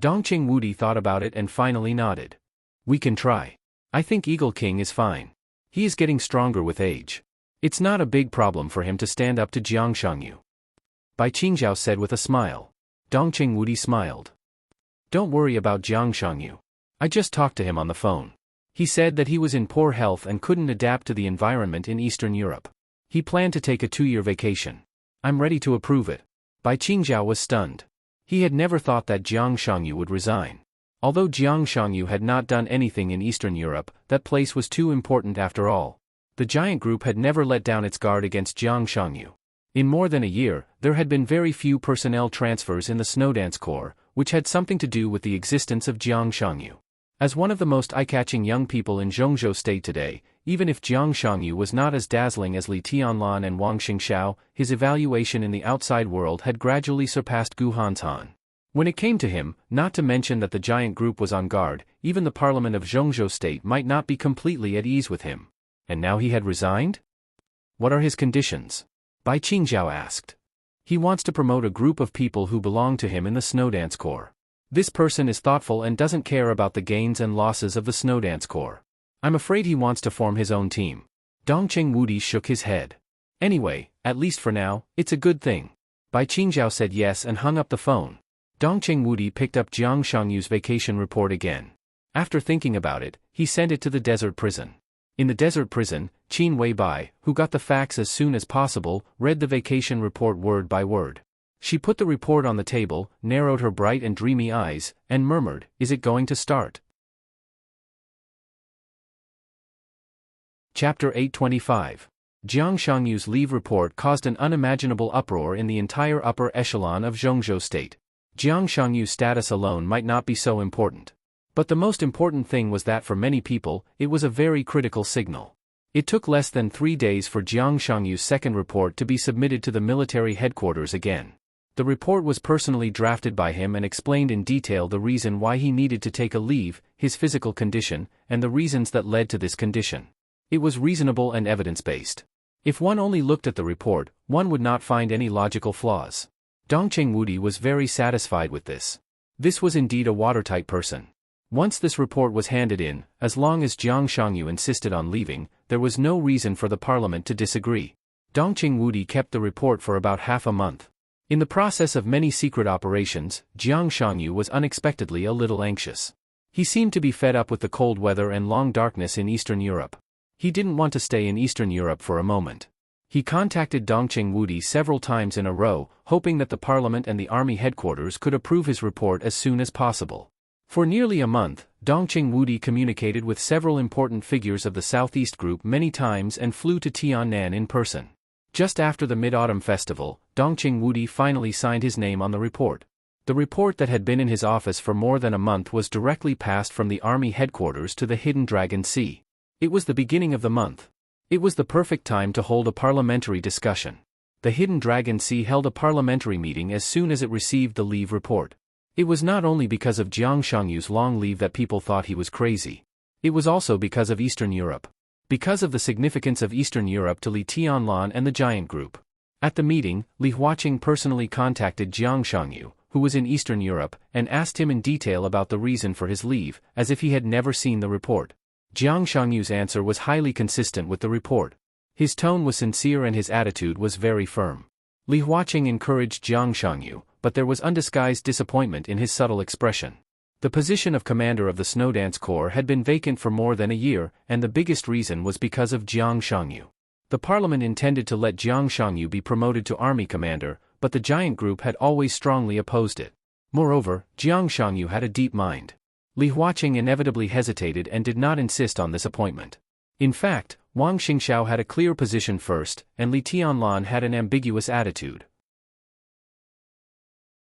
Dongqing Wudi thought about it and finally nodded. We can try. I think Eagle King is fine. He is getting stronger with age. It's not a big problem for him to stand up to Jiang Shangyu. Bai Qingzhao said with a smile. Dongqing Wudi smiled. Don't worry about Jiang Shangyu. I just talked to him on the phone. He said that he was in poor health and couldn't adapt to the environment in Eastern Europe. He planned to take a 2-year vacation. I'm ready to approve it. Bai Qingzhao was stunned. He had never thought that Jiang Shangyu would resign. Although Jiang Shangyu had not done anything in Eastern Europe, that place was too important after all. The giant group had never let down its guard against Jiang Shangyu. In more than a year, there had been very few personnel transfers in the Snowdance Corps, which had something to do with the existence of Jiang Shangyu. As one of the most eye-catching young people in Zhongzhou State today, even if Jiang Shangyu was not as dazzling as Li Tianlan and Wang Xingxiao, his evaluation in the outside world had gradually surpassed Gu Hanzhan. When it came to him, not to mention that the giant group was on guard, even the parliament of Zhongzhou State might not be completely at ease with him. And now he had resigned? What are his conditions? Bai Qingzhao asked. He wants to promote a group of people who belong to him in the Snowdance Corps. This person is thoughtful and doesn't care about the gains and losses of the Snowdance Corps. I'm afraid he wants to form his own team. Dongcheng Wudi shook his head. Anyway, at least for now, it's a good thing. Bai Qingzhao said yes and hung up the phone. Dongcheng Wudi picked up Jiang Shangyu's vacation report again. After thinking about it, he sent it to the desert prison. In the desert prison, Qin Weibai, who got the facts as soon as possible, read the vacation report word by word. She put the report on the table, narrowed her bright and dreamy eyes, and murmured, "Is it going to start?" Chapter 825. Jiang Shangyu's leave report caused an unimaginable uproar in the entire upper echelon of Zhongzhou State. Jiang Shangyu's status alone might not be so important. But the most important thing was that for many people, it was a very critical signal. It took less than 3 days for Jiang Shangyu's second report to be submitted to the military headquarters again. The report was personally drafted by him and explained in detail the reason why he needed to take a leave, his physical condition, and the reasons that led to this condition. It was reasonable and evidence-based. If one only looked at the report, one would not find any logical flaws. Dongcheng Wudi was very satisfied with this. This was indeed a watertight person. Once this report was handed in, as long as Jiang Shangyu insisted on leaving, there was no reason for the parliament to disagree. Dongcheng Wudi kept the report for about half a month. In the process of many secret operations, Jiang Shangyu was unexpectedly a little anxious. He seemed to be fed up with the cold weather and long darkness in Eastern Europe. He didn't want to stay in Eastern Europe for a moment. He contacted Dongcheng Wudi several times in a row, hoping that the parliament and the army headquarters could approve his report as soon as possible. For nearly a month, Dongcheng Wudi communicated with several important figures of the Southeast Group many times and flew to Tiannan in person. Just after the Mid-Autumn Festival, Dongcheng Wudi finally signed his name on the report. The report that had been in his office for more than a month was directly passed from the army headquarters to the Hidden Dragon Sea. It was the beginning of the month. It was the perfect time to hold a parliamentary discussion. The Hidden Dragon Sea held a parliamentary meeting as soon as it received the leave report. It was not only because of Jiang Shangyu's long leave that people thought he was crazy. It was also because of Eastern Europe. Because of the significance of Eastern Europe to Li Tianlan and the Giant Group. At the meeting, Li Huaqing personally contacted Jiang Shangyu, who was in Eastern Europe, and asked him in detail about the reason for his leave, as if he had never seen the report. Jiang Shangyu's answer was highly consistent with the report. His tone was sincere and his attitude was very firm. Li Huaqing encouraged Jiang Shangyu, but there was undisguised disappointment in his subtle expression. The position of commander of the Snowdance Corps had been vacant for more than a year, and the biggest reason was because of Jiang Shangyu. The parliament intended to let Jiang Shangyu be promoted to army commander, but the Giant Group had always strongly opposed it. Moreover, Jiang Shangyu had a deep mind. Li Huaqing inevitably hesitated and did not insist on this appointment. In fact, Wang Xingxiao had a clear position first, and Li Tianlan had an ambiguous attitude.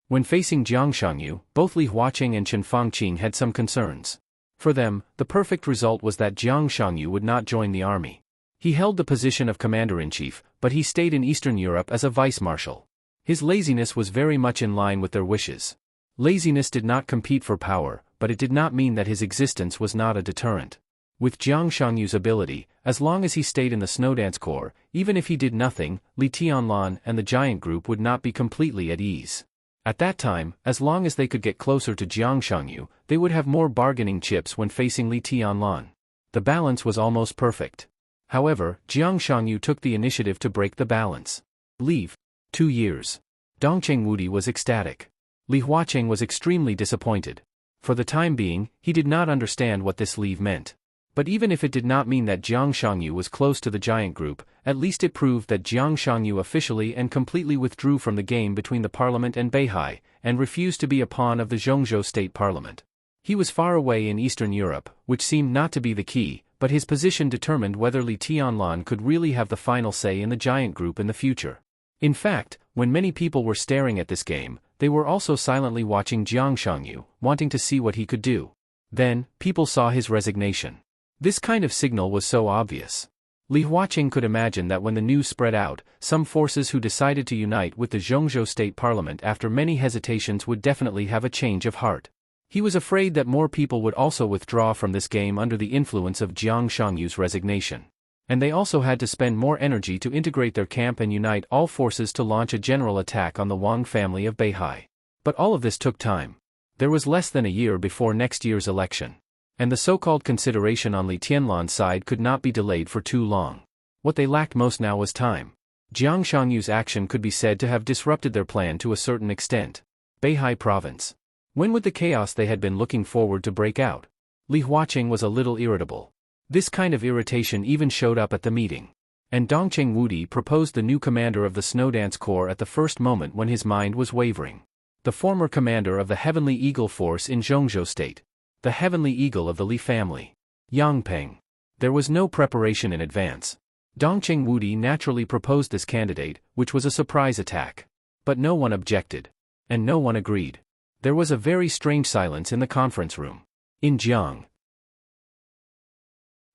When facing Jiang Shangyu, both Li Huaqing and Chen Fangqing had some concerns. For them, the perfect result was that Jiang Shangyu would not join the army. He held the position of commander-in-chief, but he stayed in Eastern Europe as a vice-marshal. His laziness was very much in line with their wishes. Laziness did not compete for power, but it did not mean that his existence was not a deterrent. With Jiang Shangyu's ability, as long as he stayed in the Snowdance Corps, even if he did nothing, Li Tianlan and the Giant Group would not be completely at ease. At that time, as long as they could get closer to Jiang Shangyu, they would have more bargaining chips when facing Li Tianlan. The balance was almost perfect. However, Jiang Shangyu took the initiative to break the balance. Leave. 2 years. Dongcheng Wudi was ecstatic. Li Huaqing was extremely disappointed. For the time being, he did not understand what this leave meant. But even if it did not mean that Jiang Shangyu was close to the giant group, at least it proved that Jiang Shangyu officially and completely withdrew from the game between the parliament and Beihai, and refused to be a pawn of the Zhongzhou state parliament. He was far away in Eastern Europe, which seemed not to be the key, but his position determined whether Li Tianlan could really have the final say in the giant group in the future. In fact, when many people were staring at this game, they were also silently watching Jiang Shangyu, wanting to see what he could do. Then, people saw his resignation. This kind of signal was so obvious. Li Huaqing could imagine that when the news spread out, some forces who decided to unite with the Zhongzhou state parliament after many hesitations would definitely have a change of heart. He was afraid that more people would also withdraw from this game under the influence of Jiang Shangyu's resignation. And they also had to spend more energy to integrate their camp and unite all forces to launch a general attack on the Wang family of Beihai. But all of this took time. There was less than a year before next year's election. And the so-called consideration on Li Tianlan's side could not be delayed for too long. What they lacked most now was time. Jiang Shangyu's action could be said to have disrupted their plan to a certain extent. Beihai province. When would the chaos they had been looking forward to break out? Li Huaqing was a little irritable. This kind of irritation even showed up at the meeting. And Dongcheng Wudi proposed the new commander of the Snowdance Corps at the first moment when his mind was wavering. The former commander of the Heavenly Eagle Force in Zhongzhou State. The Heavenly Eagle of the Li family. Yang Peng. There was no preparation in advance. Dongcheng Wudi naturally proposed this candidate, which was a surprise attack. But no one objected. And no one agreed. There was a very strange silence in the conference room. In Jiang.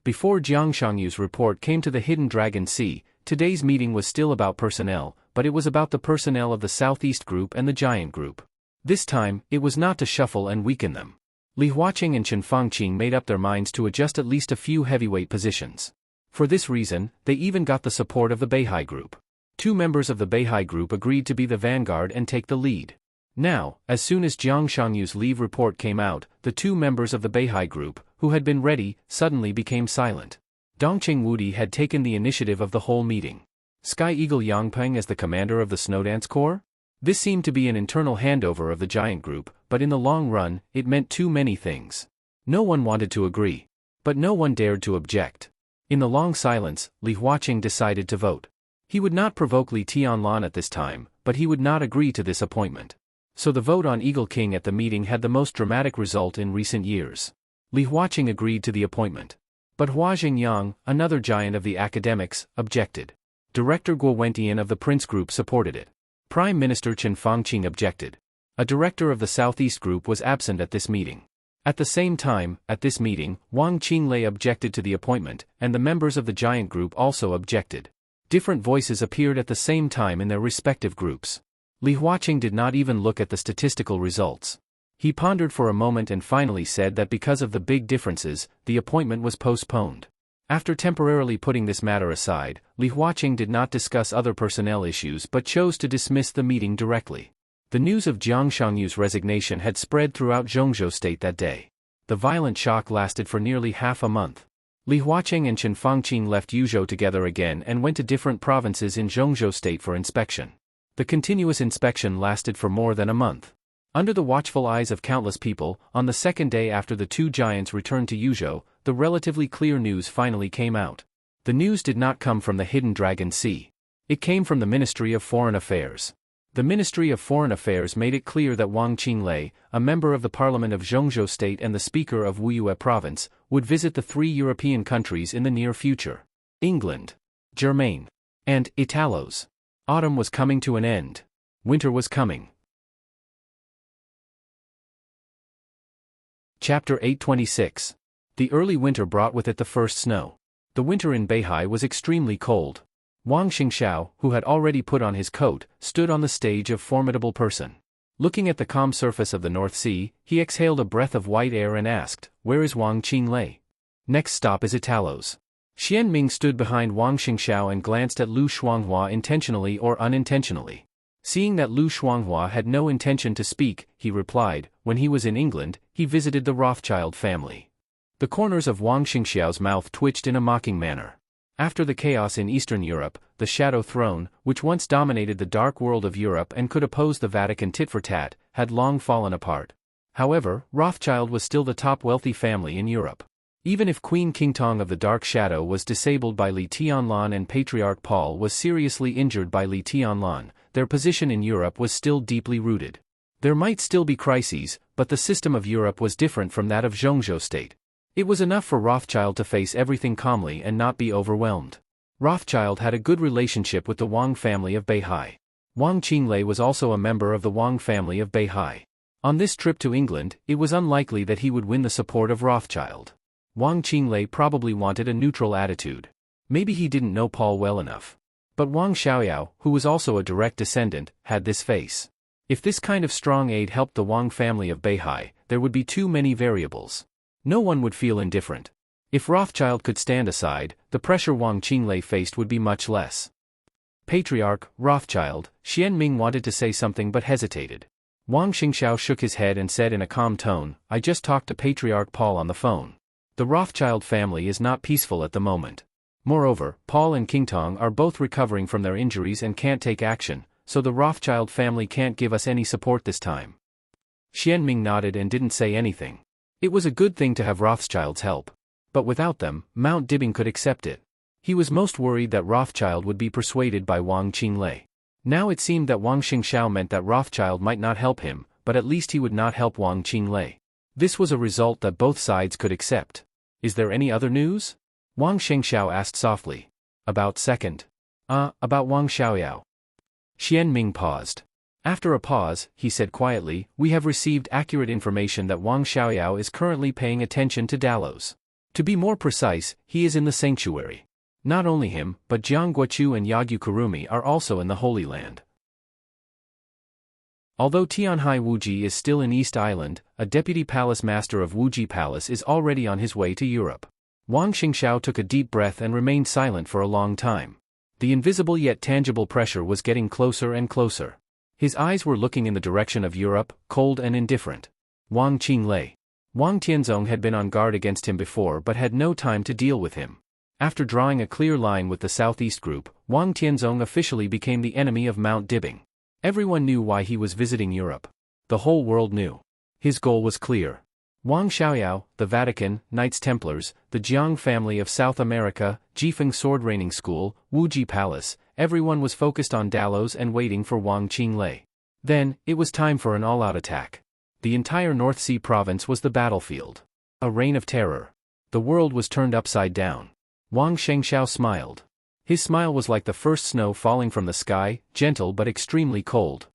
Before Jiang Shangyu's report came to the Hidden Dragon Sea, today's meeting was still about personnel, but it was about the personnel of the Southeast Group and the Giant Group. This time, it was not to shuffle and weaken them. Li Huaqing and Chen Fangqing made up their minds to adjust at least a few heavyweight positions. For this reason, they even got the support of the Beihai Group. 2 members of the Beihai Group agreed to be the vanguard and take the lead. Now, as soon as Jiang Shangyu's leave report came out, the 2 members of the Beihai Group, who had been ready, suddenly became silent. Dongcheng Wudi had taken the initiative of the whole meeting. Sky Eagle Yang Peng as the commander of the Snowdance Corps? This seemed to be an internal handover of the giant group, but in the long run, it meant too many things. No one wanted to agree. But no one dared to object. In the long silence, Li Huaqing decided to vote. He would not provoke Li Tianlan at this time, but he would not agree to this appointment. So the vote on Eagle King at the meeting had the most dramatic result in recent years. Li Huaqing agreed to the appointment. But Hua Xingyang, another giant of the academics, objected. Director Guo Wentian of the Prince Group supported it. Prime Minister Chen Fangqing objected. A director of the Southeast Group was absent at this meeting. At the same time, at this meeting, Wang Qinglei objected to the appointment, and the members of the Giant Group also objected. Different voices appeared at the same time in their respective groups. Li Huaqing did not even look at the statistical results. He pondered for a moment and finally said that because of the big differences, the appointment was postponed. After temporarily putting this matter aside, Li Huaqing did not discuss other personnel issues but chose to dismiss the meeting directly. The news of Jiang Shangyu's resignation had spread throughout Zhongzhou State that day. The violent shock lasted for nearly half a month. Li Huaqing and Chen Fangqing left Yuzhou together again and went to different provinces in Zhongzhou State for inspection. The continuous inspection lasted for more than a month. Under the watchful eyes of countless people, on the second day after the 2 giants returned to Yuzhou, the relatively clear news finally came out. The news did not come from the Hidden Dragon Sea. It came from the Ministry of Foreign Affairs. The Ministry of Foreign Affairs made it clear that Wang Qinglei, a member of the Parliament of Zhongzhou State and the Speaker of Wuyue Province, would visit the 3 European countries in the near future. England, Germany, and Italos. Autumn was coming to an end. Winter was coming. Chapter 826. The early winter brought with it the first snow. The winter in Beihai was extremely cold. Wang Xingxiao, who had already put on his coat, stood on the stage of formidable person. Looking at the calm surface of the North Sea, he exhaled a breath of white air and asked, "Where is Wang Qinglei?" Next stop is Italos. Xian Ming stood behind Wang Xingxiao and glanced at Lu Shuanghua intentionally or unintentionally. Seeing that Lu Shuanghua had no intention to speak, he replied, "When he was in England, he visited the Rothschild family." The corners of Wang Xingxiao's mouth twitched in a mocking manner. After the chaos in Eastern Europe, the Shadow Throne, which once dominated the dark world of Europe and could oppose the Vatican tit for tat, had long fallen apart. However, Rothschild was still the top wealthy family in Europe. Even if Queen Qingtong of the Dark Shadow was disabled by Li Tianlan and Patriarch Paul was seriously injured by Li Tianlan, their position in Europe was still deeply rooted. There might still be crises, but the system of Europe was different from that of Zhongzhou state. It was enough for Rothschild to face everything calmly and not be overwhelmed. Rothschild had a good relationship with the Wang family of Beihai. Wang Qinglei was also a member of the Wang family of Beihai. On this trip to England, it was unlikely that he would win the support of Rothschild. Wang Qinglei probably wanted a neutral attitude. Maybe he didn't know Paul well enough. But Wang Xiaoyao, who was also a direct descendant, had this face. If this kind of strong aid helped the Wang family of Beihai, there would be too many variables. No one would feel indifferent. If Rothschild could stand aside, the pressure Wang Qinglei faced would be much less. Patriarch, Rothschild, Xianming wanted to say something but hesitated. Wang Xingxiao shook his head and said in a calm tone, "I just talked to Patriarch Paul on the phone. The Rothschild family is not peaceful at the moment. Moreover, Paul and Qingtong are both recovering from their injuries and can't take action, so the Rothschild family can't give us any support this time." Xianming nodded and didn't say anything. It was a good thing to have Rothschild's help. But without them, Mount Dibing could accept it. He was most worried that Rothschild would be persuaded by Wang Qinglei. Now it seemed that Wang Xingxiao meant that Rothschild might not help him, but at least he would not help Wang Qinglei. This was a result that both sides could accept. "Is there any other news?" Wang Xingxiao asked softly. About Wang Xiaoyao." Xianming paused. After a pause, he said quietly, "We have received accurate information that Wang Xiaoyao is currently paying attention to Dalos. To be more precise, he is in the sanctuary. Not only him, but Jiang Guochu and Yagyu Kurumi are also in the Holy Land." Although Tianhai Wuji is still in East Island, a deputy palace master of Wuji Palace is already on his way to Europe. Wang Xingxiao took a deep breath and remained silent for a long time. The invisible yet tangible pressure was getting closer and closer. His eyes were looking in the direction of Europe, cold and indifferent. Wang Qinglei. Wang Tianzong had been on guard against him before but had no time to deal with him. After drawing a clear line with the Southeast Group, Wang Tianzong officially became the enemy of Mount Dibing. Everyone knew why he was visiting Europe. The whole world knew. His goal was clear. Wang Xiaoyao, the Vatican, Knights Templars, the Jiang family of South America, Jifeng Sword Raining School, Wuji Palace, everyone was focused on Dalos and waiting for Wang Qinglei. Then, it was time for an all-out attack. The entire North Sea province was the battlefield. A reign of terror. The world was turned upside down. Wang Shengxiao smiled. His smile was like the first snow falling from the sky, gentle but extremely cold.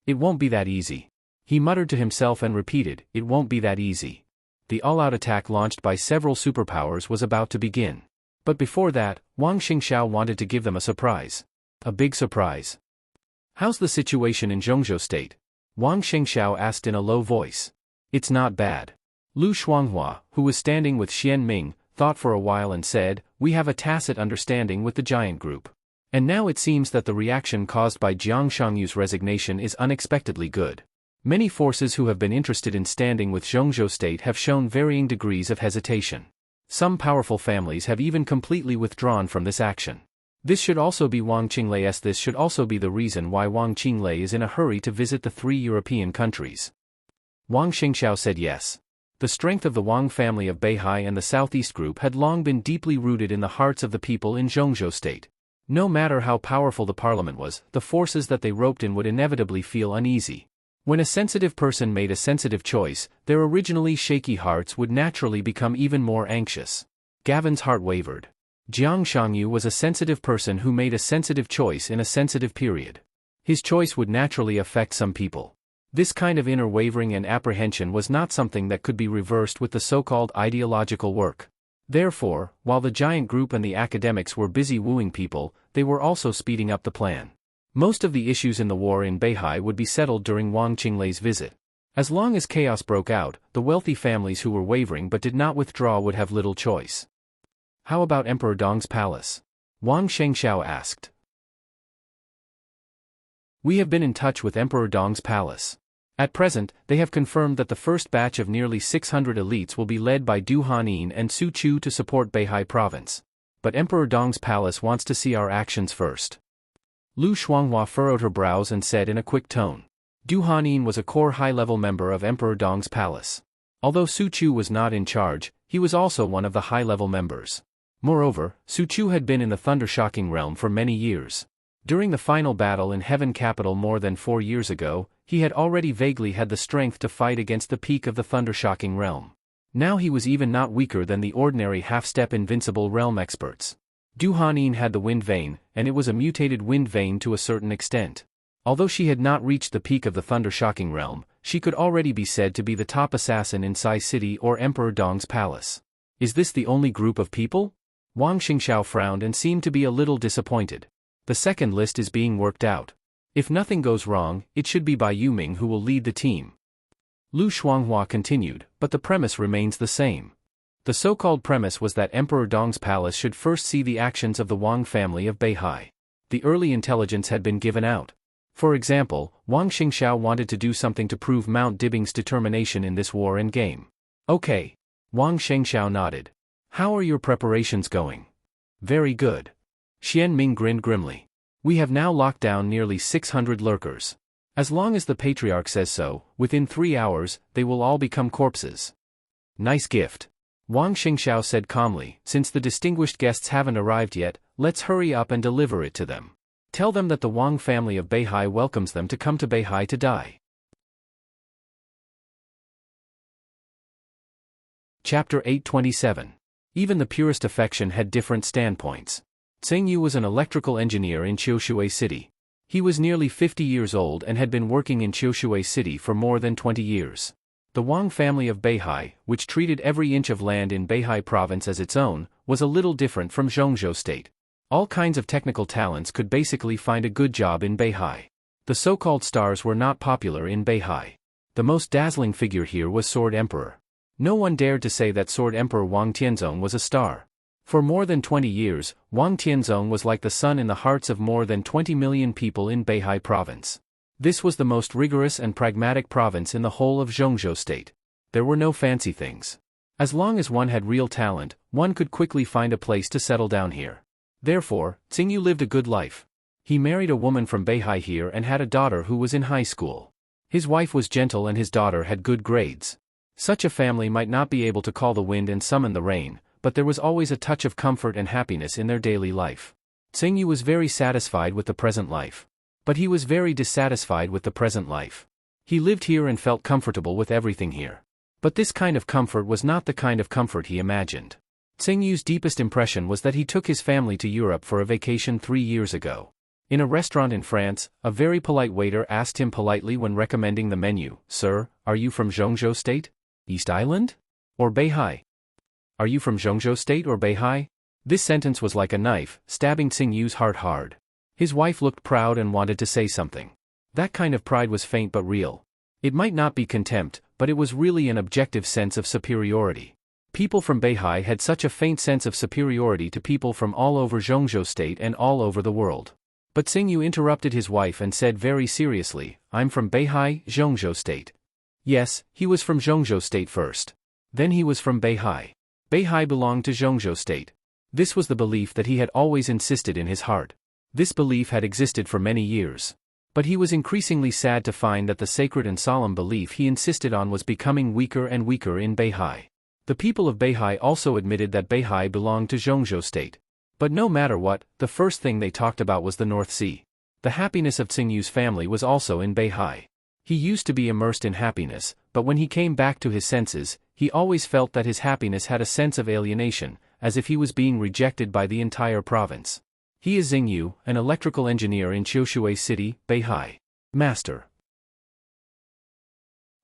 "It won't be that easy." He muttered to himself and repeated, "It won't be that easy." The all-out attack launched by several superpowers was about to begin. But before that, Wang Xingxiao wanted to give them a surprise. A big surprise. "How's the situation in Zhongzhou state?" Wang Xingxiao asked in a low voice. "It's not bad." Lu Shuanghua, who was standing with Xianming, thought for a while and said, "We have a tacit understanding with the giant group. And now it seems that the reaction caused by Jiang Shangyu's resignation is unexpectedly good. Many forces who have been interested in standing with Zhongzhou state have shown varying degrees of hesitation. Some powerful families have even completely withdrawn from this action. This should also be Wang Qinglei's. This should also be the reason why Wang Qinglei is in a hurry to visit the 3 European countries." Wang Xingxiao said yes. The strength of the Wang family of Beihai and the Southeast Group had long been deeply rooted in the hearts of the people in Zhongzhou state. No matter how powerful the parliament was, the forces that they roped in would inevitably feel uneasy. When a sensitive person made a sensitive choice, their originally shaky hearts would naturally become even more anxious. Gavin's heart wavered. Jiang Shangyu was a sensitive person who made a sensitive choice in a sensitive period. His choice would naturally affect some people. This kind of inner wavering and apprehension was not something that could be reversed with the so-called ideological work. Therefore, while the giant group and the academics were busy wooing people, they were also speeding up the plan. Most of the issues in the war in Beihai would be settled during Wang Qinglei's visit. As long as chaos broke out, the wealthy families who were wavering but did not withdraw would have little choice. "How about Emperor Dong's palace?" Wang Shengxiao asked. "We have been in touch with Emperor Dong's palace. At present, they have confirmed that the first batch of nearly 600 elites will be led by Du Hanin and Su Chu to support Beihai province. But Emperor Dong's palace wants to see our actions first." Lu Shuanghua furrowed her brows and said in a quick tone. Du Hanin was a core high-level member of Emperor Dong's palace. Although Su Chu was not in charge, he was also one of the high-level members. Moreover, Su Chu had been in the Thundershocking realm for many years. During the final battle in Heaven Capital more than 4 years ago, he had already vaguely had the strength to fight against the peak of the Thundershocking realm. Now he was even not weaker than the ordinary half-step invincible realm experts. Du Hanin had the wind vein, and it was a mutated wind vein to a certain extent. Although she had not reached the peak of the Thundershocking realm, she could already be said to be the top assassin in Sai City or Emperor Dong's palace. Is this the only group of people? Wang Xingxiao frowned and seemed to be a little disappointed. The second list is being worked out. If nothing goes wrong, it should be Bai Yuming who will lead the team. Lu Shuanghua continued, but the premise remains the same. The so-called premise was that Emperor Dong's palace should first see the actions of the Wang family of Beihai. The early intelligence had been given out. For example, Wang Xingxiao wanted to do something to prove Mount Dibing's determination in this war and game. Okay. Wang Xingxiao nodded. How are your preparations going? Very good. Xian Ming grinned grimly. We have now locked down nearly 600 lurkers. As long as the Patriarch says so, within 3 hours, they will all become corpses. Nice gift. Wang Xingxiao said calmly, since the distinguished guests haven't arrived yet, let's hurry up and deliver it to them. Tell them that the Wang family of Beihai welcomes them to come to Beihai to die. Chapter 827. Even the purest affection had different standpoints. Tsing Yu was an electrical engineer in Qiushui City. He was nearly 50 years old and had been working in Qiushui City for more than 20 years. The Wang family of Beihai, which treated every inch of land in Beihai province as its own, was a little different from Zhongzhou State. All kinds of technical talents could basically find a good job in Beihai. The so-called stars were not popular in Beihai. The most dazzling figure here was Sword Emperor. No one dared to say that Sword Emperor Wang Tianzong was a star. For more than 20 years, Wang Tianzong was like the sun in the hearts of more than 20 million people in Beihai province. This was the most rigorous and pragmatic province in the whole of Zhongzhou State. There were no fancy things. As long as one had real talent, one could quickly find a place to settle down here. Therefore, Tsing Yu lived a good life. He married a woman from Beihai here and had a daughter who was in high school. His wife was gentle and his daughter had good grades. Such a family might not be able to call the wind and summon the rain, but there was always a touch of comfort and happiness in their daily life. Tsing Yu was very satisfied with the present life. But he was very dissatisfied with the present life. He lived here and felt comfortable with everything here. But this kind of comfort was not the kind of comfort he imagined. Tsing Yu's deepest impression was that he took his family to Europe for a vacation 3 years ago. In a restaurant in France, a very polite waiter asked him politely when recommending the menu, "Sir, are you from Zhongzhou State? East Island? Or Beihai? Are you from Zhongzhou State or Beihai?" This sentence was like a knife, stabbing Tsing Yu's heart hard. His wife looked proud and wanted to say something. That kind of pride was faint but real. It might not be contempt, but it was really an objective sense of superiority. People from Beihai had such a faint sense of superiority to people from all over Zhongzhou State and all over the world. But Tsing Yu interrupted his wife and said very seriously, "I'm from Beihai, Zhongzhou State." Yes, he was from Zhongzhou State first. Then he was from Beihai. Beihai belonged to Zhongzhou State. This was the belief that he had always insisted in his heart. This belief had existed for many years. But he was increasingly sad to find that the sacred and solemn belief he insisted on was becoming weaker and weaker in Beihai. The people of Beihai also admitted that Beihai belonged to Zhongzhou State. But no matter what, the first thing they talked about was the North Sea. The happiness of Tsing Yu's family was also in Beihai. He used to be immersed in happiness, but when he came back to his senses, he always felt that his happiness had a sense of alienation, as if he was being rejected by the entire province. He is Tsing Yu, an electrical engineer in Qiushui City, Beihai. Master.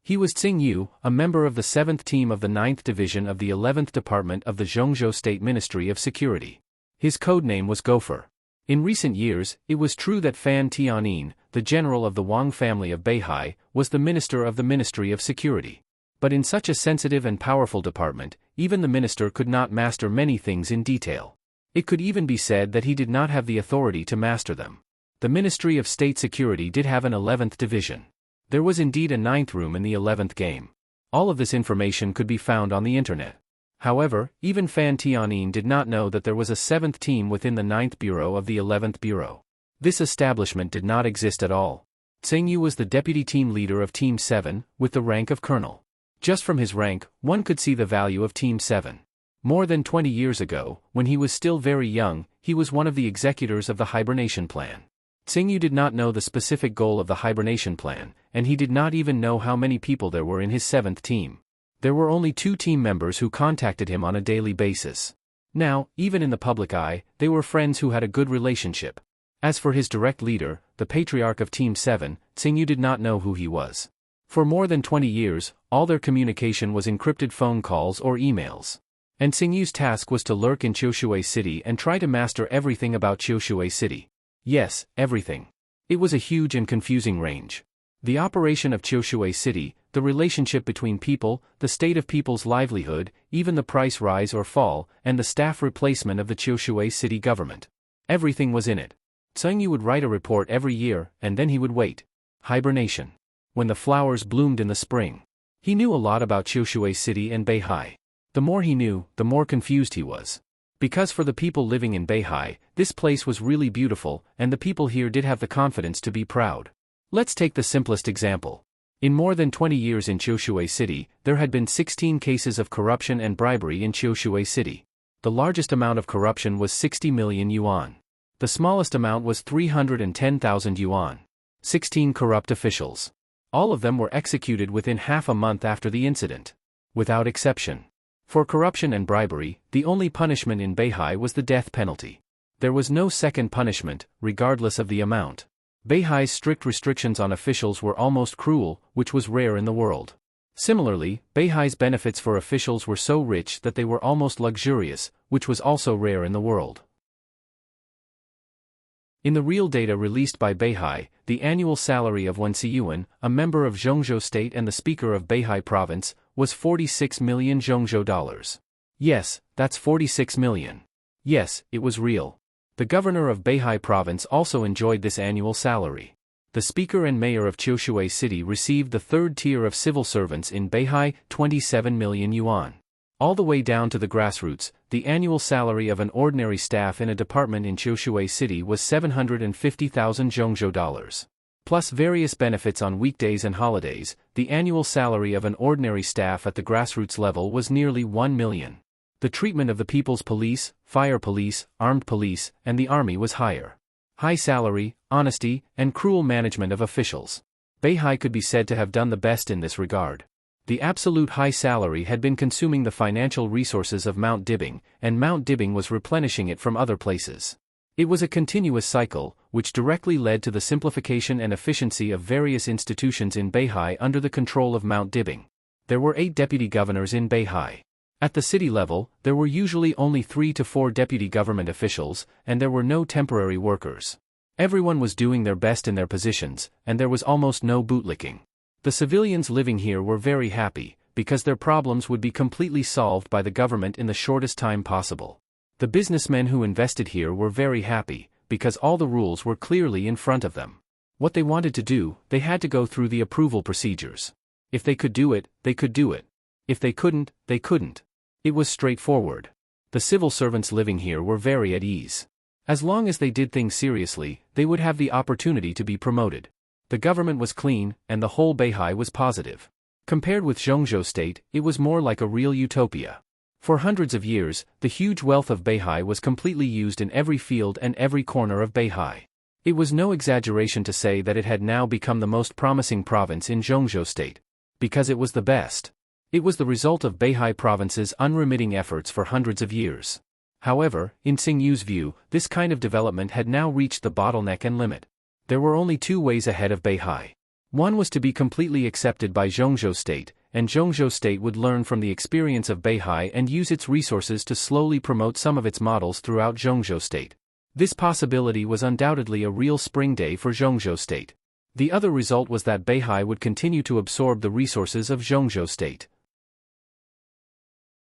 He was Tsing Yu, a member of the 7th team of the 9th Division of the 11th Department of the Zhongzhou State Ministry of Security. His codename was Gopher. In recent years, it was true that Fan Tianin, the general of the Wang family of Beihai, was the minister of the Ministry of Security. But in such a sensitive and powerful department, even the minister could not master many things in detail. It could even be said that he did not have the authority to master them. The Ministry of State Security did have an 11th division. There was indeed a 9th room in the 11th game. All of this information could be found on the internet. However, even Fan Tianin did not know that there was a 7th team within the 9th Bureau of the 11th Bureau. This establishment did not exist at all. Tsing Yu was the deputy team leader of Team 7, with the rank of colonel. Just from his rank, one could see the value of Team 7. More than 20 years ago, when he was still very young, he was one of the executors of the hibernation plan. Tsing Yu did not know the specific goal of the hibernation plan, and he did not even know how many people there were in his 7th team. There were only 2 team members who contacted him on a daily basis. Now, even in the public eye, they were friends who had a good relationship. As for his direct leader, the patriarch of Team 7, Tsing Yu did not know who he was. For more than 20 years, all their communication was encrypted phone calls or emails. And Tsing Yu's task was to lurk in Qiushui City and try to master everything about Qiushui City. Yes, everything. It was a huge and confusing range. The operation of Qiushui City, the relationship between people, the state of people's livelihood, even the price rise or fall, and the staff replacement of the Qiushui City government. Everything was in it. Tsing Yu would write a report every year, and then he would wait. Hibernation. When the flowers bloomed in the spring. He knew a lot about Qiushui City and Beihai. The more he knew, the more confused he was. Because for the people living in Beihai, this place was really beautiful, and the people here did have the confidence to be proud. Let's take the simplest example. In more than 20 years in Qiushui City, there had been 16 cases of corruption and bribery in Qiushui City. The largest amount of corruption was 60 million yuan. The smallest amount was 310,000 yuan. 16 corrupt officials. All of them were executed within half a month after the incident. Without exception. For corruption and bribery, the only punishment in Beihai was the death penalty. There was no second punishment, regardless of the amount. Beihai's strict restrictions on officials were almost cruel, which was rare in the world. Similarly, Beihai's benefits for officials were so rich that they were almost luxurious, which was also rare in the world. In the real data released by Beihai, the annual salary of Wen Siyuan, a member of Zhongzhou State and the Speaker of Beihai Province, was 46 million Zhongzhou dollars. Yes, that's 46 million. Yes, it was real. The governor of Beihai Province also enjoyed this annual salary. The Speaker and Mayor of Qiushui City received the third tier of civil servants in Beihai, 27 million yuan. All the way down to the grassroots, the annual salary of an ordinary staff in a department in Qiushui City was 750,000 Zhongzhou dollars. Plus various benefits on weekdays and holidays, the annual salary of an ordinary staff at the grassroots level was nearly 1 million. The treatment of the people's police, fire police, armed police, and the army was higher. High salary, honesty, and cruel management of officials. Beihai could be said to have done the best in this regard. The absolute high salary had been consuming the financial resources of Mount Dibing, and Mount Dibing was replenishing it from other places. It was a continuous cycle, which directly led to the simplification and efficiency of various institutions in Beihai under the control of Mount Dibing. There were 8 deputy governors in Beihai. At the city level, there were usually only 3 to 4 deputy government officials, and there were no temporary workers. Everyone was doing their best in their positions, and there was almost no bootlicking. The civilians living here were very happy, because their problems would be completely solved by the government in the shortest time possible. The businessmen who invested here were very happy, because all the rules were clearly in front of them. What they wanted to do, they had to go through the approval procedures. If they could do it, they could do it. If they couldn't, they couldn't. It was straightforward. The civil servants living here were very at ease. As long as they did things seriously, they would have the opportunity to be promoted. The government was clean, and the whole Beihai was positive. Compared with Zhongzhou State, it was more like a real utopia. For hundreds of years, the huge wealth of Beihai was completely used in every field and every corner of Beihai. It was no exaggeration to say that it had now become the most promising province in Zhongzhou State. Because it was the best. It was the result of Beihai Province's unremitting efforts for hundreds of years. However, in Tsing Yu's view, this kind of development had now reached the bottleneck and limit. There were only 2 ways ahead of Beihai. One was to be completely accepted by Zhongzhou State, and Zhongzhou State would learn from the experience of Beihai and use its resources to slowly promote some of its models throughout Zhongzhou State. This possibility was undoubtedly a real spring day for Zhongzhou State. The other result was that Beihai would continue to absorb the resources of Zhongzhou State.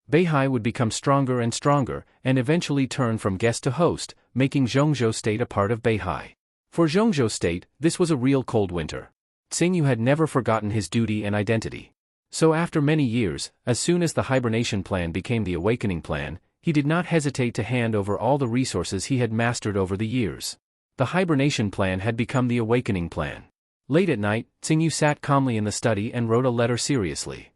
Beihai would become stronger and stronger, and eventually turn from guest to host, making Zhongzhou State a part of Beihai. For Zhongzhou State, this was a real cold winter. Tsing Yu had never forgotten his duty and identity. So after many years, as soon as the hibernation plan became the awakening plan, he did not hesitate to hand over all the resources he had mastered over the years. The hibernation plan had become the awakening plan. Late at night, Tsingyu sat calmly in the study and wrote a letter seriously.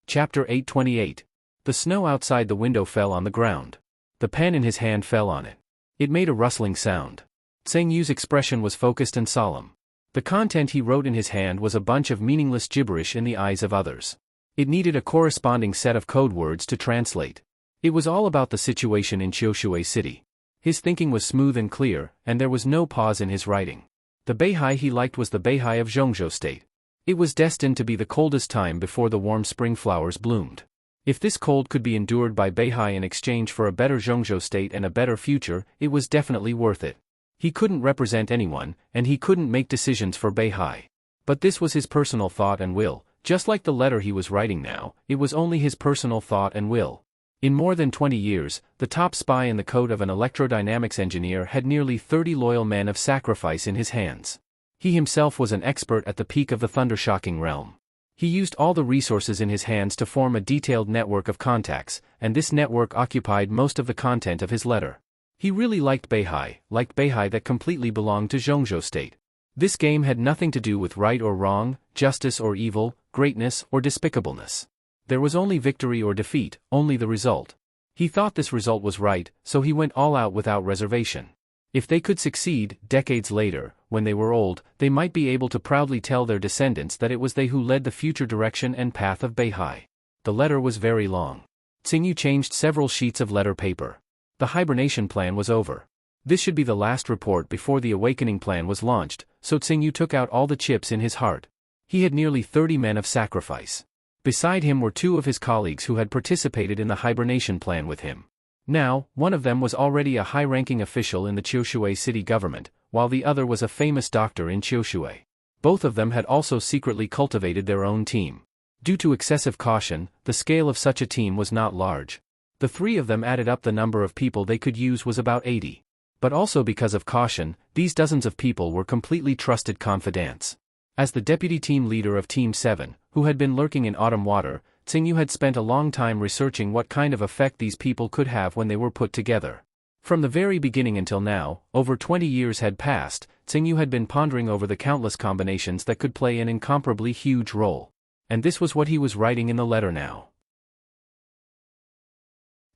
Chapter 828. The snow outside the window fell on the ground. The pen in his hand fell on it. It made a rustling sound. Tsingyu's expression was focused and solemn. The content he wrote in his hand was a bunch of meaningless gibberish in the eyes of others. It needed a corresponding set of code words to translate. It was all about the situation in Chioshui City. His thinking was smooth and clear, and there was no pause in his writing. The Beihai he liked was the Beihai of Zhongzhou State. It was destined to be the coldest time before the warm spring flowers bloomed. If this cold could be endured by Beihai in exchange for a better Zhongzhou State and a better future, it was definitely worth it. He couldn't represent anyone, and he couldn't make decisions for Beihai. But this was his personal thought and will, just like the letter he was writing now, it was only his personal thought and will. In more than 20 years, the top spy in the code of an electrodynamics engineer had nearly 30 loyal men of sacrifice in his hands. He himself was an expert at the peak of the thunder-shocking realm. He used all the resources in his hands to form a detailed network of contacts, and this network occupied most of the content of his letter. He really liked Beihai that completely belonged to Zhongzhou State. This game had nothing to do with right or wrong, justice or evil, greatness or despicableness. There was only victory or defeat, only the result. He thought this result was right, so he went all out without reservation. If they could succeed, decades later, when they were old, they might be able to proudly tell their descendants that it was they who led the future direction and path of Beihai. The letter was very long. Tsingyu changed several sheets of letter paper. The hibernation plan was over. This should be the last report before the awakening plan was launched, so Tsingyu took out all the chips in his heart. He had nearly 30 men of sacrifice. Beside him were 2 of his colleagues who had participated in the hibernation plan with him. Now, one of them was already a high-ranking official in the Chioshui city government, while the other was a famous doctor in Chioshui. Both of them had also secretly cultivated their own team. Due to excessive caution, the scale of such a team was not large. The 3 of them added up, the number of people they could use was about 80. But also because of caution, these dozens of people were completely trusted confidants. As the deputy team leader of Team 7, who had been lurking in autumn water, Tsingyu had spent a long time researching what kind of effect these people could have when they were put together. From the very beginning until now, over 20 years had passed, Tsingyu had been pondering over the countless combinations that could play an incomparably huge role. And this was what he was writing in the letter now.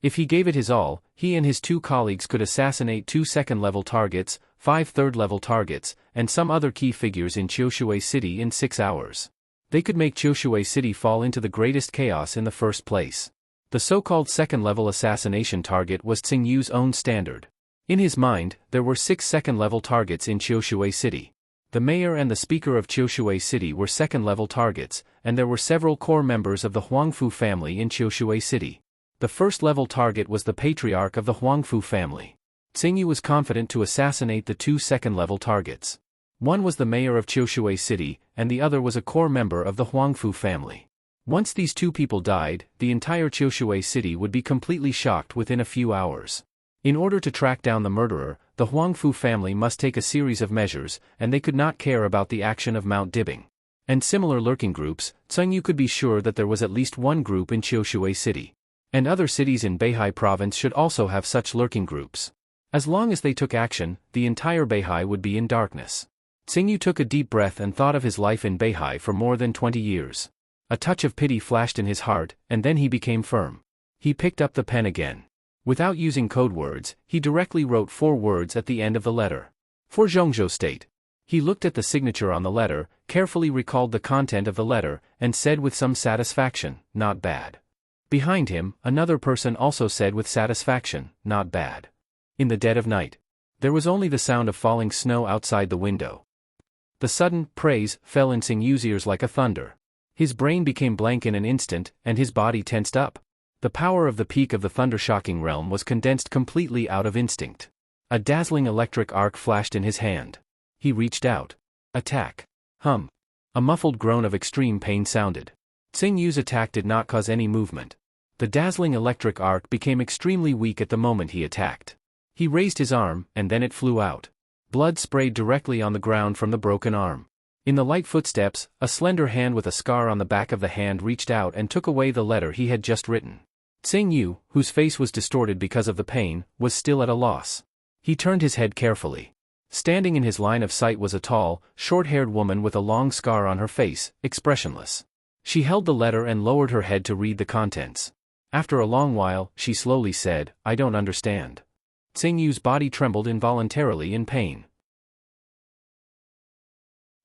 If he gave it his all, he and his 2 colleagues could assassinate 2 second-level targets, 5 third-level targets, and some other key figures in Chioshui City in 6 hours. They could make Chioshui City fall into the greatest chaos in the first place. The so-called second-level assassination target was Tsingyu's own standard. In his mind, there were 6 second-level targets in Chioshui City. The mayor and the speaker of Chioshui City were second-level targets, and there were several core members of the Huangfu family in Chioshui City. The first-level target was the patriarch of the Huangfu family. Tsingyu was confident to assassinate the 2 second-level targets. One was the mayor of Chioshui City, and the other was a core member of the Huangfu family. Once these 2 people died, the entire Chioshui City would be completely shocked within a few hours. In order to track down the murderer, the Huangfu family must take a series of measures, and they could not care about the action of Mount Dibing. And similar lurking groups, Tsingyu could be sure that there was at least one group in Chioshui City. And other cities in Beihai province should also have such lurking groups. As long as they took action, the entire Beihai would be in darkness. Tsingyu took a deep breath and thought of his life in Beihai for more than 20 years. A touch of pity flashed in his heart, and then he became firm. He picked up the pen again. Without using code words, he directly wrote 4 words at the end of the letter. For Zhongzhou State. He looked at the signature on the letter, carefully recalled the content of the letter, and said with some satisfaction, "Not bad." Behind him, another person also said with satisfaction, "Not bad." In the dead of night, there was only the sound of falling snow outside the window. The sudden praise fell in Tsingyu's ears like a thunder. His brain became blank in an instant, and his body tensed up. The power of the peak of the thunder-shocking realm was condensed completely out of instinct. A dazzling electric arc flashed in his hand. He reached out. Attack. Hum. A muffled groan of extreme pain sounded. Tsingyu's attack did not cause any movement. The dazzling electric arc became extremely weak at the moment he attacked. He raised his arm, and then it flew out. Blood sprayed directly on the ground from the broken arm. In the light footsteps, a slender hand with a scar on the back of the hand reached out and took away the letter he had just written. Tsingyu, whose face was distorted because of the pain, was still at a loss. He turned his head carefully. Standing in his line of sight was a tall, short-haired woman with a long scar on her face, expressionless. She held the letter and lowered her head to read the contents. After a long while, she slowly said, "I don't understand." Tsing-Yu's body trembled involuntarily in pain.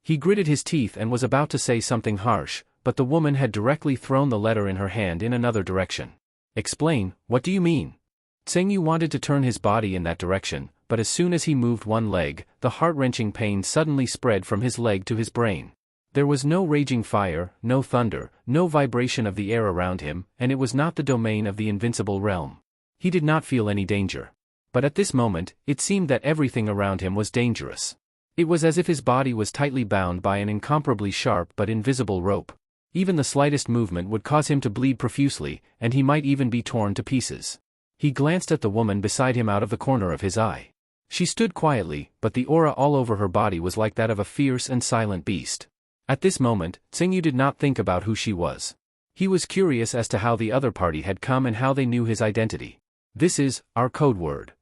He gritted his teeth and was about to say something harsh, but the woman had directly thrown the letter in her hand in another direction. "Explain, what do you mean?" Tsing-Yu wanted to turn his body in that direction, but as soon as he moved one leg, the heart-wrenching pain suddenly spread from his leg to his brain. There was no raging fire, no thunder, no vibration of the air around him, and it was not the domain of the invincible realm. He did not feel any danger. But at this moment, it seemed that everything around him was dangerous. It was as if his body was tightly bound by an incomparably sharp but invisible rope. Even the slightest movement would cause him to bleed profusely, and he might even be torn to pieces. He glanced at the woman beside him out of the corner of his eye. She stood quietly, but the aura all over her body was like that of a fierce and silent beast. At this moment, Tsing-Yu did not think about who she was. He was curious as to how the other party had come and how they knew his identity. "This is our code word."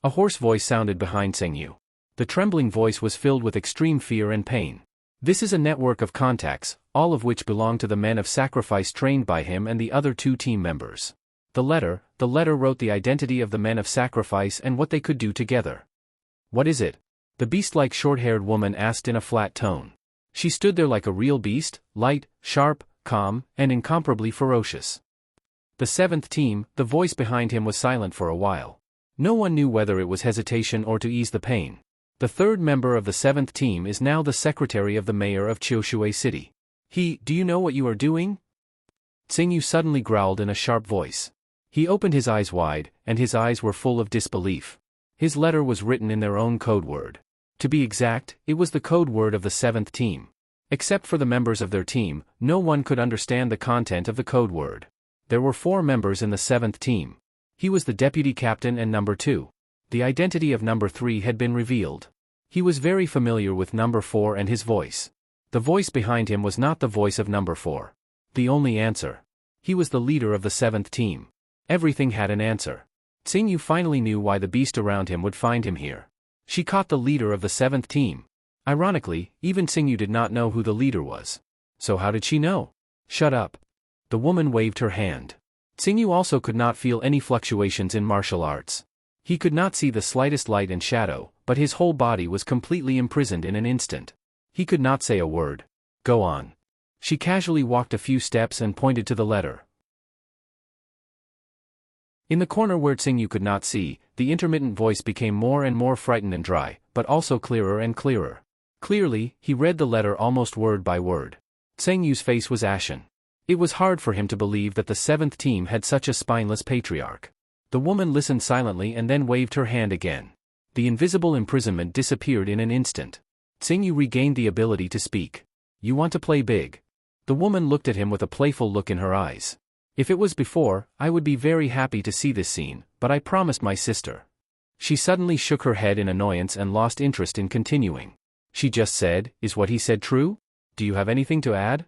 A hoarse voice sounded behind Tsing-Yu. The trembling voice was filled with extreme fear and pain. "This is a network of contacts, all of which belong to the men of sacrifice trained by him and the other two team members. The letter wrote the identity of the men of sacrifice and what they could do together." "What is it?" the beast-like short-haired woman asked in a flat tone. She stood there like a real beast, light, sharp, calm, and incomparably ferocious. "The seventh team," the voice behind him was silent for a while. No one knew whether it was hesitation or to ease the pain. "The third member of the seventh team is now the secretary of the mayor of Chioshui City. Do you know what you are doing?" Tsing-Yu suddenly growled in a sharp voice. He opened his eyes wide, and his eyes were full of disbelief. His letter was written in their own code word. To be exact, it was the code word of the seventh team. Except for the members of their team, no one could understand the content of the code word. There were 4 members in the seventh team. He was the deputy captain and number 2. The identity of number 3 had been revealed. He was very familiar with number 4 and his voice. The voice behind him was not the voice of number 4. The only answer. He was the leader of the seventh team. Everything had an answer. Tsing-Yu finally knew why the beast around him would find him here. She caught the leader of the seventh team. Ironically, even Tsing-Yu did not know who the leader was. So how did she know? "Shut up." The woman waved her hand. Tsing-Yu also could not feel any fluctuations in martial arts. He could not see the slightest light and shadow, but his whole body was completely imprisoned in an instant. He could not say a word. "Go on." She casually walked a few steps and pointed to the letter. In the corner where Tsing-Yu could not see, the intermittent voice became more and more frightened and dry, but also clearer and clearer. Clearly, he read the letter almost word by word. Tsing-Yu's face was ashen. It was hard for him to believe that the seventh team had such a spineless patriarch. The woman listened silently and then waved her hand again. The invisible imprisonment disappeared in an instant. Tsing-Yu regained the ability to speak. "You want to play big?" The woman looked at him with a playful look in her eyes. "If it was before, I would be very happy to see this scene, but I promised my sister." She suddenly shook her head in annoyance and lost interest in continuing. She just said, "Is what he said true? Do you have anything to add?"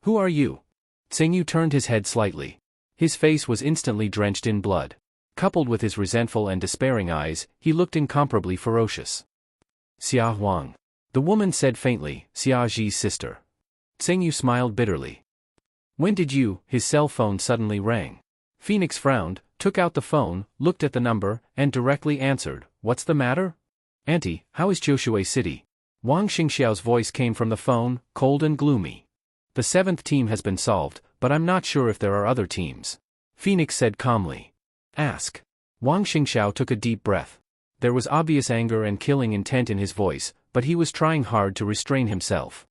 "Who are you?" Tsing-Yu turned his head slightly. His face was instantly drenched in blood. Coupled with his resentful and despairing eyes, he looked incomparably ferocious. "Xia Huang." The woman said faintly, "Xia Ji's sister." Tsing-Yu smiled bitterly. "When did you?" His cell phone suddenly rang. Phoenix frowned, took out the phone, looked at the number, and directly answered, "What's the matter?" "Auntie, how is Chioshui City?" Wang Xingxiao's voice came from the phone, cold and gloomy. "The seventh team has been solved, but I'm not sure if there are other teams." Phoenix said calmly. "Ask." Wang Xingxiao took a deep breath. There was obvious anger and killing intent in his voice, but he was trying hard to restrain himself.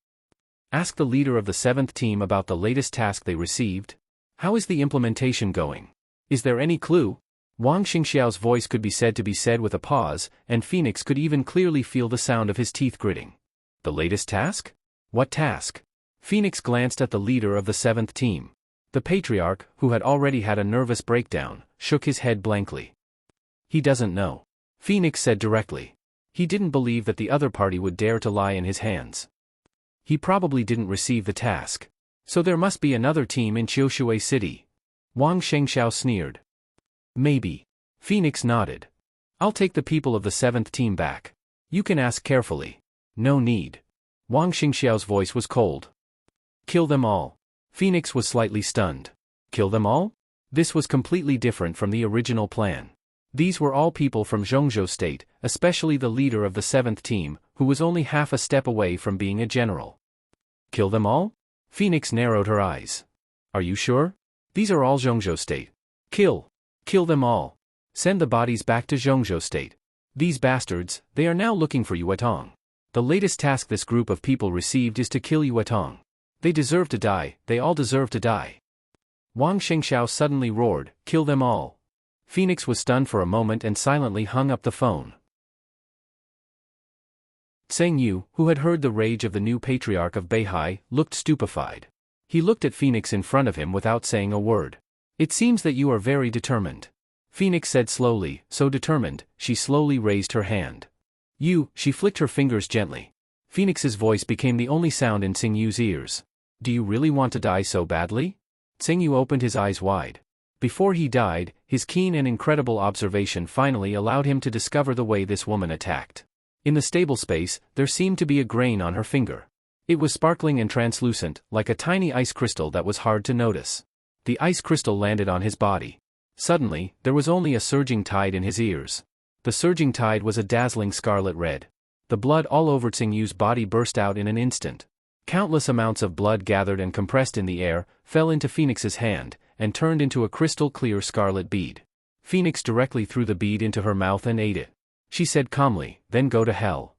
"Ask the leader of the seventh team about the latest task they received. How is the implementation going? Is there any clue?" Wang Xingxiao's voice could be said with a pause, and Phoenix could even clearly feel the sound of his teeth gritting. "The latest task? What task?" Phoenix glanced at the leader of the seventh team. The patriarch, who had already had a nervous breakdown, shook his head blankly. "He doesn't know," Phoenix said directly. He didn't believe that the other party would dare to lie in his hands. He probably didn't receive the task. So there must be another team in Chioshui City. Wang Shengxiao sneered. "Maybe." Phoenix nodded. I'll take the people of the 7th team back. You can ask carefully. No need. Wang Xingxiao's voice was cold. Kill them all. Phoenix was slightly stunned. Kill them all? This was completely different from the original plan. These were all people from Zhongzhou State, especially the leader of the 7th team, who was only half a step away from being a general. Kill them all? Phoenix narrowed her eyes. Are you sure? These are all Zhongzhou State. Kill them all. Send the bodies back to Zhongzhou State. These bastards, they are now looking for Yuetong. The latest task this group of people received is to kill Yuetong. They deserve to die, they all deserve to die. Wang Xingxiao suddenly roared, kill them all. Phoenix was stunned for a moment and silently hung up the phone. Tseng Yu, who had heard the rage of the new patriarch of Beihai, looked stupefied. He looked at Phoenix in front of him without saying a word. It seems that you are very determined. Phoenix said slowly, so determined, she slowly raised her hand. She flicked her fingers gently. Phoenix's voice became the only sound in Tseng Yu's ears. Do you really want to die so badly? Tseng Yu opened his eyes wide. Before he died, his keen and incredible observation finally allowed him to discover the way this woman attacked. In the stable space, there seemed to be a grain on her finger. It was sparkling and translucent, like a tiny ice crystal that was hard to notice. The ice crystal landed on his body. Suddenly, there was only a surging tide in his ears. The surging tide was a dazzling scarlet red. The blood all over Tseng Yu's body burst out in an instant. Countless amounts of blood gathered and compressed in the air, fell into Phoenix's hand, and turned into a crystal-clear scarlet bead. Phoenix directly threw the bead into her mouth and ate it. She said calmly, then go to hell.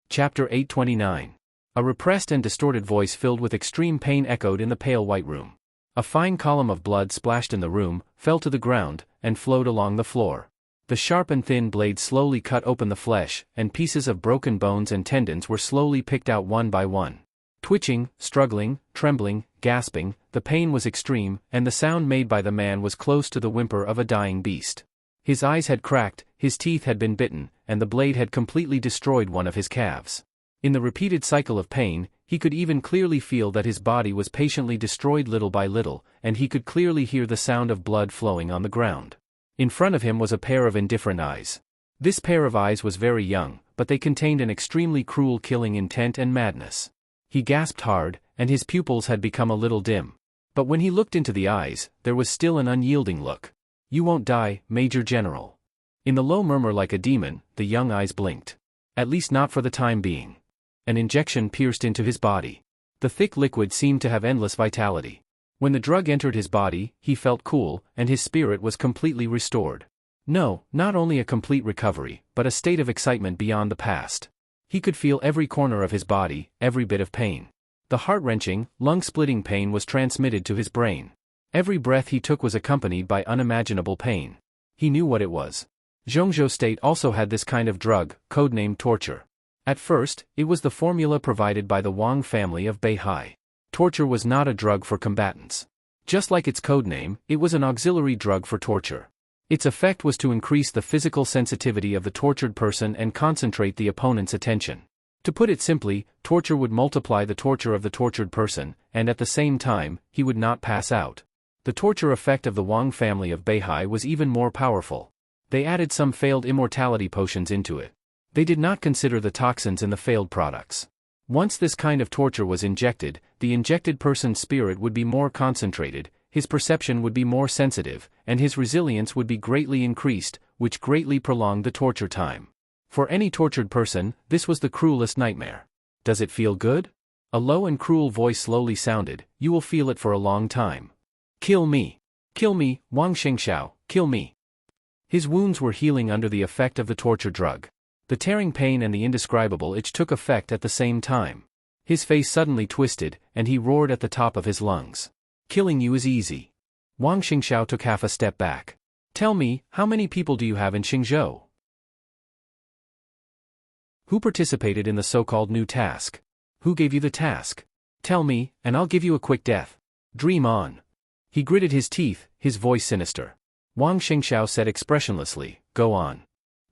Chapter 829. A repressed and distorted voice filled with extreme pain echoed in the pale white room. A fine column of blood splashed in the room, fell to the ground, and flowed along the floor. The sharp and thin blade slowly cut open the flesh, and pieces of broken bones and tendons were slowly picked out one by one. Twitching, struggling, trembling, gasping, the pain was extreme, and the sound made by the man was close to the whimper of a dying beast. His eyes had cracked, his teeth had been bitten, and the blade had completely destroyed one of his calves. In the repeated cycle of pain, he could even clearly feel that his body was patiently destroyed little by little, and he could clearly hear the sound of blood flowing on the ground. In front of him was a pair of indifferent eyes. This pair of eyes was very young, but they contained an extremely cruel killing intent and madness. He gasped hard, and his pupils had become a little dim. But when he looked into the eyes, there was still an unyielding look. You won't die, Major General. In the low murmur like a demon, the young eyes blinked. At least not for the time being. An injection pierced into his body. The thick liquid seemed to have endless vitality. When the drug entered his body, he felt cool, and his spirit was completely restored. No, not only a complete recovery, but a state of excitement beyond the past. He could feel every corner of his body, every bit of pain. The heart-wrenching, lung-splitting pain was transmitted to his brain. Every breath he took was accompanied by unimaginable pain. He knew what it was. Zhongzhou State also had this kind of drug, codenamed torture. At first, it was the formula provided by the Wang family of Beihai. Torture was not a drug for combatants. Just like its codename, it was an auxiliary drug for torture. Its effect was to increase the physical sensitivity of the tortured person and concentrate the opponent's attention. To put it simply, torture would multiply the torture of the tortured person, and at the same time, he would not pass out. The torture effect of the Wang family of Beihai was even more powerful. They added some failed immortality potions into it. They did not consider the toxins in the failed products. Once this kind of torture was injected, the injected person's spirit would be more concentrated, his perception would be more sensitive, and his resilience would be greatly increased, which greatly prolonged the torture time. For any tortured person, this was the cruelest nightmare. Does it feel good? A low and cruel voice slowly sounded, you will feel it for a long time. Kill me. Kill me, Wang Xingxiao, kill me. His wounds were healing under the effect of the torture drug. The tearing pain and the indescribable itch took effect at the same time. His face suddenly twisted, and he roared at the top of his lungs. Killing you is easy. Wang Xingxiao took half a step back. Tell me, how many people do you have in Xingzhou? Who participated in the so-called new task? Who gave you the task? Tell me, and I'll give you a quick death. Dream on. He gritted his teeth, his voice sinister. Wang Xingxiao said expressionlessly, go on.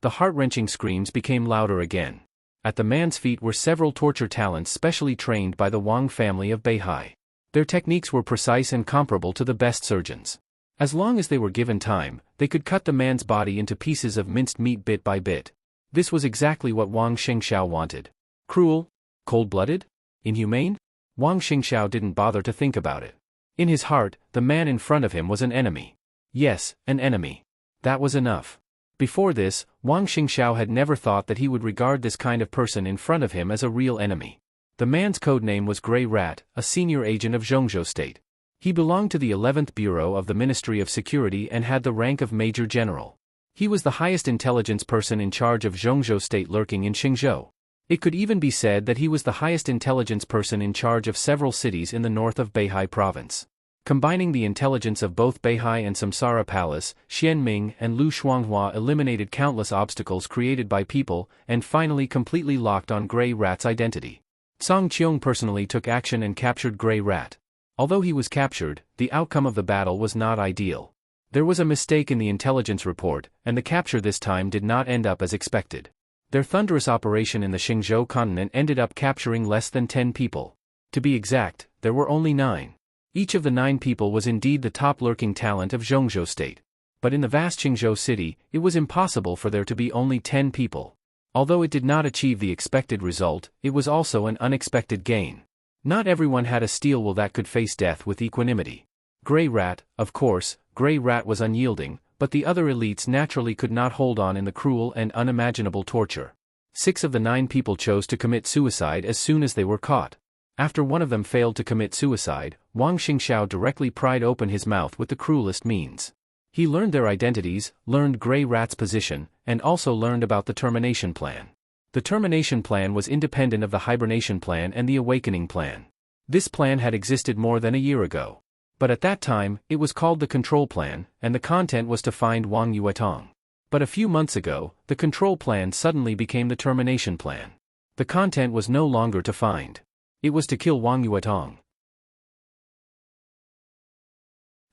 The heart-wrenching screams became louder again. At the man's feet were several torture talents specially trained by the Wang family of Beihai. Their techniques were precise and comparable to the best surgeons. As long as they were given time, they could cut the man's body into pieces of minced meat bit by bit. This was exactly what Wang Xingxiao wanted. Cruel? Cold-blooded? Inhumane? Wang Xingxiao didn't bother to think about it. In his heart, the man in front of him was an enemy. Yes, an enemy. That was enough. Before this, Wang Xingxiao had never thought that he would regard this kind of person in front of him as a real enemy. The man's codename was Grey Rat, a senior agent of Zhongzhou State. He belonged to the 11th Bureau of the Ministry of Security and had the rank of Major General. He was the highest intelligence person in charge of Zhongzhou State lurking in Xingzhou. It could even be said that he was the highest intelligence person in charge of several cities in the north of Beihai Province. Combining the intelligence of both Beihai and Samsara Palace, Xianming and Lu Shuanghua eliminated countless obstacles created by people and finally completely locked on Grey Rat's identity. Song Qiong personally took action and captured Grey Rat. Although he was captured, the outcome of the battle was not ideal. There was a mistake in the intelligence report, and the capture this time did not end up as expected. Their thunderous operation in the Xingzhou continent ended up capturing less than 10 people. To be exact, there were only 9. Each of the 9 people was indeed the top lurking talent of Zhongzhou State. But in the vast Xingzhou city, it was impossible for there to be only 10 people. Although it did not achieve the expected result, it was also an unexpected gain. Not everyone had a steel will that could face death with equanimity. Grey Rat, of course, Grey Rat was unyielding, but the other elites naturally could not hold on in the cruel and unimaginable torture. 6 of the 9 people chose to commit suicide as soon as they were caught. After one of them failed to commit suicide, Wang Xingxiao directly pried open his mouth with the cruelest means. He learned their identities, learned Grey Rat's position, and also learned about the termination plan. The termination plan was independent of the hibernation plan and the awakening plan. This plan had existed more than a year ago. But at that time, it was called the control plan, and the content was to find Wang Yuetong. But a few months ago, the control plan suddenly became the termination plan. The content was no longer to find. It was to kill Wang Yuetong.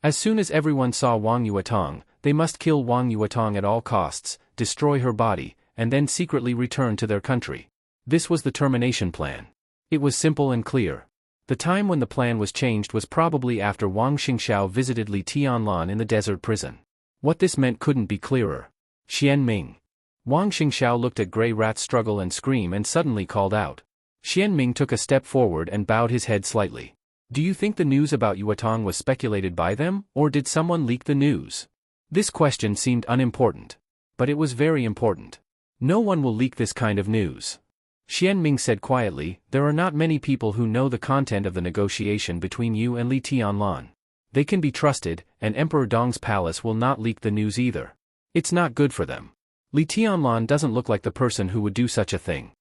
As soon as everyone saw Wang Yuetong, they must kill Wang Yuetong at all costs, destroy her body, and then secretly return to their country. This was the termination plan. It was simple and clear. The time when the plan was changed was probably after Wang Xingxiao visited Li Tianlan in the desert prison. What this meant couldn't be clearer. Xianming. Wang Xingxiao looked at Grey Rat's struggle and scream and suddenly called out. Xianming took a step forward and bowed his head slightly. Do you think the news about Yuetong was speculated by them, or did someone leak the news? This question seemed unimportant. But it was very important. No one will leak this kind of news. Xianming said quietly, there are not many people who know the content of the negotiation between you and Li Tianlan. They can be trusted, and Emperor Dong's palace will not leak the news either. It's not good for them. Li Tianlan doesn't look like the person who would do such a thing.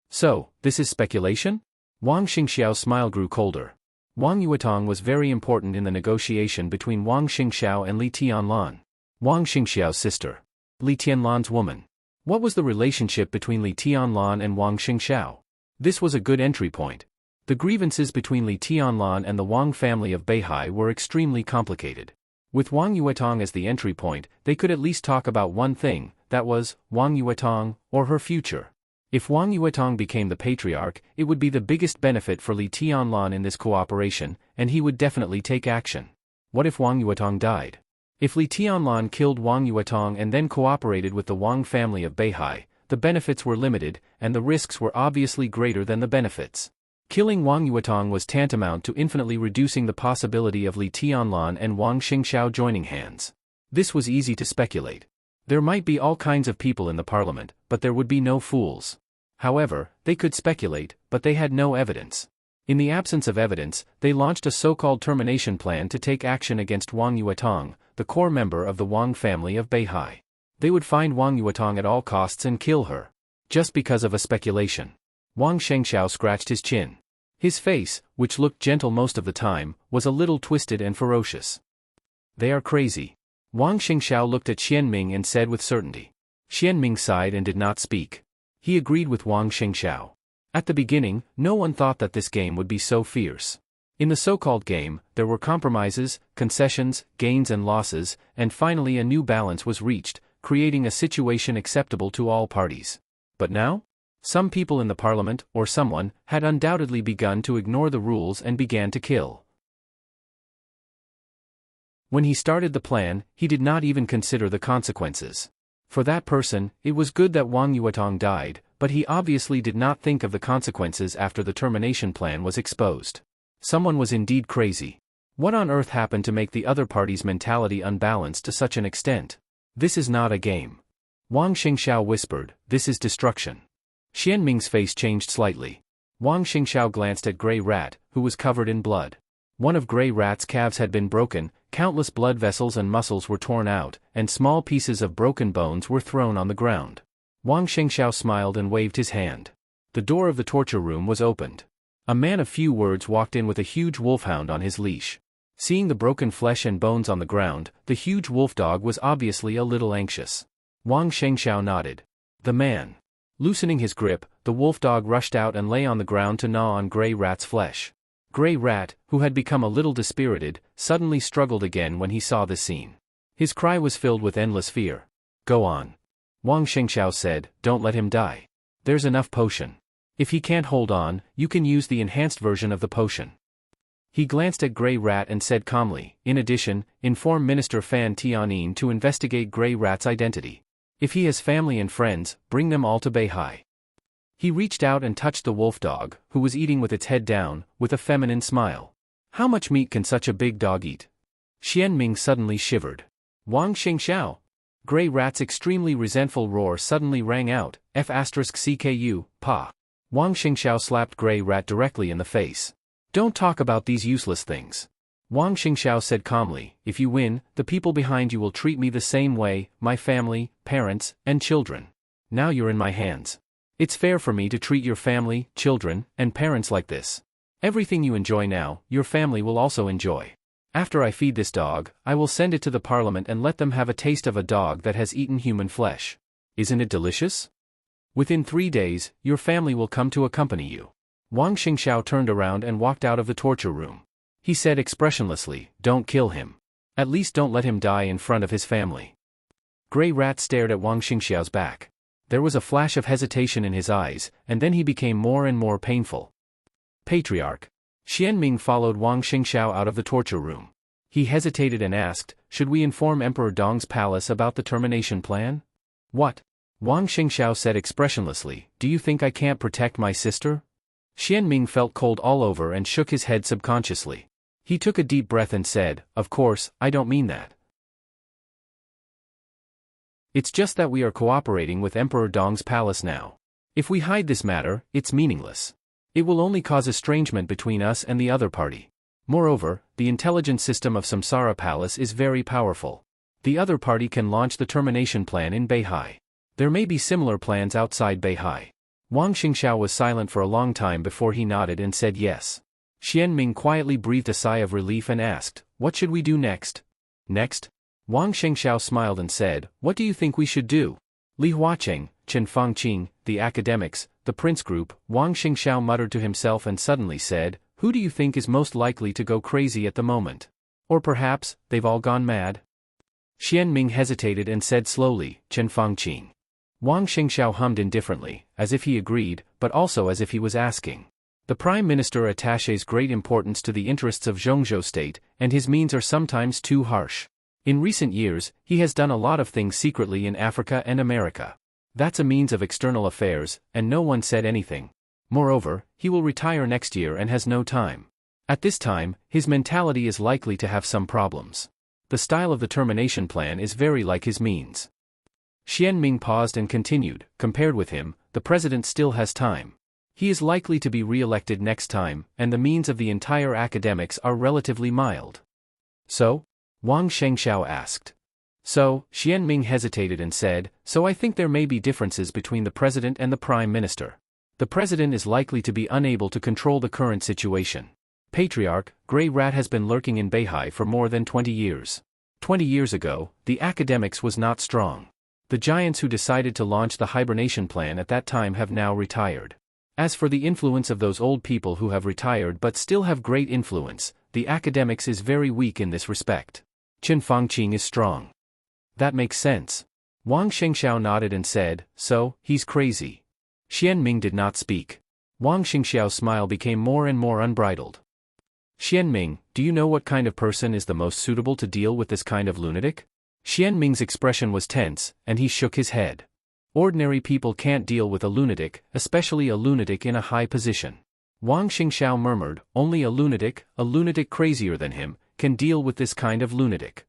So, this is speculation? Wang Xingxiao's smile grew colder. Wang Yuetong was very important in the negotiation between Wang Xingxiao and Li Tianlan. Wang Xingxiao's sister. Li Tianlan's woman. What was the relationship between Li Tianlan and Wang Xingxiao? This was a good entry point. The grievances between Li Tianlan and the Wang family of Beihai were extremely complicated. With Wang Yuetong as the entry point, they could at least talk about one thing, that was, Wang Yuetong, or her future. If Wang Yuetong became the patriarch, it would be the biggest benefit for Li Tianlan in this cooperation, and he would definitely take action. What if Wang Yuetong died? If Li Tianlan killed Wang Yuetong and then cooperated with the Wang family of Beihai, the benefits were limited, and the risks were obviously greater than the benefits. Killing Wang Yuetong was tantamount to infinitely reducing the possibility of Li Tianlan and Wang Xingxiao joining hands. This was easy to speculate. There might be all kinds of people in the parliament, but there would be no fools. However, they could speculate, but they had no evidence. In the absence of evidence, they launched a so-called termination plan to take action against Wang Yuetong, the core member of the Wang family of Beihai. They would find Wang Yuetong at all costs and kill her. Just because of a speculation. Wang Shengxiao scratched his chin. His face, which looked gentle most of the time, was a little twisted and ferocious. They are crazy. Wang Xingxiao looked at Xianming and said with certainty. Xianming sighed and did not speak. He agreed with Wang Xingxiao. At the beginning, no one thought that this game would be so fierce. In the so-called game, there were compromises, concessions, gains and losses, and finally a new balance was reached, creating a situation acceptable to all parties. But now? Some people in the parliament, or someone, had undoubtedly begun to ignore the rules and began to kill. When he started the plan, he did not even consider the consequences. For that person, it was good that Wang Yuetong died, but he obviously did not think of the consequences after the termination plan was exposed. Someone was indeed crazy. What on earth happened to make the other party's mentality unbalanced to such an extent? This is not a game. Wang Xingxiao whispered, this is destruction. Xianming's face changed slightly. Wang Xingxiao glanced at Grey Rat, who was covered in blood. One of Grey Rat's calves had been broken, countless blood vessels and muscles were torn out, and small pieces of broken bones were thrown on the ground. Wang Xingxiao smiled and waved his hand. The door of the torture room was opened. A man of few words walked in with a huge wolfhound on his leash. Seeing the broken flesh and bones on the ground, the huge wolf dog was obviously a little anxious. Wang Xingxiao nodded. The man. Loosening his grip, the wolf dog rushed out and lay on the ground to gnaw on Grey Rat's flesh. Grey Rat, who had become a little dispirited, suddenly struggled again when he saw this scene. His cry was filled with endless fear. Go on. Wang Xingxiao said, don't let him die. There's enough potion. If he can't hold on, you can use the enhanced version of the potion. He glanced at Grey Rat and said calmly, in addition, inform Minister Fan Tianyin to investigate Grey Rat's identity. If he has family and friends, bring them all to Beihai. He reached out and touched the wolf dog, who was eating with its head down, with a feminine smile. How much meat can such a big dog eat? Xianming suddenly shivered. Wang Xingxiao. Grey Rat's extremely resentful roar suddenly rang out, F***CKU, pa. Wang Xingxiao slapped Grey Rat directly in the face. Don't talk about these useless things. Wang Xingxiao said calmly, if you win, the people behind you will treat me the same way, my family, parents, and children. Now you're in my hands. It's fair for me to treat your family, children, and parents like this. Everything you enjoy now, your family will also enjoy. After I feed this dog, I will send it to the parliament and let them have a taste of a dog that has eaten human flesh. Isn't it delicious? Within 3 days, your family will come to accompany you. Wang Xingxiao turned around and walked out of the torture room. He said expressionlessly, don't kill him. At least don't let him die in front of his family. Grey Rat stared at Wang Xingxiao's back. There was a flash of hesitation in his eyes, and then he became more and more painful. Patriarch. Xianming followed Wang Xingxiao out of the torture room. He hesitated and asked, should we inform Emperor Dong's palace about the termination plan? What? Wang Xingxiao said expressionlessly, do you think I can't protect my sister? Xianming felt cold all over and shook his head subconsciously. He took a deep breath and said, of course, I don't mean that. It's just that we are cooperating with Emperor Dong's palace now. If we hide this matter, it's meaningless. It will only cause estrangement between us and the other party. Moreover, the intelligence system of Samsara Palace is very powerful. The other party can launch the termination plan in Beihai. There may be similar plans outside Beihai. Wang Xingxiao was silent for a long time before he nodded and said yes. Xianming quietly breathed a sigh of relief and asked, what should we do next? Next? Wang Xingxiao smiled and said, what do you think we should do? Li Huaqing, Chen Fangqing, the academics, the Prince Group, Wang Xingxiao muttered to himself and suddenly said, who do you think is most likely to go crazy at the moment? Or perhaps, they've all gone mad? Xianming hesitated and said slowly, Chen Fangqing. Wang Xingxiao hummed indifferently, as if he agreed, but also as if he was asking. The Prime Minister attaches great importance to the interests of Zhongzhou State, and his means are sometimes too harsh. In recent years, he has done a lot of things secretly in Africa and America. That's a means of external affairs, and no one said anything. Moreover, he will retire next year and has no time. At this time, his mentality is likely to have some problems. The style of the termination plan is very like his means. Xianming paused and continued, compared with him, the president still has time. He is likely to be re-elected next time, and the means of the entire academics are relatively mild. So? Wang Xingxiao asked. So, Xianming hesitated and said, so I think there may be differences between the president and the prime minister. The president is likely to be unable to control the current situation. Patriarch, Grey Rat has been lurking in Beihai for more than 20 years. 20 years ago, the academics was not strong. The giants who decided to launch the hibernation plan at that time have now retired. As for the influence of those old people who have retired but still have great influence, the academics is very weak in this respect. Chen Fangqing is strong. That makes sense. Wang Xingxiao nodded and said, so, he's crazy. Xianming did not speak. Wang Xingxiao's smile became more and more unbridled. Xian Ming, do you know what kind of person is the most suitable to deal with this kind of lunatic? Xian Ming's expression was tense, and he shook his head. Ordinary people can't deal with a lunatic, especially a lunatic in a high position. Wang Xingxiao murmured, only a lunatic crazier than him, can deal with this kind of lunatic.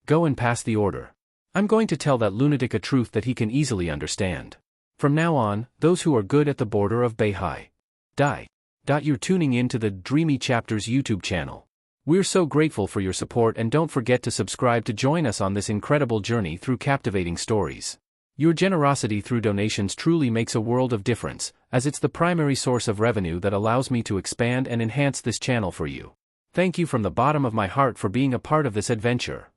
Go and pass the order. I'm going to tell that lunatic a truth that he can easily understand. From now on, those who are good at the border of Beihai. Die. You're tuning in to the Dreamy Chapters YouTube channel. We're so grateful for your support, and don't forget to subscribe to join us on this incredible journey through captivating stories. Your generosity through donations truly makes a world of difference, as it's the primary source of revenue that allows me to expand and enhance this channel for you. Thank you from the bottom of my heart for being a part of this adventure.